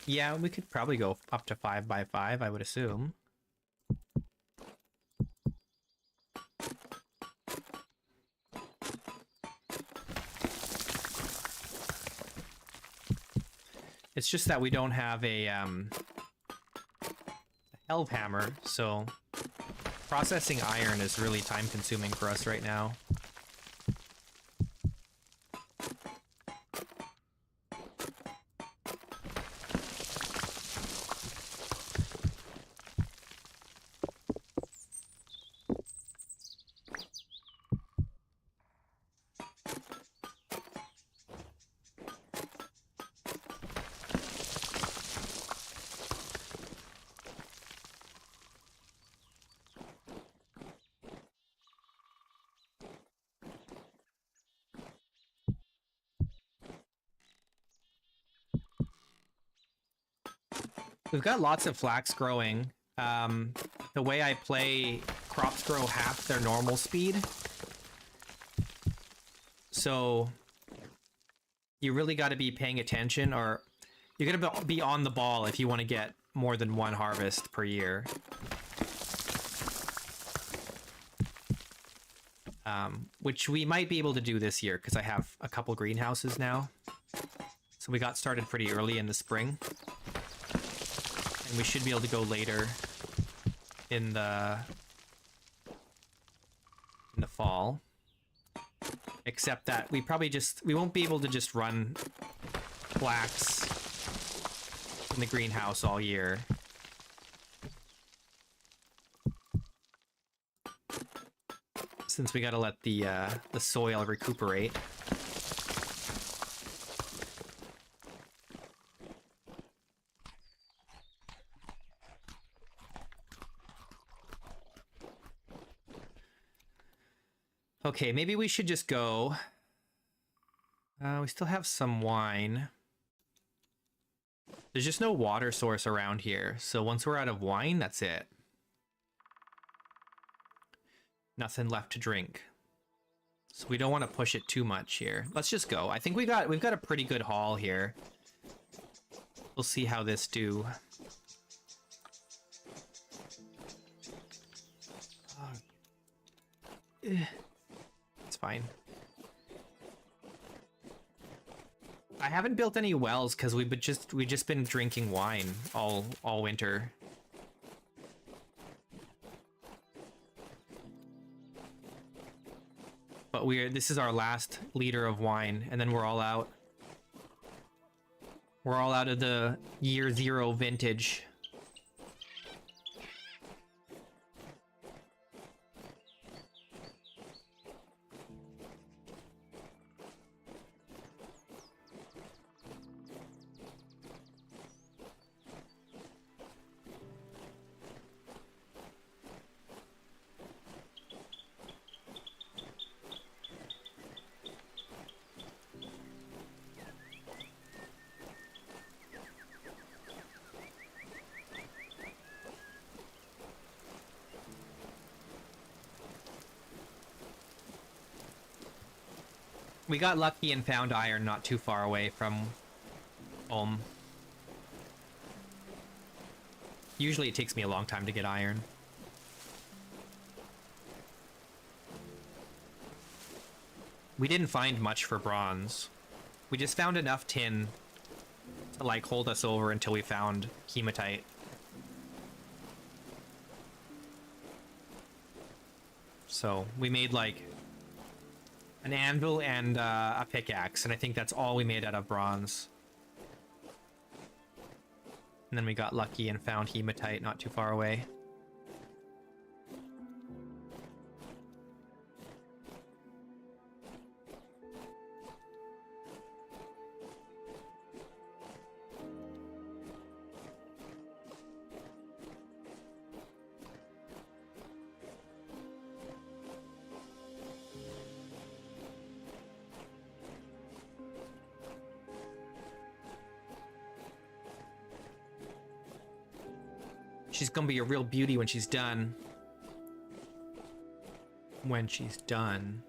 Yeah, we could probably go up to 5 by 5, I would assume. It's just that we don't have a helve hammer, so processing iron is really time consuming for us right now. We've got lots of flax growing. The way I play, crops grow half their normal speed. So you really got to be paying attention, or you're going to be on the ball if you want to get more than one harvest per year. Which we might be able to do this year because I have a couple greenhouses now. So we got started pretty early in the spring. And we should be able to go later in the fall. Except that we won't be able to just run flax in the greenhouse all year. Since we gotta let the soil recuperate. Okay, maybe we should just go. We still have some wine. There's just no water source around here, so once we're out of wine, that's it. Nothing left to drink. So we don't want to push it too much here. Let's just go. I think we've got a pretty good haul here. We'll see how this do. It's fine. I haven't built any wells because we've just been drinking wine all winter. But this is our last liter of wine, and then we're all out. We're all out of the year 0 vintage. We got lucky and found iron not too far away from home. Usually it takes me a long time to get iron. We didn't find much for bronze. We just found enough tin to like hold us over until we found hematite. So we made like an anvil and a pickaxe, and I think that's all we made out of bronze. And then we got lucky and found hematite not too far away. She's gonna be a real beauty when she's done. When she's done.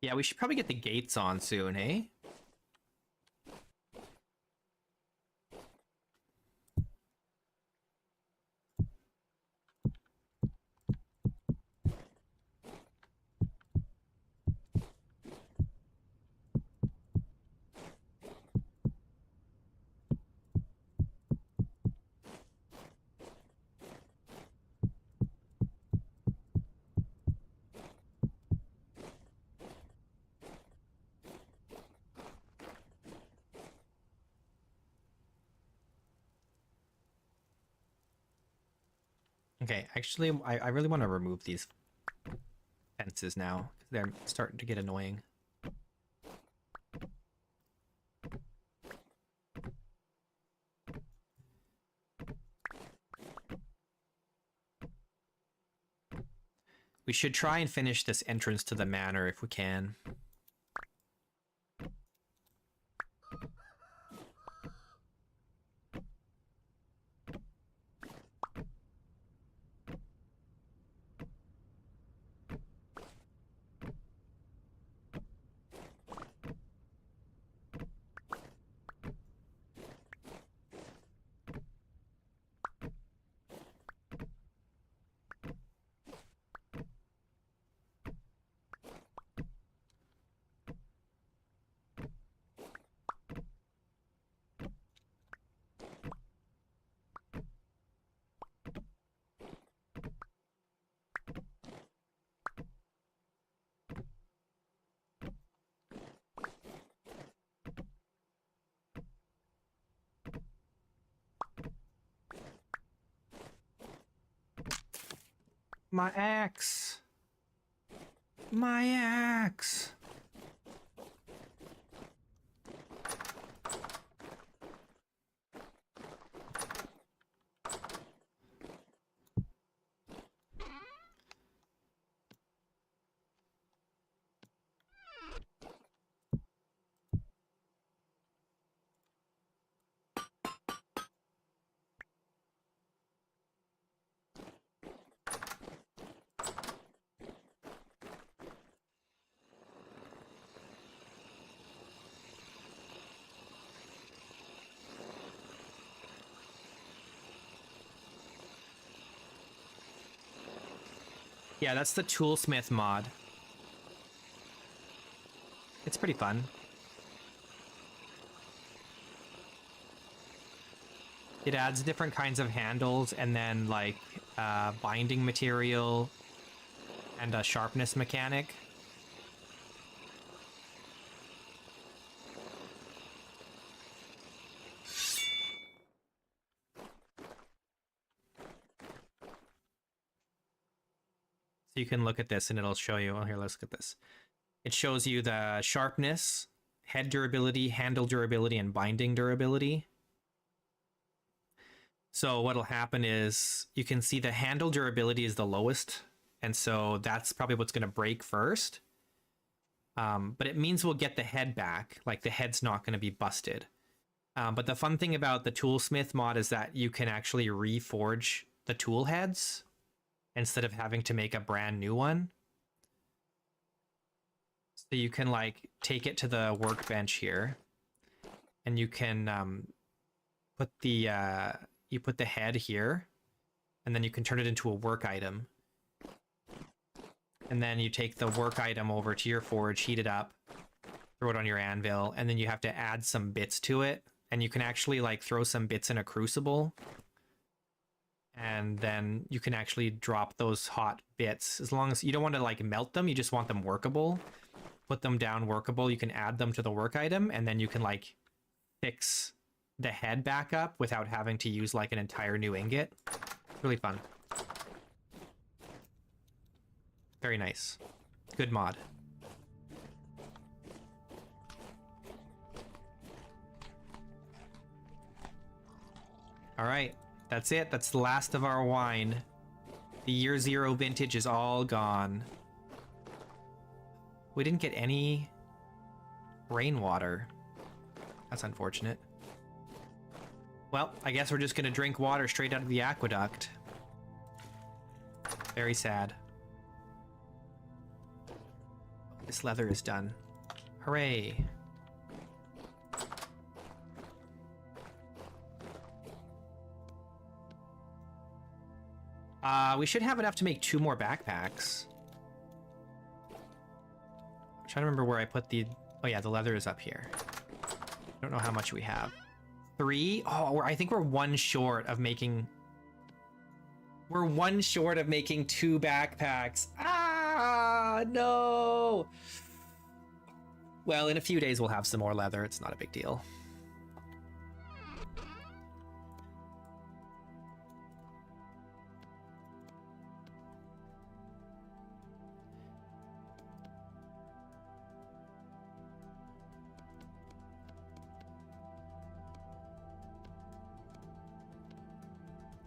Yeah, we should probably get the gates on soon, eh? Okay, actually, I really want to remove these fences now. They're starting to get annoying. We should try and finish this entrance to the manor if we can. My axe! My axe! Yeah, that's the Toolsmith mod. It's pretty fun. It adds different kinds of handles and then like binding material and a sharpness mechanic. So you can look at this and it'll show you. Oh, here, let's look at this. It shows you the sharpness, head durability, handle durability, and binding durability. So what'll happen is you can see the handle durability is the lowest. And so that's probably what's going to break first. But it means we'll get the head back. Like the head's not going to be busted. But the fun thing about the Toolsmith mod is that you can actually reforge the tool heads instead of having to make a brand new one. So you can like take it to the workbench here and you can put the you put the head here and then you can turn it into a work item. And then you take the work item over to your forge, heat it up, throw it on your anvil, and then you have to add some bits to it. And you can actually like throw some bits in a crucible. And then you can actually drop those hot bits. As long as you don't want to like melt them, you just want them workable. Put them down workable, you can add them to the work item, and then you can like fix the head back up without having to use like an entire new ingot. Really fun. Very nice. Good mod. All right, that's it. That's the last of our wine. The year 0 vintage is all gone. We didn't get any rainwater. That's unfortunate. Well, I guess we're just gonna drink water straight out of the aqueduct. Very sad. This leather is done. Hooray. We should have enough to make 2 more backpacks. I'm trying to remember where I put the... Oh yeah, the leather is up here. I don't know how much we have. 3? Oh, I think we're 1 short of making... We're 1 short of making 2 backpacks. Ah, no! Well, in a few days we'll have some more leather. It's not a big deal.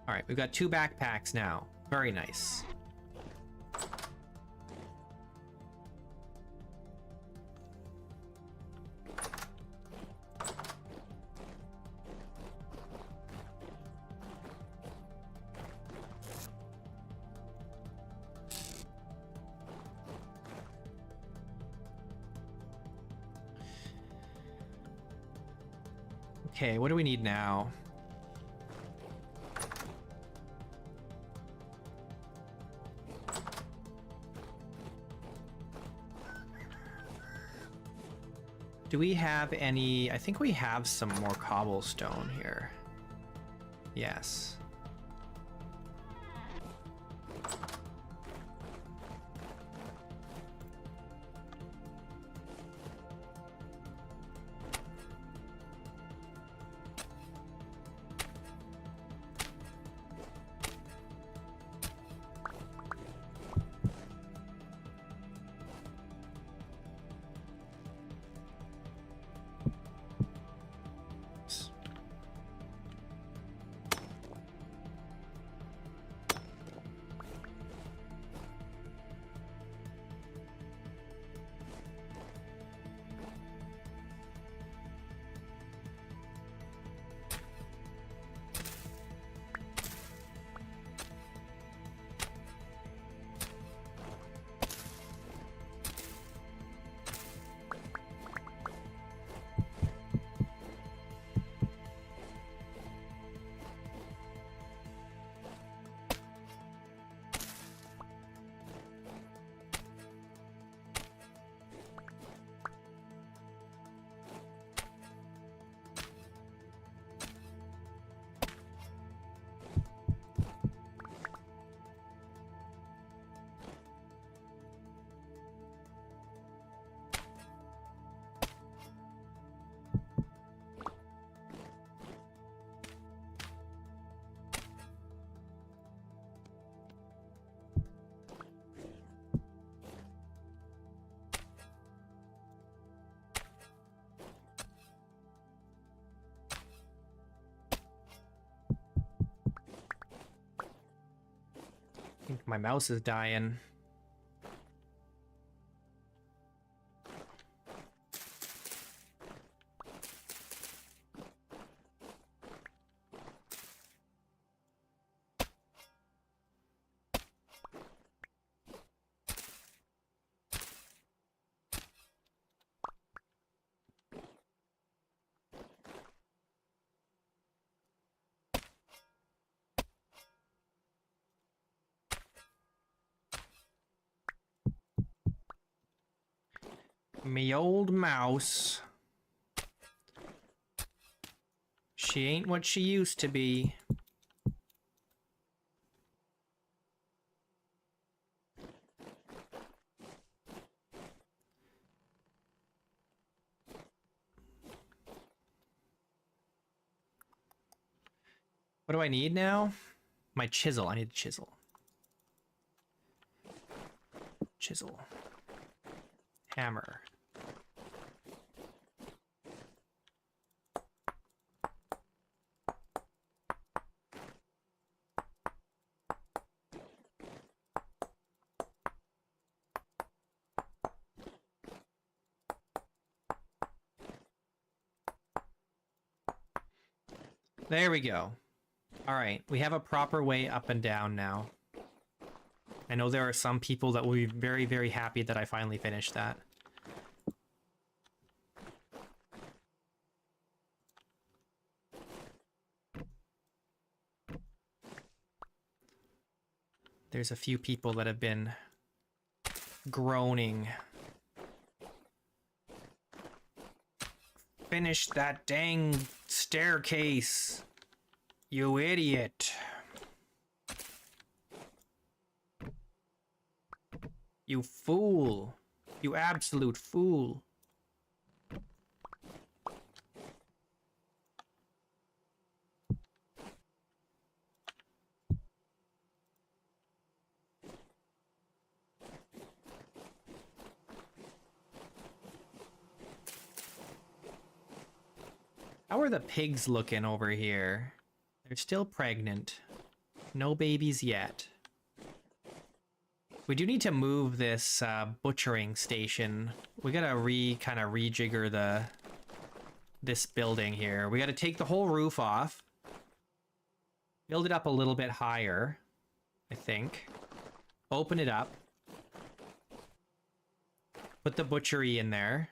All right, we've got 2 backpacks now. Very nice. Okay, what do we need now? Do we have any... I think we have some more cobblestone here. Yes. I think my mouse is dying. Me old mouse. She ain't what she used to be. What do I need now? My chisel. I need a chisel. Chisel. Hammer. There we go. All right, we have a proper way up and down now. I know there are some people that will be very, very happy that I finally finished that. There's a few people that have been groaning. Finish that dang staircase, you idiot. You fool. You absolute fool. How are the pigs looking over here? They're still pregnant. No babies yet. We do need to move this butchering station. We gotta kind of rejigger this building here. We gotta take the whole roof off. Build it up a little bit higher, I think. Open it up. Put the butchery in there.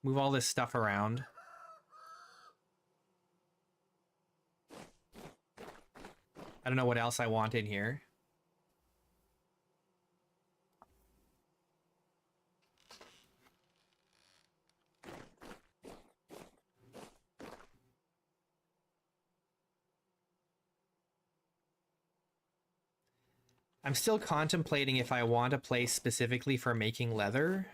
Move all this stuff around. I don't know what else I want in here. I'm still contemplating if I want a place specifically for making leather.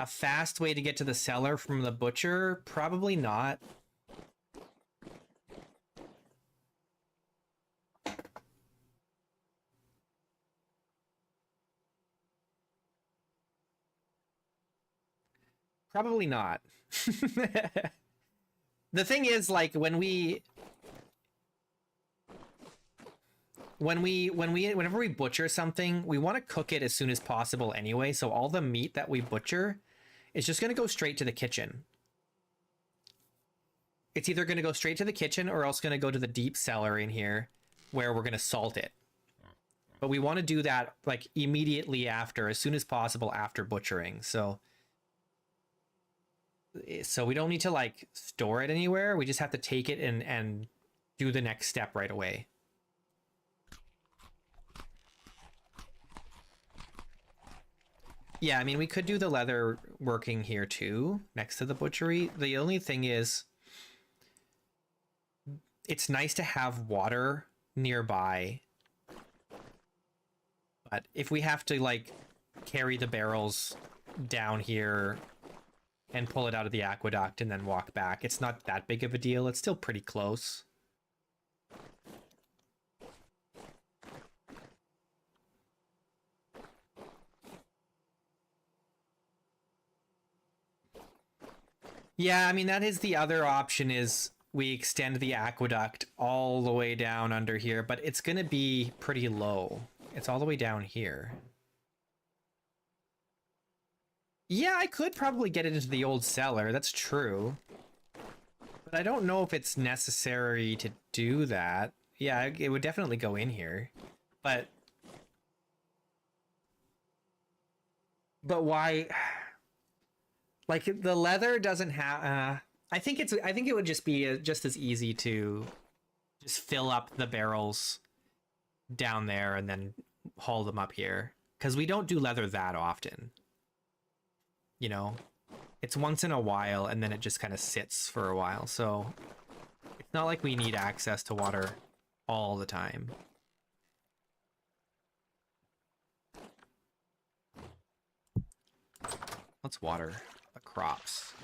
A fast way to get to the cellar from the butcher? Probably not. Probably not. The thing is, like, whenever we butcher something, we want to cook it as soon as possible anyway, so all the meat that we butcher is just going to go straight to the kitchen. It's either going to go straight to the kitchen or else going to go to the deep cellar in here where we're going to salt it. But we want to do that like immediately after, as soon as possible after butchering. So we don't need to like store it anywhere. We just have to take it and do the next step right away. Yeah, I mean, we could do the leather working here too, next to the butchery. The only thing is, it's nice to have water nearby. But if we have to, like, carry the barrels down here and pull it out of the aqueduct and then walk back, it's not that big of a deal. It's still pretty close. Yeah, I mean, that is the other option, is we extend the aqueduct all the way down under here, but it's going to be pretty low. It's all the way down here. Yeah, I could probably get it into the old cellar. That's true. But I don't know if it's necessary to do that. Yeah, it would definitely go in here. But why? Like, the leather doesn't have... I think it would just be just as easy to just fill up the barrels down there and then haul them up here. Because we don't do leather that often. You know? It's once in a while, and then it just kind of sits for a while. So it's not like we need access to water all the time. Let's water the crops.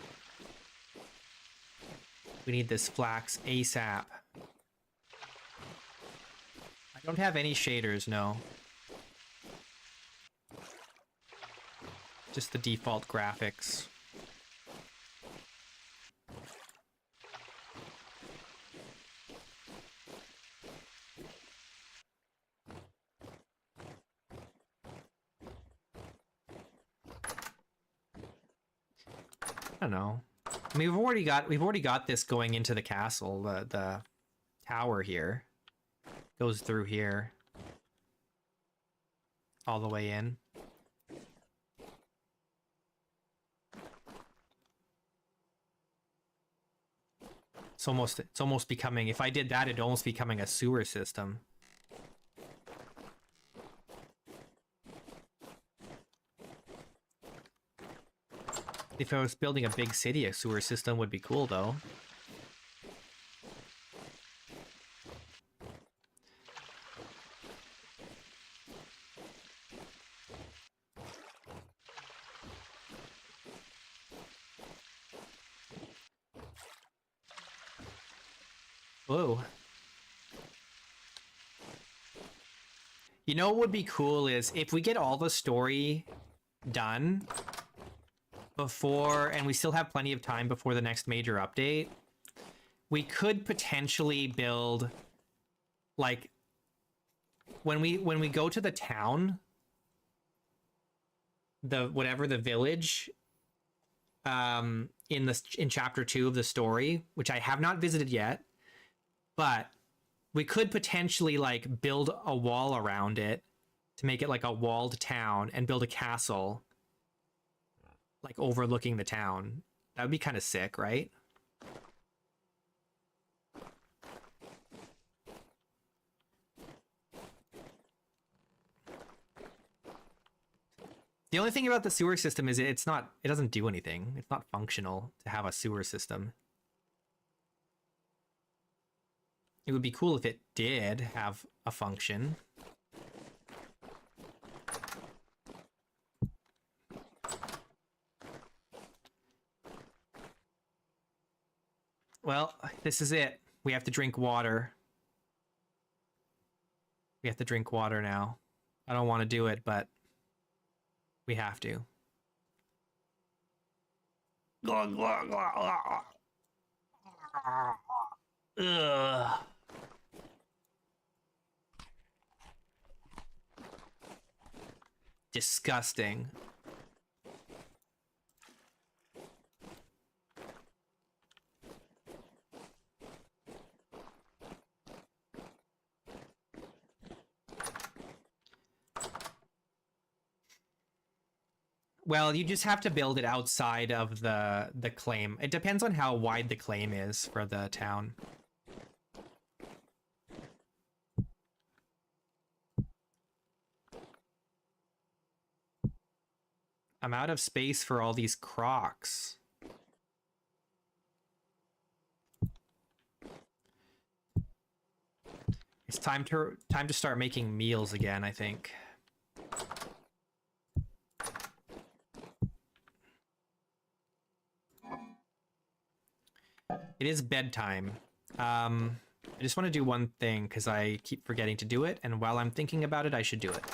We need this flax ASAP. I don't have any shaders, no. Just the default graphics. I don't know. I mean, we've already got this going into the castle. The tower here goes through here all the way in. It's almost becoming, if I did that, it'd almost becoming a sewer system. If I was building a big city, a sewer system would be cool, though. Whoa. You know what would be cool is if we get all the story done before, and we still have plenty of time before the next major update, we could potentially build, like, when we go to the town, the village, in chapter 2 of the story, which I have not visited yet, but we could potentially like build a wall around it to make it like a walled town and build a castle like overlooking the town. That would be kind of sick, right? The only thing about the sewer system is it doesn't do anything. It's not functional to have a sewer system. It would be cool if it did have a function. Well, this is it. We have to drink water. We have to drink water now. I don't want to do it, but we have to. Ugh. Disgusting. Well, you just have to build it outside of the claim. It depends on how wide the claim is for the town. I'm out of space for all these crocs. It's time to start making meals again, I think. It is bedtime. I just want to do one thing because I keep forgetting to do it, and while I'm thinking about it, I should do it.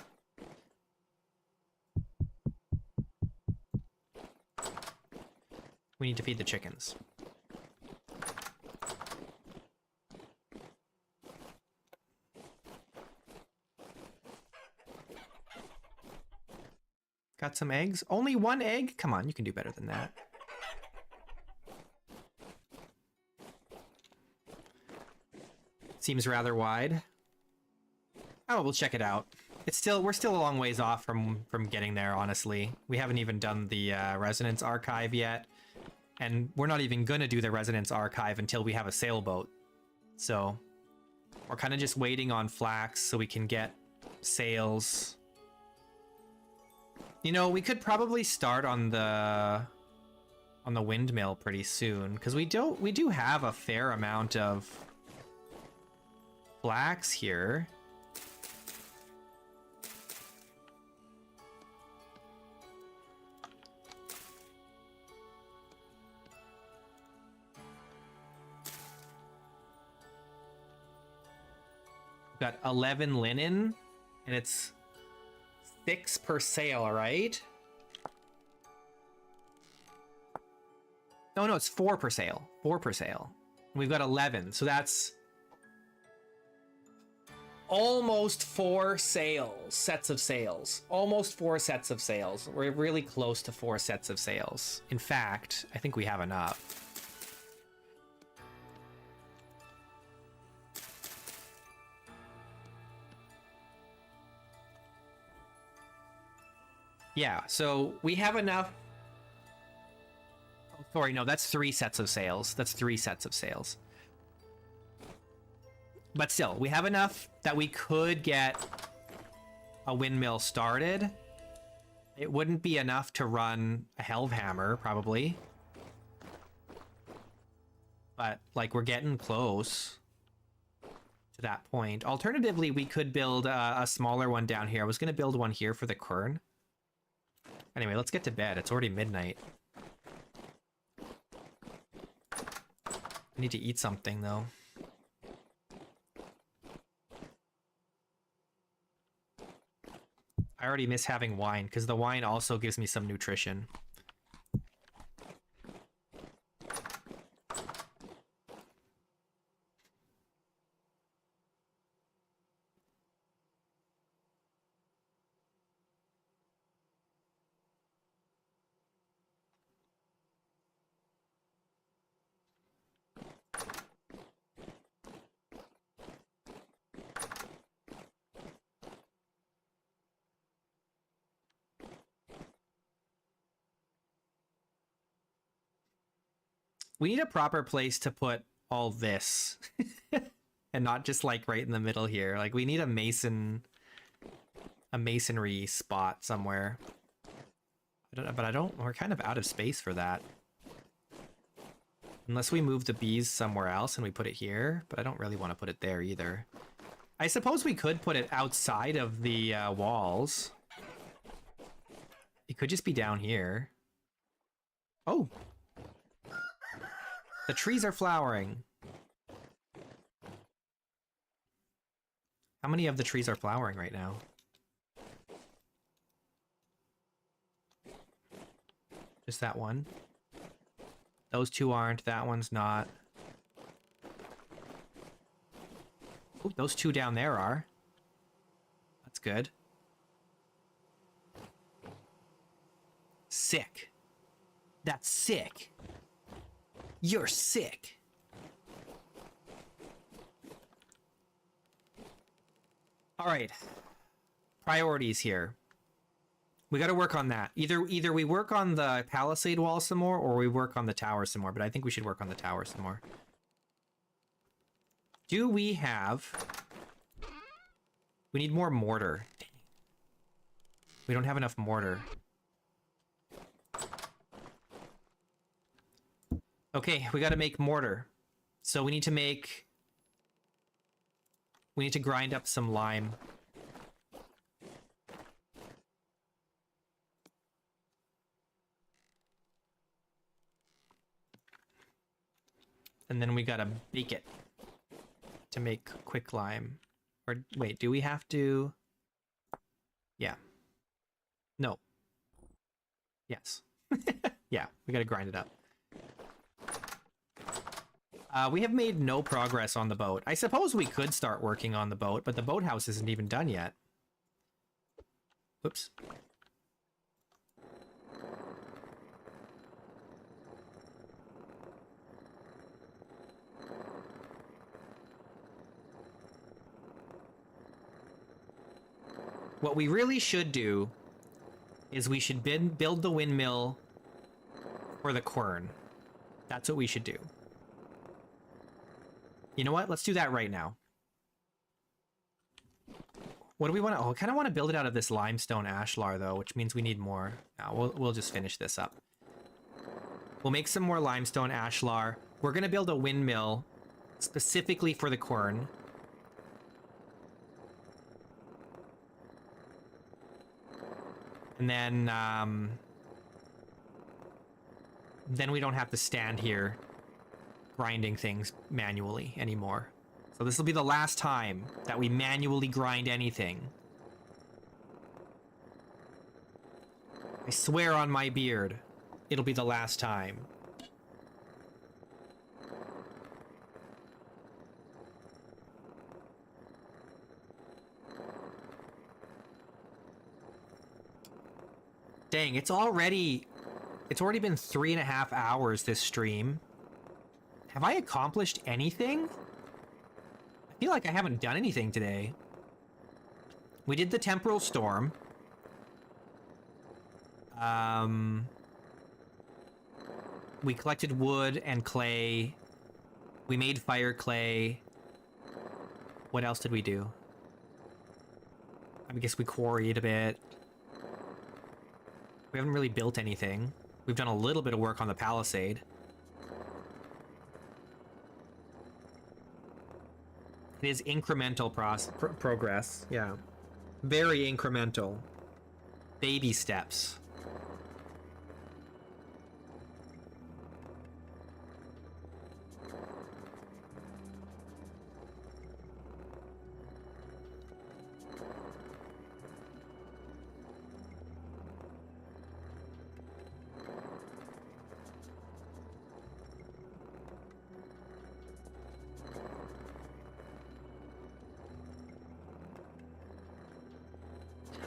We need to feed the chickens. Got some eggs? Only one egg? Come on, you can do better than that. Seems rather wide. Oh, we'll check it out. We're still a long ways off from getting there, honestly. We haven't even done the Resonance Archive yet. And we're not even gonna do the Resonance Archive until we have a sailboat. So we're kind of just waiting on flax so we can get sails. You know, we could probably start on the windmill pretty soon, because we do have a fair amount of flax here. Got 11 linen, and it's 6 per sail, right? No, it's 4 per sail. 4 per sail. And we've got 11, so that's almost 4 sets of sails. Almost 4 sets of sails. We're really close to 4 sets of sails. In fact, I think we have enough. Yeah, so we have enough. Oh, sorry, no, that's 3 sets of sails. That's 3 sets of sails. But still, we have enough that we could get a windmill started. It wouldn't be enough to run a Helvhammer, probably. But, like, we're getting close to that point. Alternatively, we could build a smaller one down here. I was going to build one here for the quern. Anyway, let's get to bed. It's already midnight. I need to eat something, though. I already miss having wine, because the wine also gives me some nutrition. We need a proper place to put all this. And not just like right in the middle here. Like we need a masonry spot somewhere. We're kind of out of space for that. Unless we move the bees somewhere else and we put it here, but I don't really want to put it there either. I suppose we could put it outside of the walls. It could just be down here. Oh! The trees are flowering. How many of the trees are flowering right now? Just that one. Those 2 aren't. That one's not. Ooh, those 2 down there are. That's good. Sick. That's sick. You're sick. All right. Priorities here. We got to work on that. Either we work on the palisade wall some more, or we work on the tower some more. But I think we should work on the tower some more. Do we have... We need more mortar. We don't have enough mortar. Okay, we got to make mortar. So we need to make... We need to grind up some lime. And then we gotta bake it to make quick lime. Or wait, do we have to? Yeah. No. Yes. Yeah, we gotta grind it up. We have made no progress on the boat. I suppose we could start working on the boat, but the boathouse isn't even done yet. Whoops. What we really should do is we should build the windmill for the quern. That's what we should do. You know what? Let's do that right now. What do we want to... Oh, I kind of want to build it out of this limestone ashlar, though, which means we need more. No, we'll just finish this up. We'll make some more limestone ashlar. We're going to build a windmill specifically for the quern. And then we don't have to stand here grinding things manually anymore. So this will be the last time that we manually grind anything. I swear on my beard, it'll be the last time. Dang, it's already been 3.5 hours this stream. Have I accomplished anything? I feel like I haven't done anything today. We did the temporal storm. We collected wood and clay. We made fire clay. What else did we do? I guess we quarried a bit. We haven't really built anything. We've done a little bit of work on the palisade. It is incremental progress. Yeah. Very incremental. Baby steps.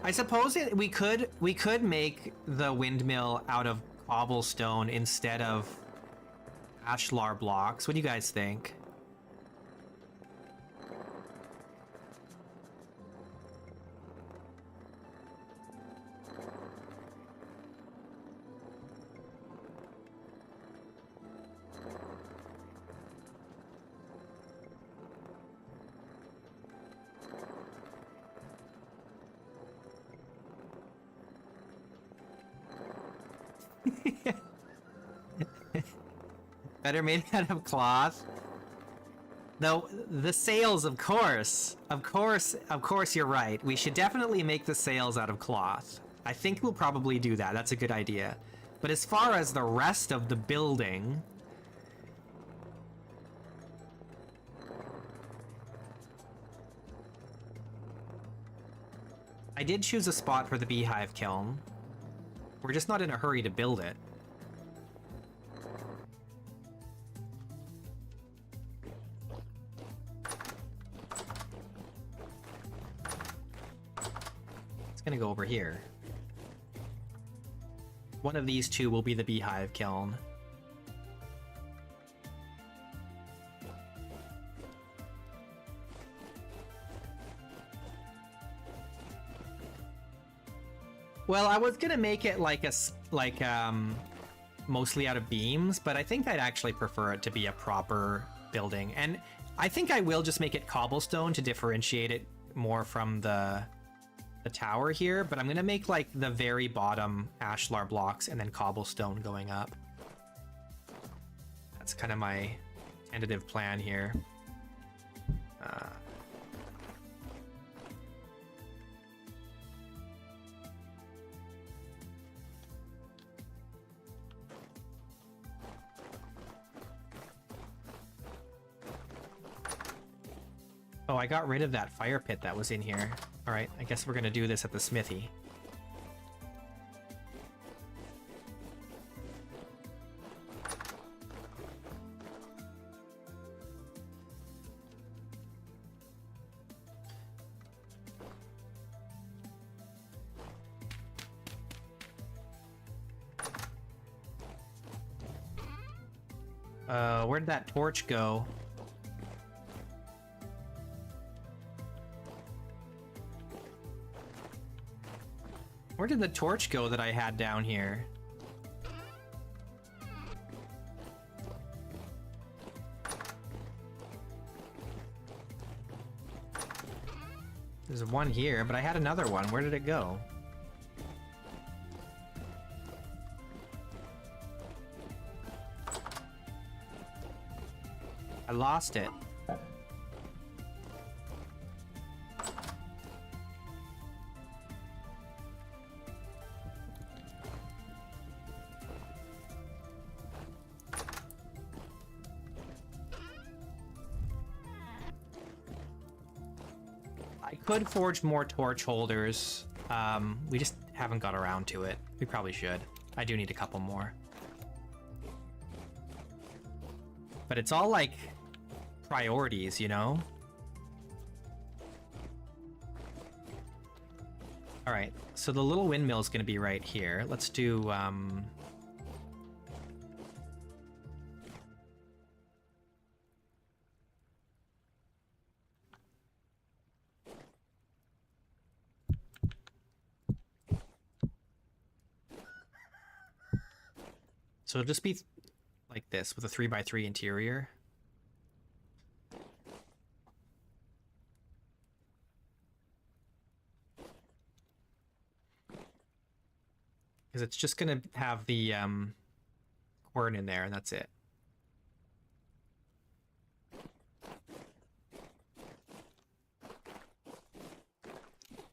I suppose we could make the windmill out of cobblestone instead of ashlar blocks. What do you guys think? Better made out of cloth. No, the sails, of course. Of course, you're right. We should definitely make the sails out of cloth. I think we'll probably do that. That's a good idea. But as far as the rest of the building... I did choose a spot for the beehive kiln. We're just not in a hurry to build it. It's gonna go over here. One of these two will be the beehive kiln. Well, I was gonna make it like mostly out of beams, but I think I'd actually prefer it to be a proper building. And I think I will just make it cobblestone to differentiate it more from the tower here, but I'm gonna make like the very bottom ashlar blocks and then cobblestone going up. That's kind of my tentative plan here. Oh, I got rid of that fire pit that was in here. All right, I guess we're gonna do this at the smithy. Where'd that torch go? Where did the torch go that I had down here? There's one here, but I had another one. Where did it go? I lost it. I could forge more torch holders. We just haven't got around to it. We probably should. I do need a couple more. But it's all like priorities, you know? All right, so the little windmill is going to be right here. Let's do so it'll just be like this with a 3x3 interior. Because it's just going to have the quern in there, and that's it.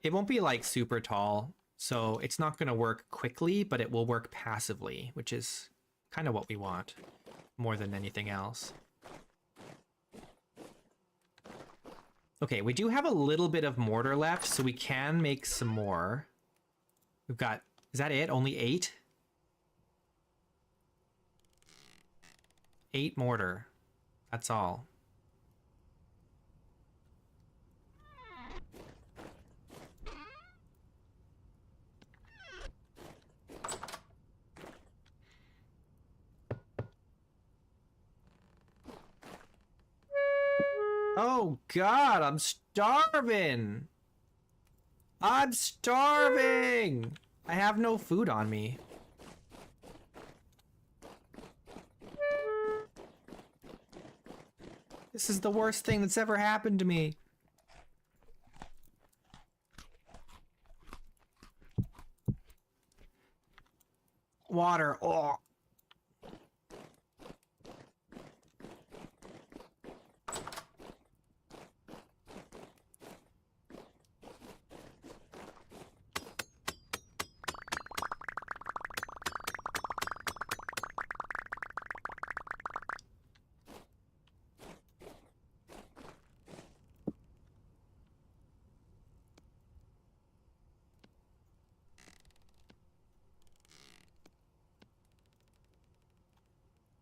It won't be like super tall, so it's not going to work quickly, but it will work passively, which is kind of what we want more than anything else. Okay, we do have a little bit of mortar left, so we can make some more. We've got, is that it? Only 8? 8 mortar. That's all. Oh God, I'm starving. I'm starving. I have no food on me. This is the worst thing that's ever happened to me. Water. Oh.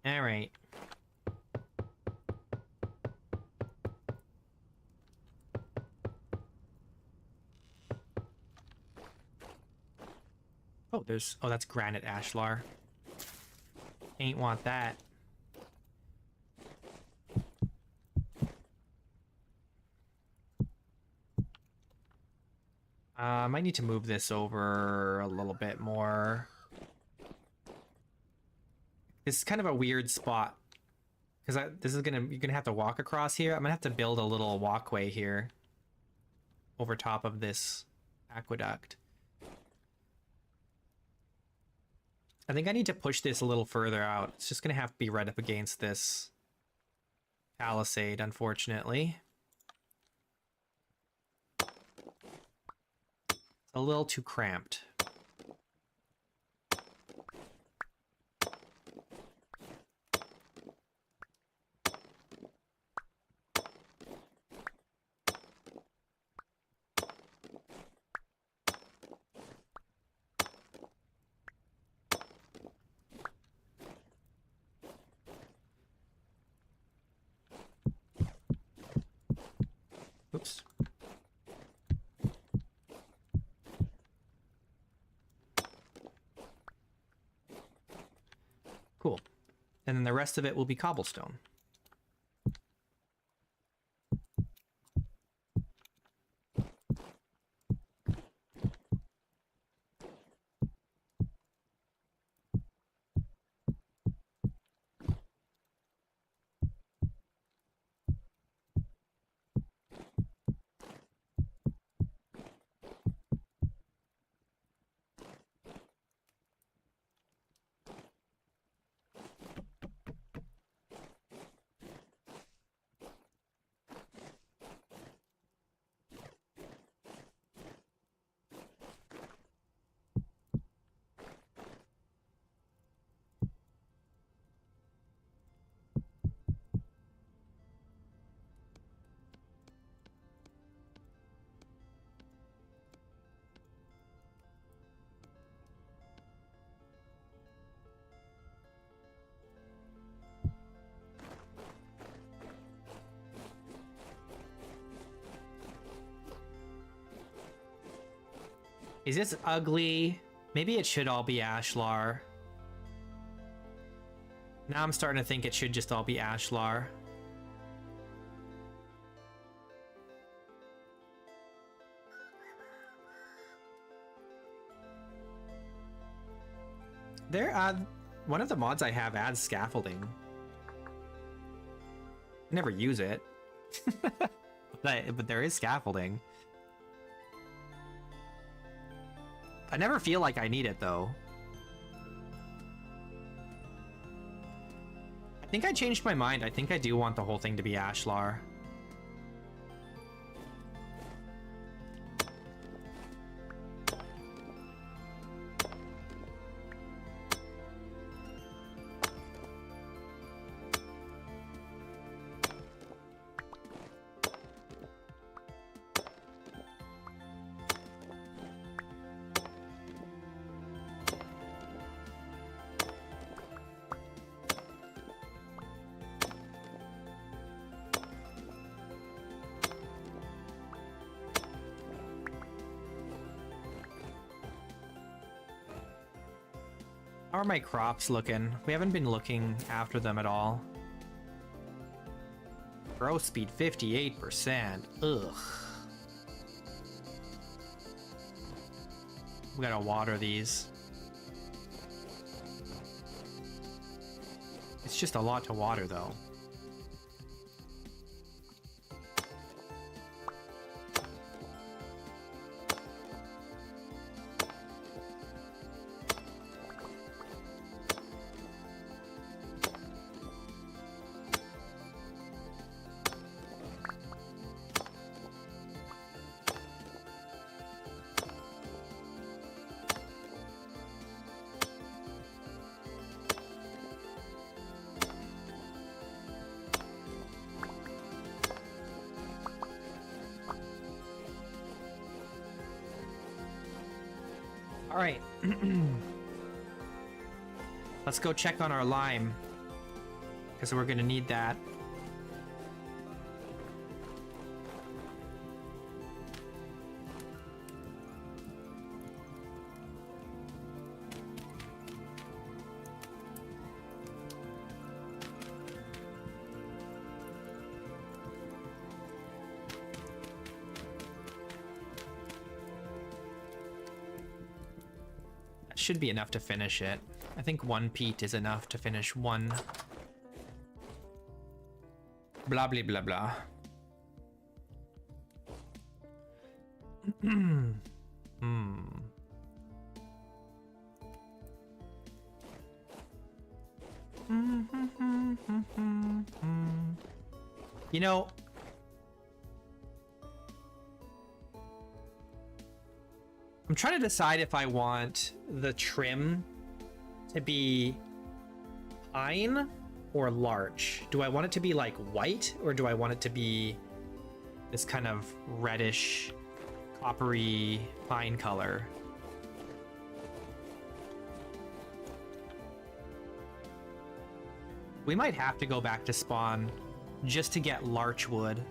All right. Oh, there's, oh, that's granite ashlar. Ain't want that. I might need to move this over a little bit more. This is kind of a weird spot. Because this is you're gonna have to walk across here. I'm gonna have to build a little walkway here. Over top of this aqueduct. I think I need to push this a little further out. It's just gonna have to be right up against this palisade, unfortunately. It's a little too cramped. Oops. Cool. And then the rest of it will be cobblestone. Is this ugly? Maybe it should all be ashlar. Now I'm starting to think it should just all be ashlar. One of the mods I have adds scaffolding. I never use it. but there is scaffolding. I never feel like I need it though. I think I changed my mind. I think I do want the whole thing to be ashlar. How are my crops looking? We haven't been looking after them at all. Growth speed 58%. Ugh. We gotta water these. It's just a lot to water though. All right. Let's go check on our lime, because we're gonna need that. Should be enough to finish it. I think 1 peat is enough to finish one. Blah blah blah blah. You know, I'm trying to decide if I want the trim to be pine or larch. Do I want it to be like white, or do I want it to be this kind of reddish, coppery pine color? We might have to go back to spawn just to get larch wood.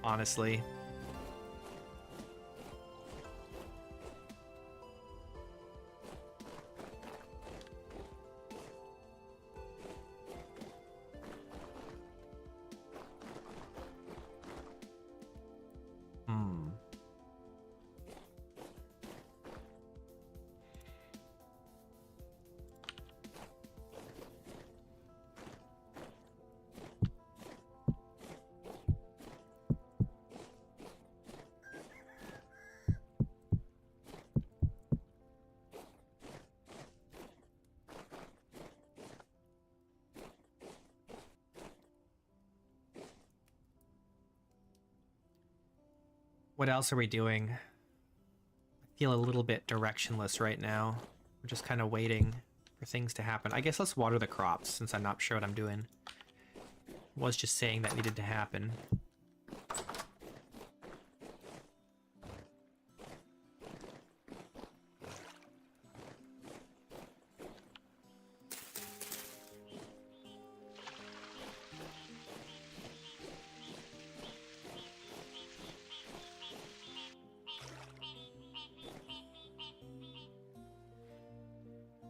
Honestly. What else are we doing? I feel a little bit directionless right now. We're just kind of waiting for things to happen. I guess let's water the crops, since I'm not sure what I'm doing. Was just saying that needed to happen.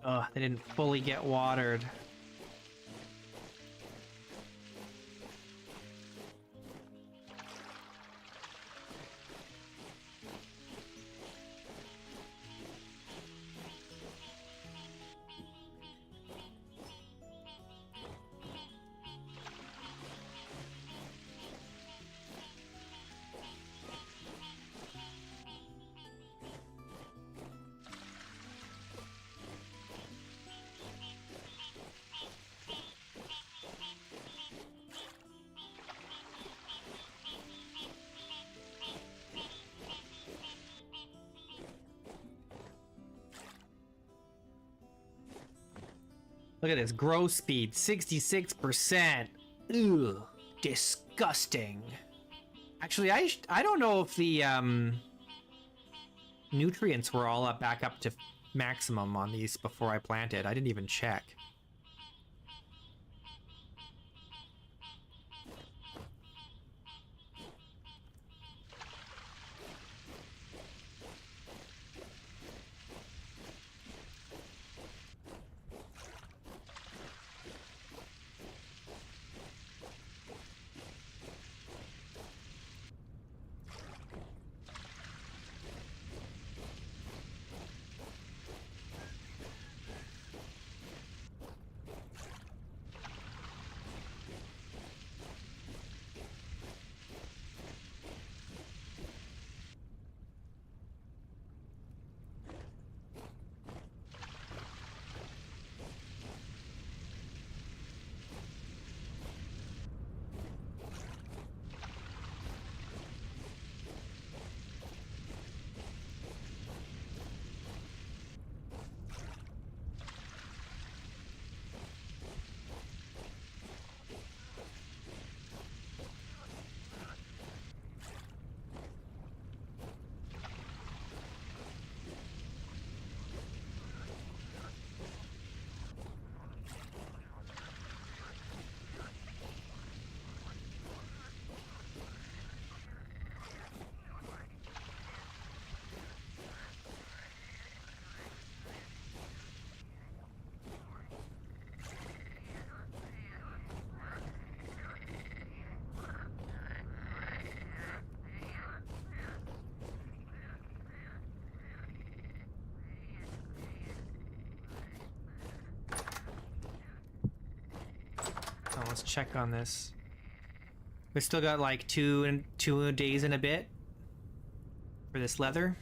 Ugh, they didn't fully get watered. Look at this, grow speed, 66%. Ugh, disgusting. Actually, I don't know if the nutrients were all back up to maximum on these before I planted. I didn't even check. So let's check on this. We still got like two days and a bit for this leather.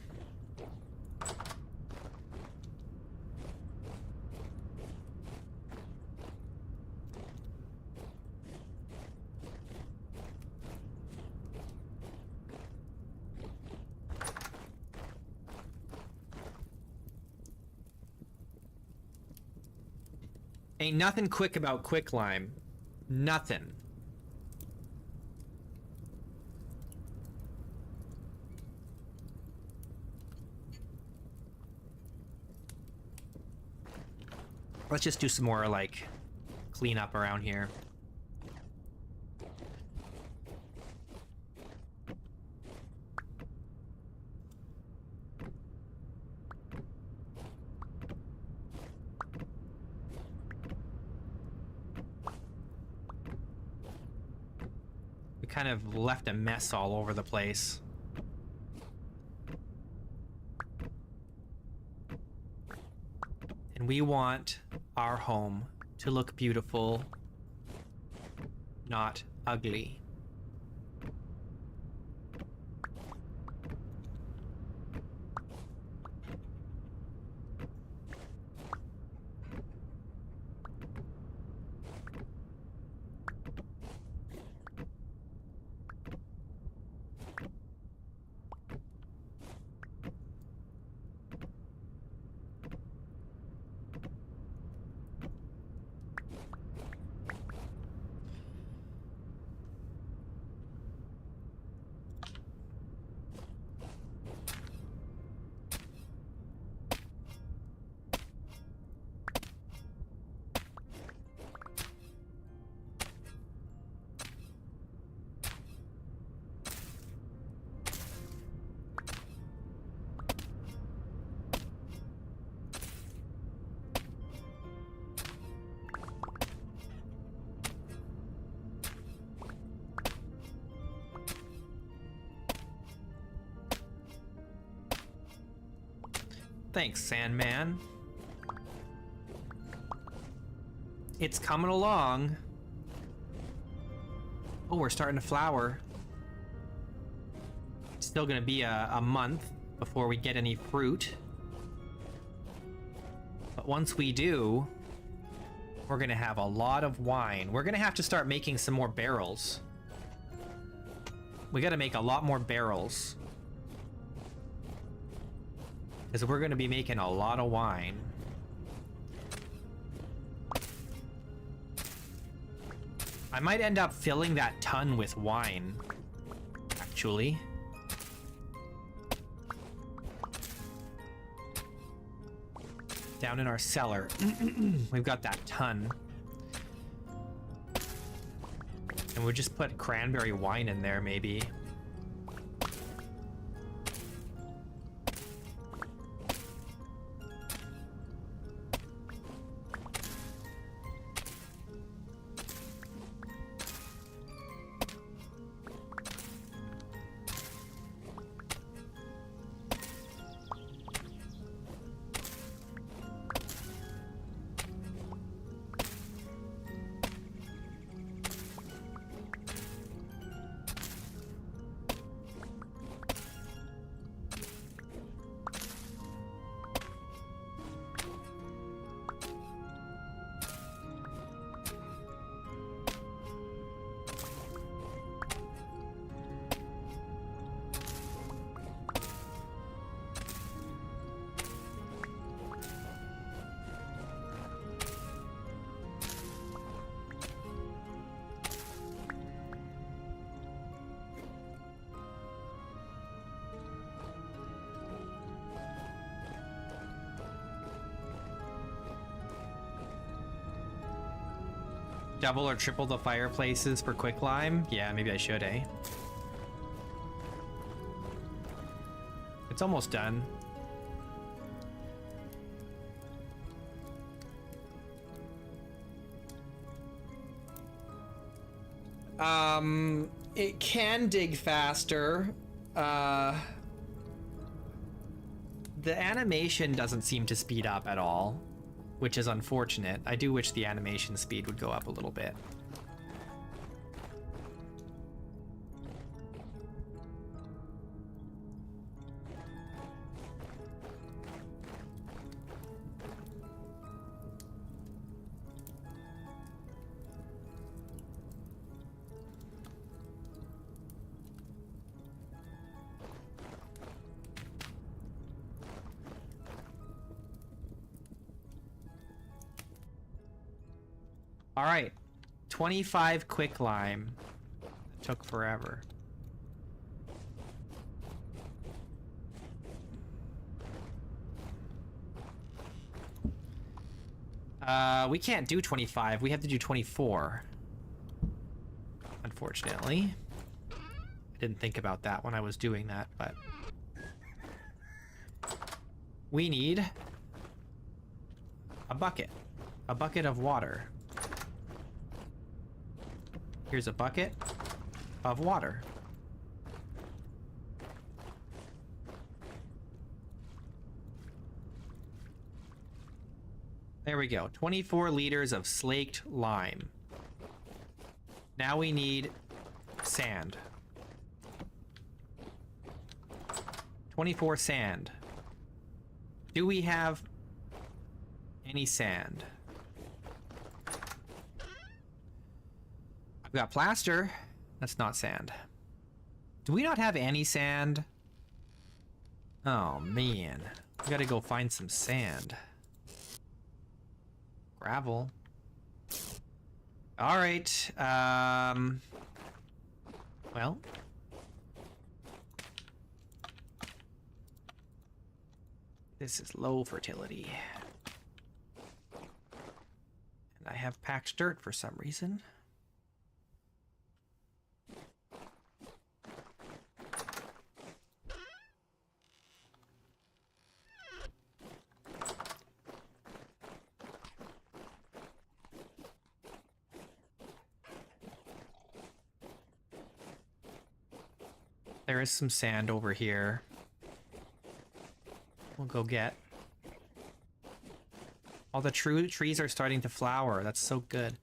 Ain't nothing quick about quicklime. Nothing. Let's just do some more, like, cleanup around here. We kind of left a mess all over the place. And we want our home to look beautiful, not ugly. Thanks, Sandman. It's coming along. Oh, we're starting to flower. It's still gonna be a month before we get any fruit. But once we do, we're gonna have a lot of wine. We're gonna have to start making some more barrels. We gotta make a lot more barrels. Because we're gonna be making a lot of wine. I might end up filling that ton with wine, actually. Down in our cellar. We've got that ton. And we'll just put cranberry wine in there, maybe. Double or triple the fireplaces for quicklime? Yeah, maybe I should, eh? It's almost done. It can dig faster. The animation doesn't seem to speed up at all, which is unfortunate. I do wish the animation speed would go up a little bit. All right, 25 quicklime. Took forever. We can't do 25. We have to do 24. Unfortunately. I didn't think about that when I was doing that, but we need a bucket. A bucket of water. Here's a bucket of water. There we go. 24 liters of slaked lime. Now we need sand. 24 sand. Do we have any sand? I've got plaster. That's not sand. Do we not have any sand? Oh, man. We gotta go find some sand. Gravel. All right. Well. This is low fertility. And I have packed dirt for some reason. There is some sand over here. We'll go get. All the true trees are starting to flower. That's so good.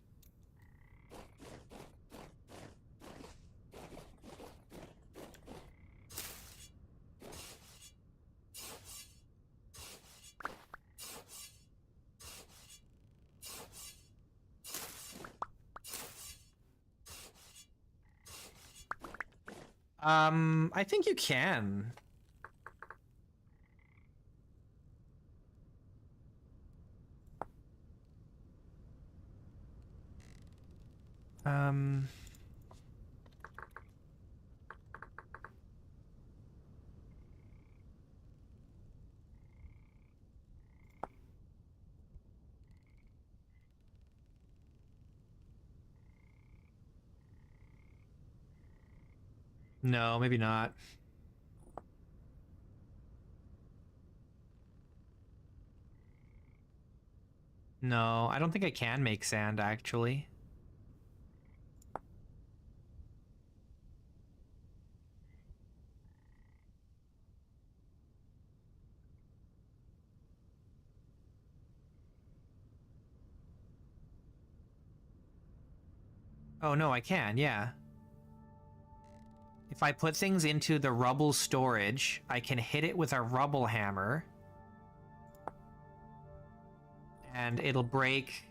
I think you can. No, maybe not. No, I don't think I can make sand, actually. Oh, no, I can, yeah. If I put things into the rubble storage, I can hit it with a rubble hammer. And it'll break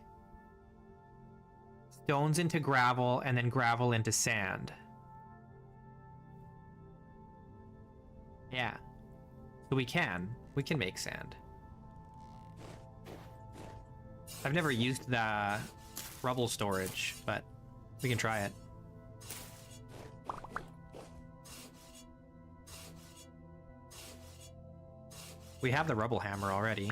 stones into gravel and then gravel into sand. Yeah. So we can make sand. I've never used the rubble storage, but we can try it. We have the rubble hammer already.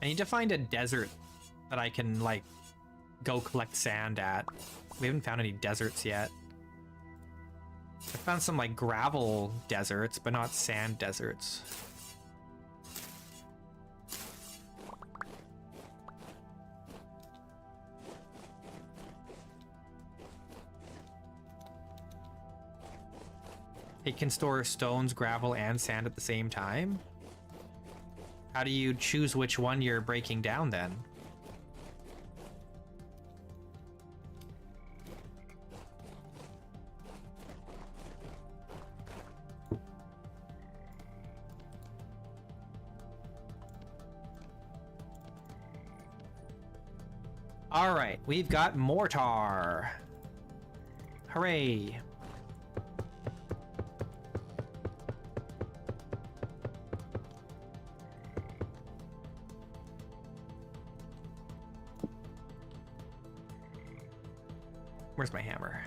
I need to find a desert that I can, like, go collect sand at. We haven't found any deserts yet. I found some, like, gravel deserts, but not sand deserts. It can store stones, gravel, and sand at the same time? How do you choose which one you're breaking down, then? Alright, we've got mortar. Hooray. Where's my hammer?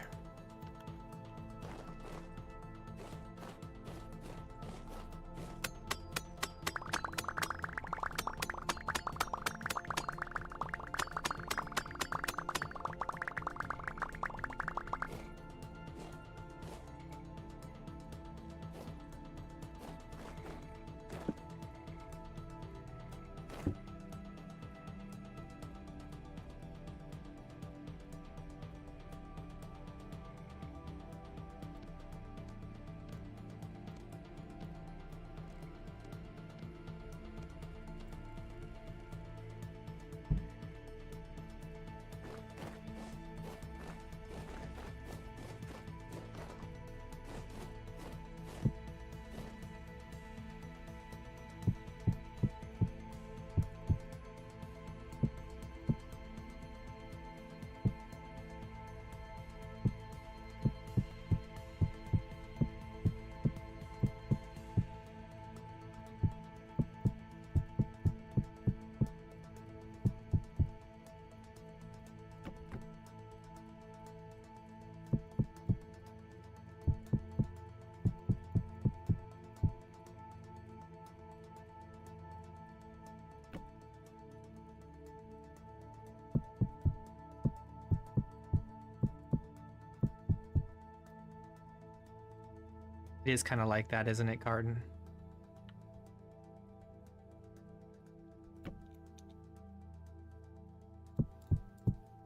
It is kind of like that, isn't it, Garden?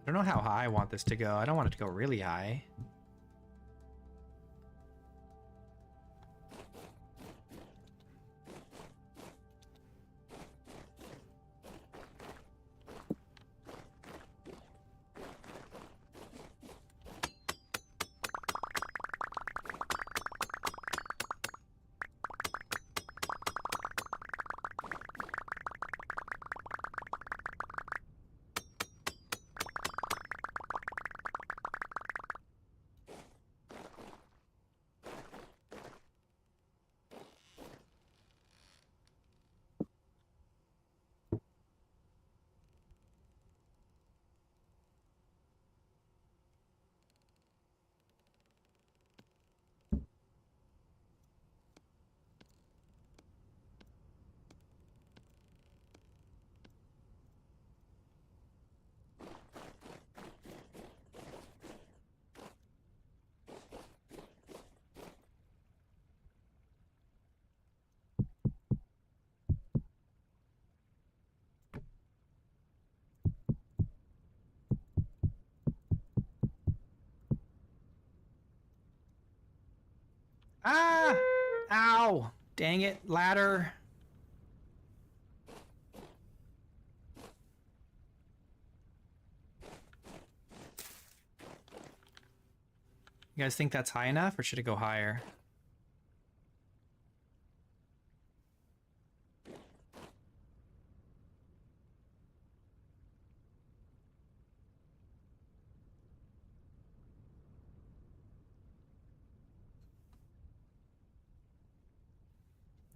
I don't know how high I want this to go. I don't want it to go really high. Ah! Ow! Dang it, ladder. You guys think that's high enough, or should it go higher?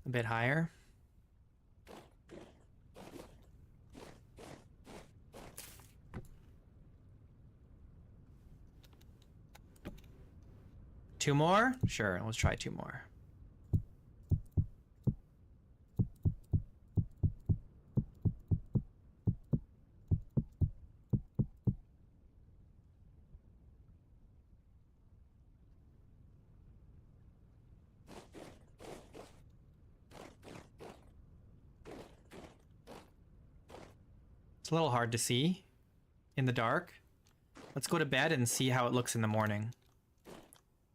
A bit higher? Two more? Sure, let's try two more. It's a little hard to see in the dark. Let's go to bed and see how it looks in the morning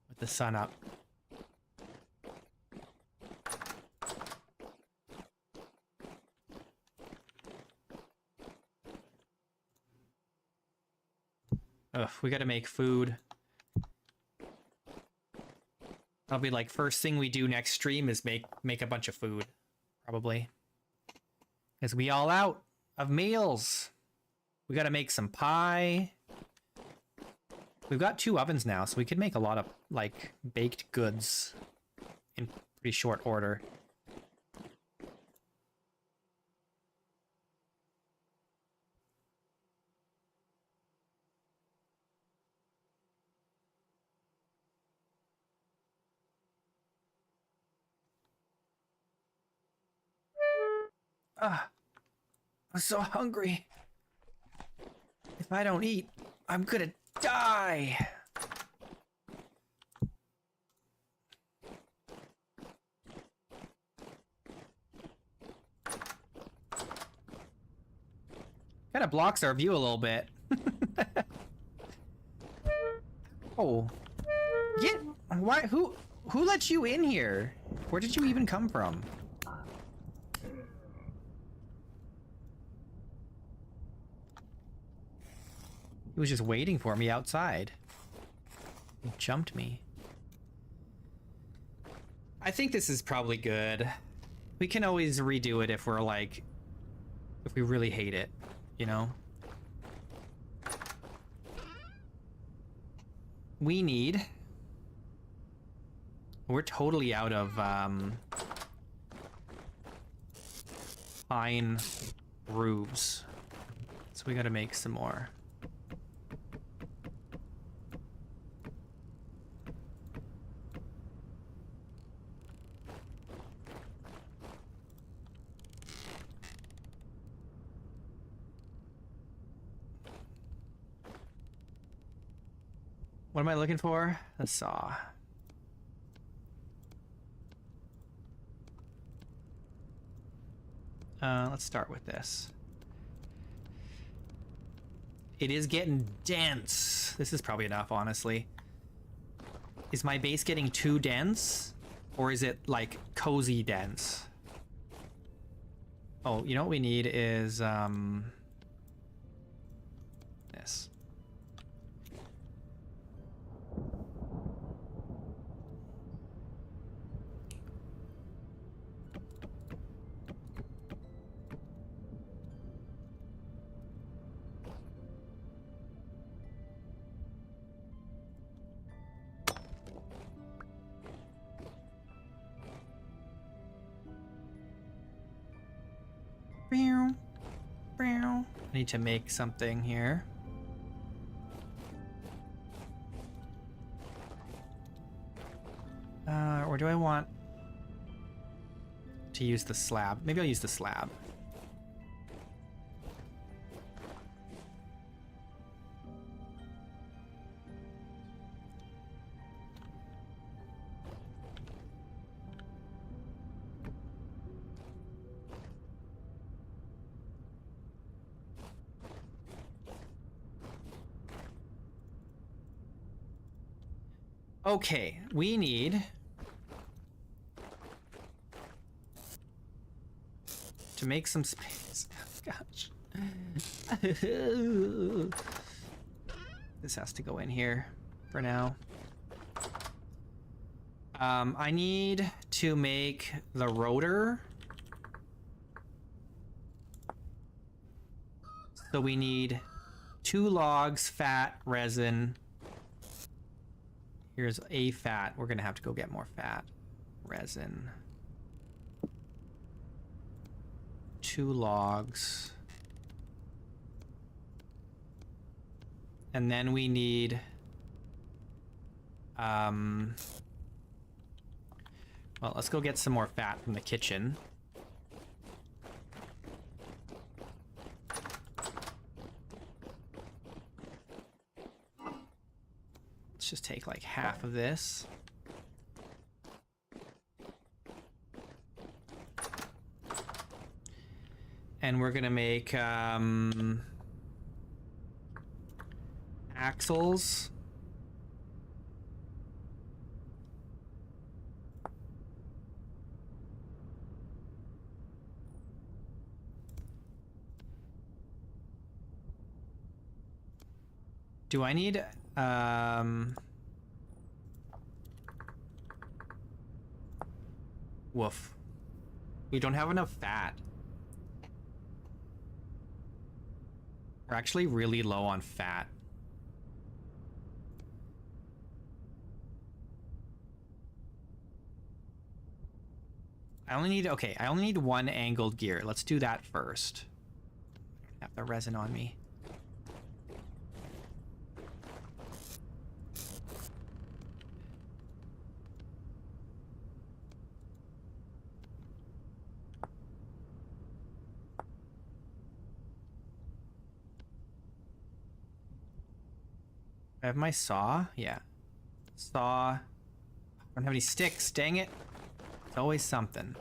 with the sun up. Ugh, we gotta make food. That'll be like first thing we do next stream is make a bunch of food, probably. Because we all out of meals. We gotta make some pie. We've got 2 ovens now, so we could make a lot of like baked goods in pretty short order. I'm so hungry. If I don't eat, I'm gonna die. Kind of blocks our view a little bit. Oh. Get why who let you in here? Where did you even come from? He was just waiting for me outside. He jumped me. I think this is probably good. We can always redo it if we're like, if we really hate it, you know? We need... We're totally out of pine roofs. So we gotta make some more. What am I looking for? A saw. Let's start with this. It is getting dense. This is probably enough, honestly. Is my base getting too dense? Or is it, like, cozy dense? Oh, you know what we need is, this. I need to make something here. Or do I want to use the slab? Maybe I'll use the slab. Okay, we need to make some space. Gosh. This has to go in here for now. I need to make the rotor. So we need 2 logs, fat, resin. Here's a fat. We're gonna have to go get more fat. Resin. 2 logs. And then we need well, let's go get some more fat from the kitchen. Let's just take like half of this. And we're gonna make axles. Do I need woof. We don't have enough fat. We're actually really low on fat. I only need 1 angled gear. Let's do that first. I have the resin on me. I have my saw? Yeah. Saw. I don't have any sticks, dang it. It's always something.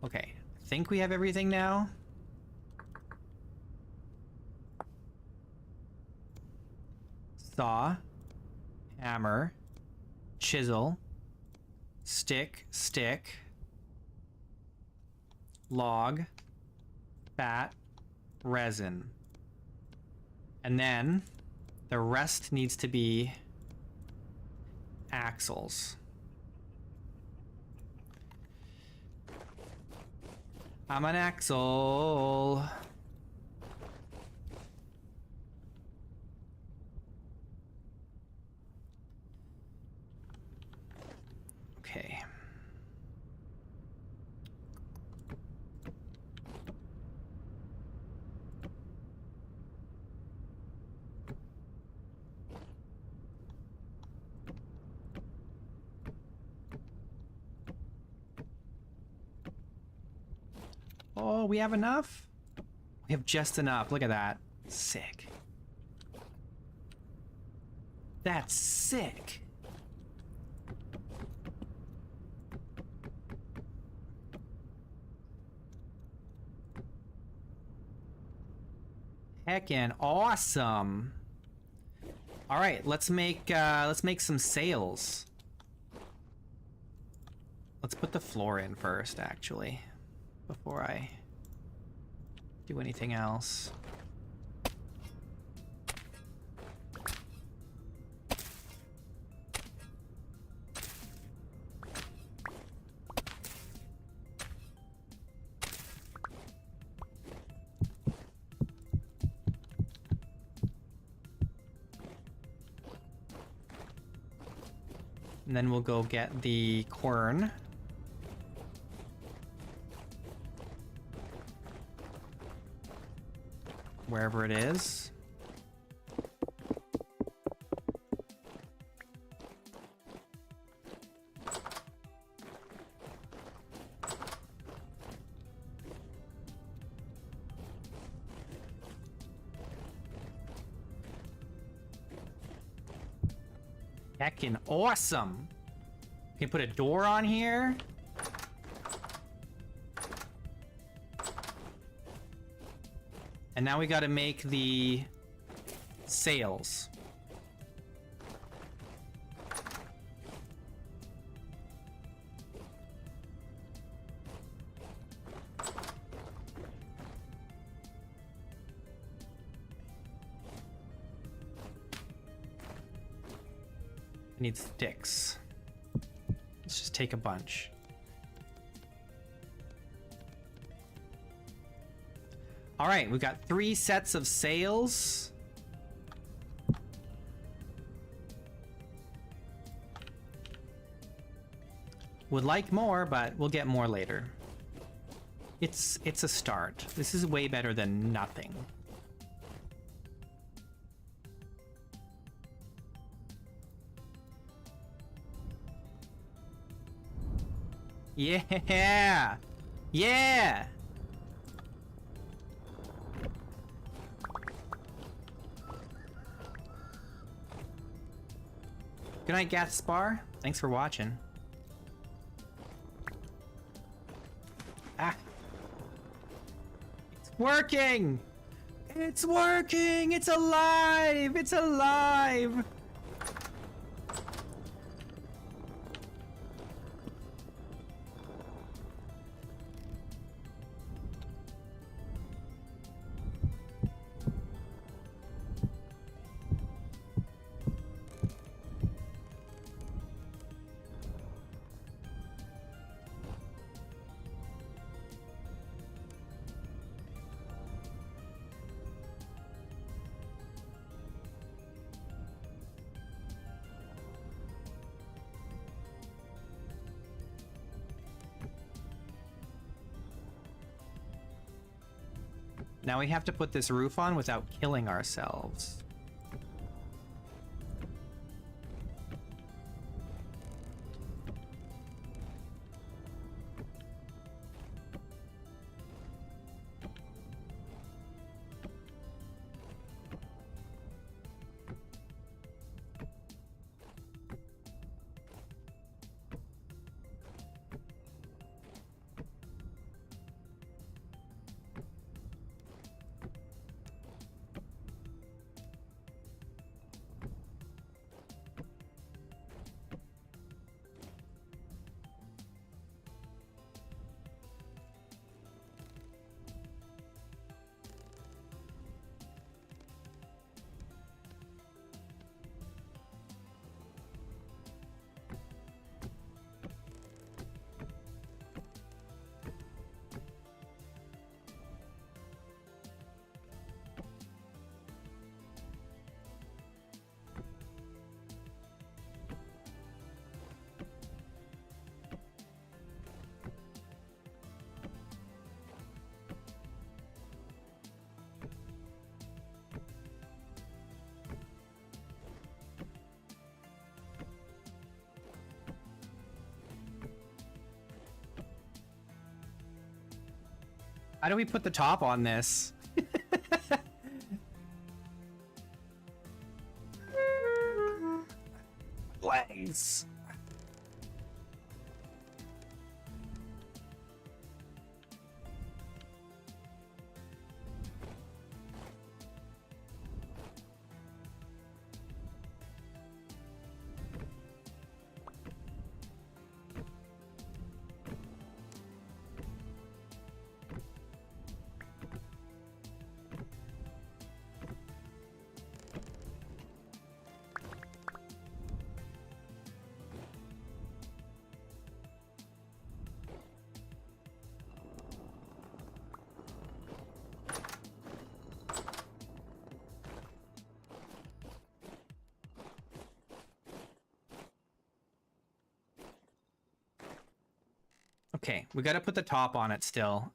Okay, I think we have everything now. Saw. Hammer. Chisel. Stick. Log. Fat. Resin. And then the rest needs to be axles. I'm an axle. Okay. Oh, we have enough? We have just enough. Look at that. Sick. That's sick. Heckin' awesome. All right, let's make some sails. Let's put the floor in first, actually, before I do anything else. And then we'll go get the quern. Wherever it is. Heckin' awesome. You can put a door on here. And now we gotta make the sails. I need sticks. Let's just take a bunch. All right, we've got 3 sets of sails. Would like more, but we'll get more later. It's a start. This is way better than nothing. Yeah! Yeah! Good night, Gaspar. Thanks for watching. Ah. It's working! It's working! It's alive! It's alive! Now we have to put this roof on without killing ourselves. How do we put the top on this? Legs. Okay, we gotta put the top on it still.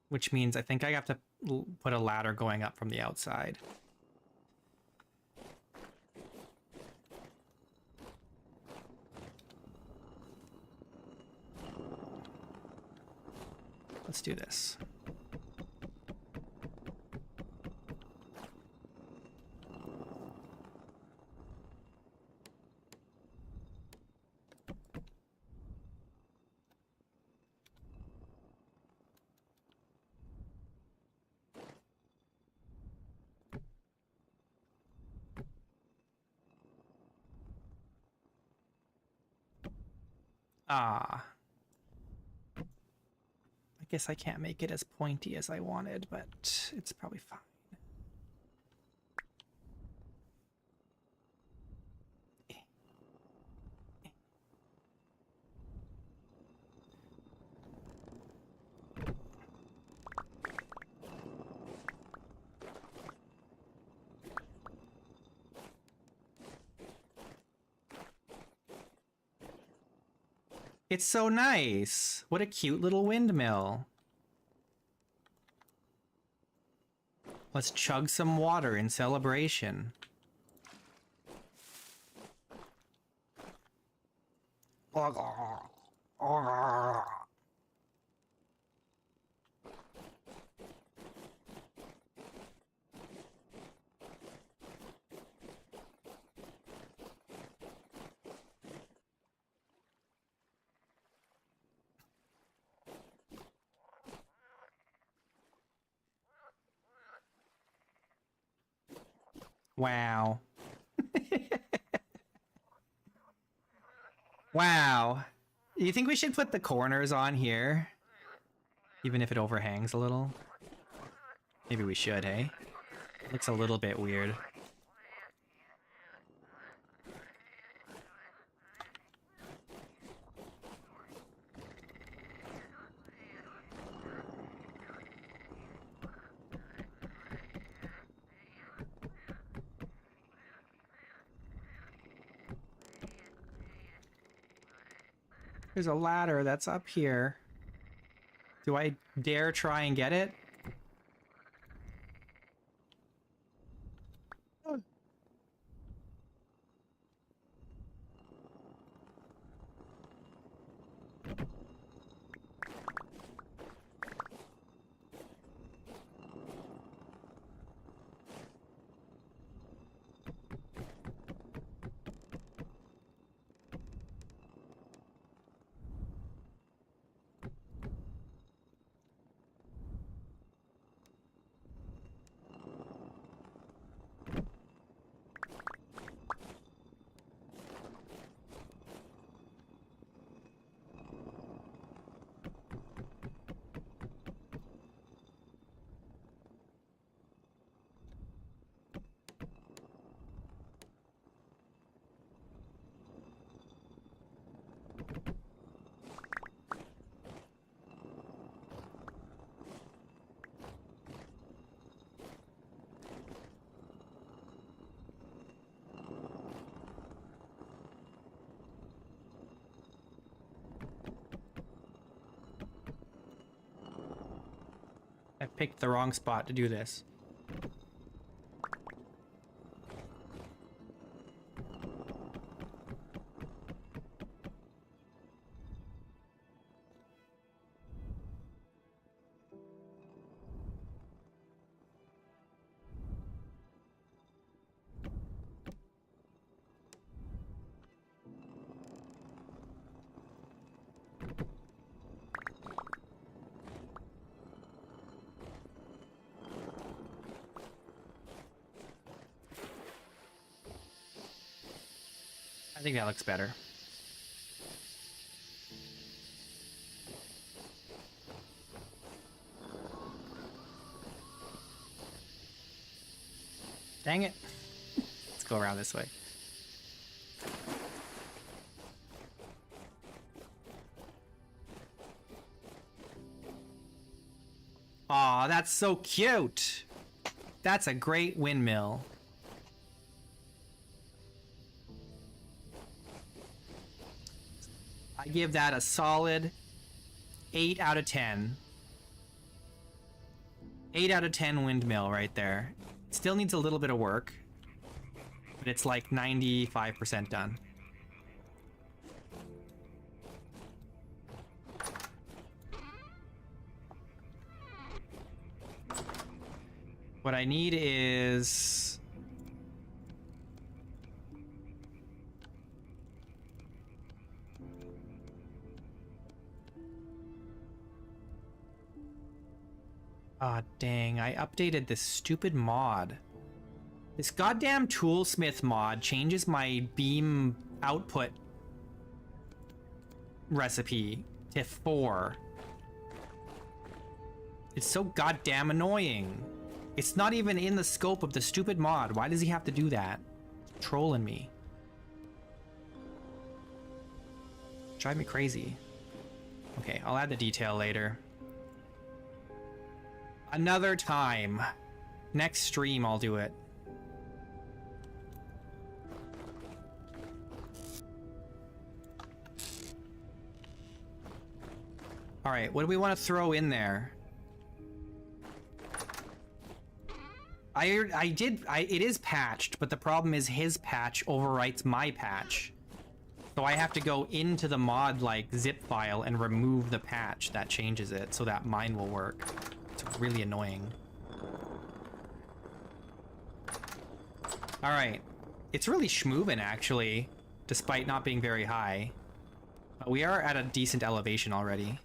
Which means I think I have to put a ladder going up from the outside. Let's do this. Ah. I guess I can't make it as pointy as I wanted, but it's probably fine. It's so nice. What a cute little windmill. Let's chug some water in celebration. Wow. Wow. You think we should put the corners on here? Even if it overhangs a little? Maybe we should, hey? Looks a little bit weird. There's a ladder that's up here. Do I dare try and get it? I picked the wrong spot to do this. I think that looks better. Dang it. Let's go around this way. Aw, that's so cute. That's a great windmill. I give that a solid 8 out of 10. 8 out of 10 windmill right there. Still needs a little bit of work, but it's like 95% done. What I need is... Ah, dang, I updated this stupid mod. This goddamn toolsmith mod changes my beam output recipe to 4. It's so goddamn annoying. It's not even in the scope of the stupid mod. Why does he have to do that? It's trolling me. Drive me crazy. Okay, I'll add the detail later. Another time. Next stream, I'll do it. Alright, what do we want to throw in there? It is patched, but the problem is his patch overwrites my patch. So I have to go into the mod, like, zip file and remove the patch that changes it so that mine will work. It's really annoying. Alright. It's really schmoovin', actually, despite not being very high. But we are at a decent elevation already.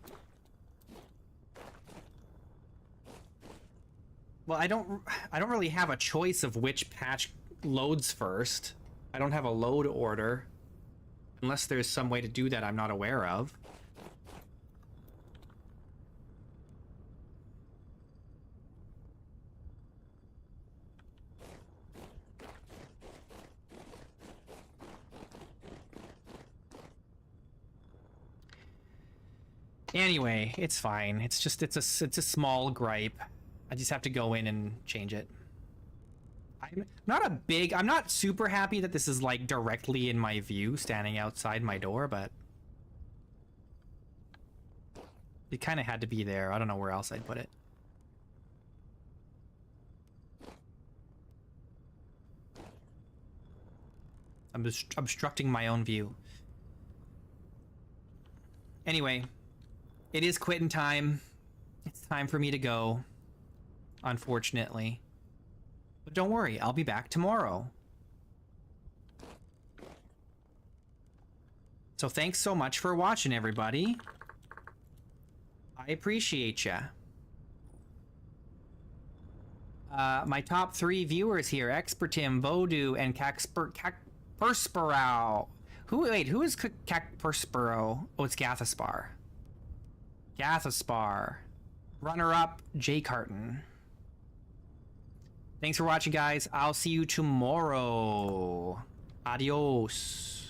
Well, I don't really have a choice of which patch loads first. I don't have a load order. Unless there's some way to do that I'm not aware of. Anyway, it's fine. It's just it's a small gripe. I just have to go in and change it. I'm not super happy that this is like directly in my view, standing outside my door, but it kind of had to be there. I don't know where else I'd put it. I'm just obstructing my own view. Anyway, it is quitting time. It's time for me to go. Unfortunately. But don't worry, I'll be back tomorrow. So thanks so much for watching, everybody. I appreciate ya. My top 3 viewers here: Expertim, Vodou, and Perspirao. Who is Perspiro? Oh, it's Gathaspar. Gathaspar. Runner-up, Jay Carton. Thanks for watching, guys. I'll see you tomorrow. Adios.